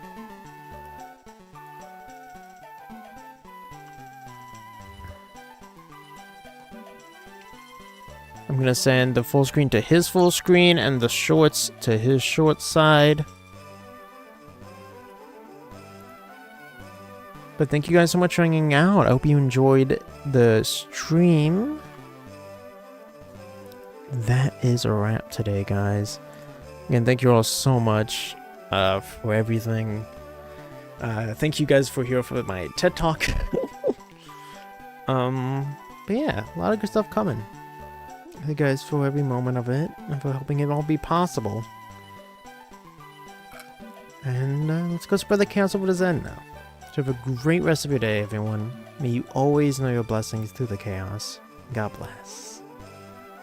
I'm gonna send the full screen to his full screen and the shorts to his short side. But thank you guys so much for hanging out. I hope you enjoyed the stream. That is a wrap today, guys. Again, thank you all so much for everything. Thank you guys for here for my TED Talk. But yeah, a lot of good stuff coming. Thank you guys for every moment of it and for helping it all be possible. And let's go spread the chaos over to Zen now. So have a great rest of your day, everyone. May you always know your blessings through the chaos. God bless.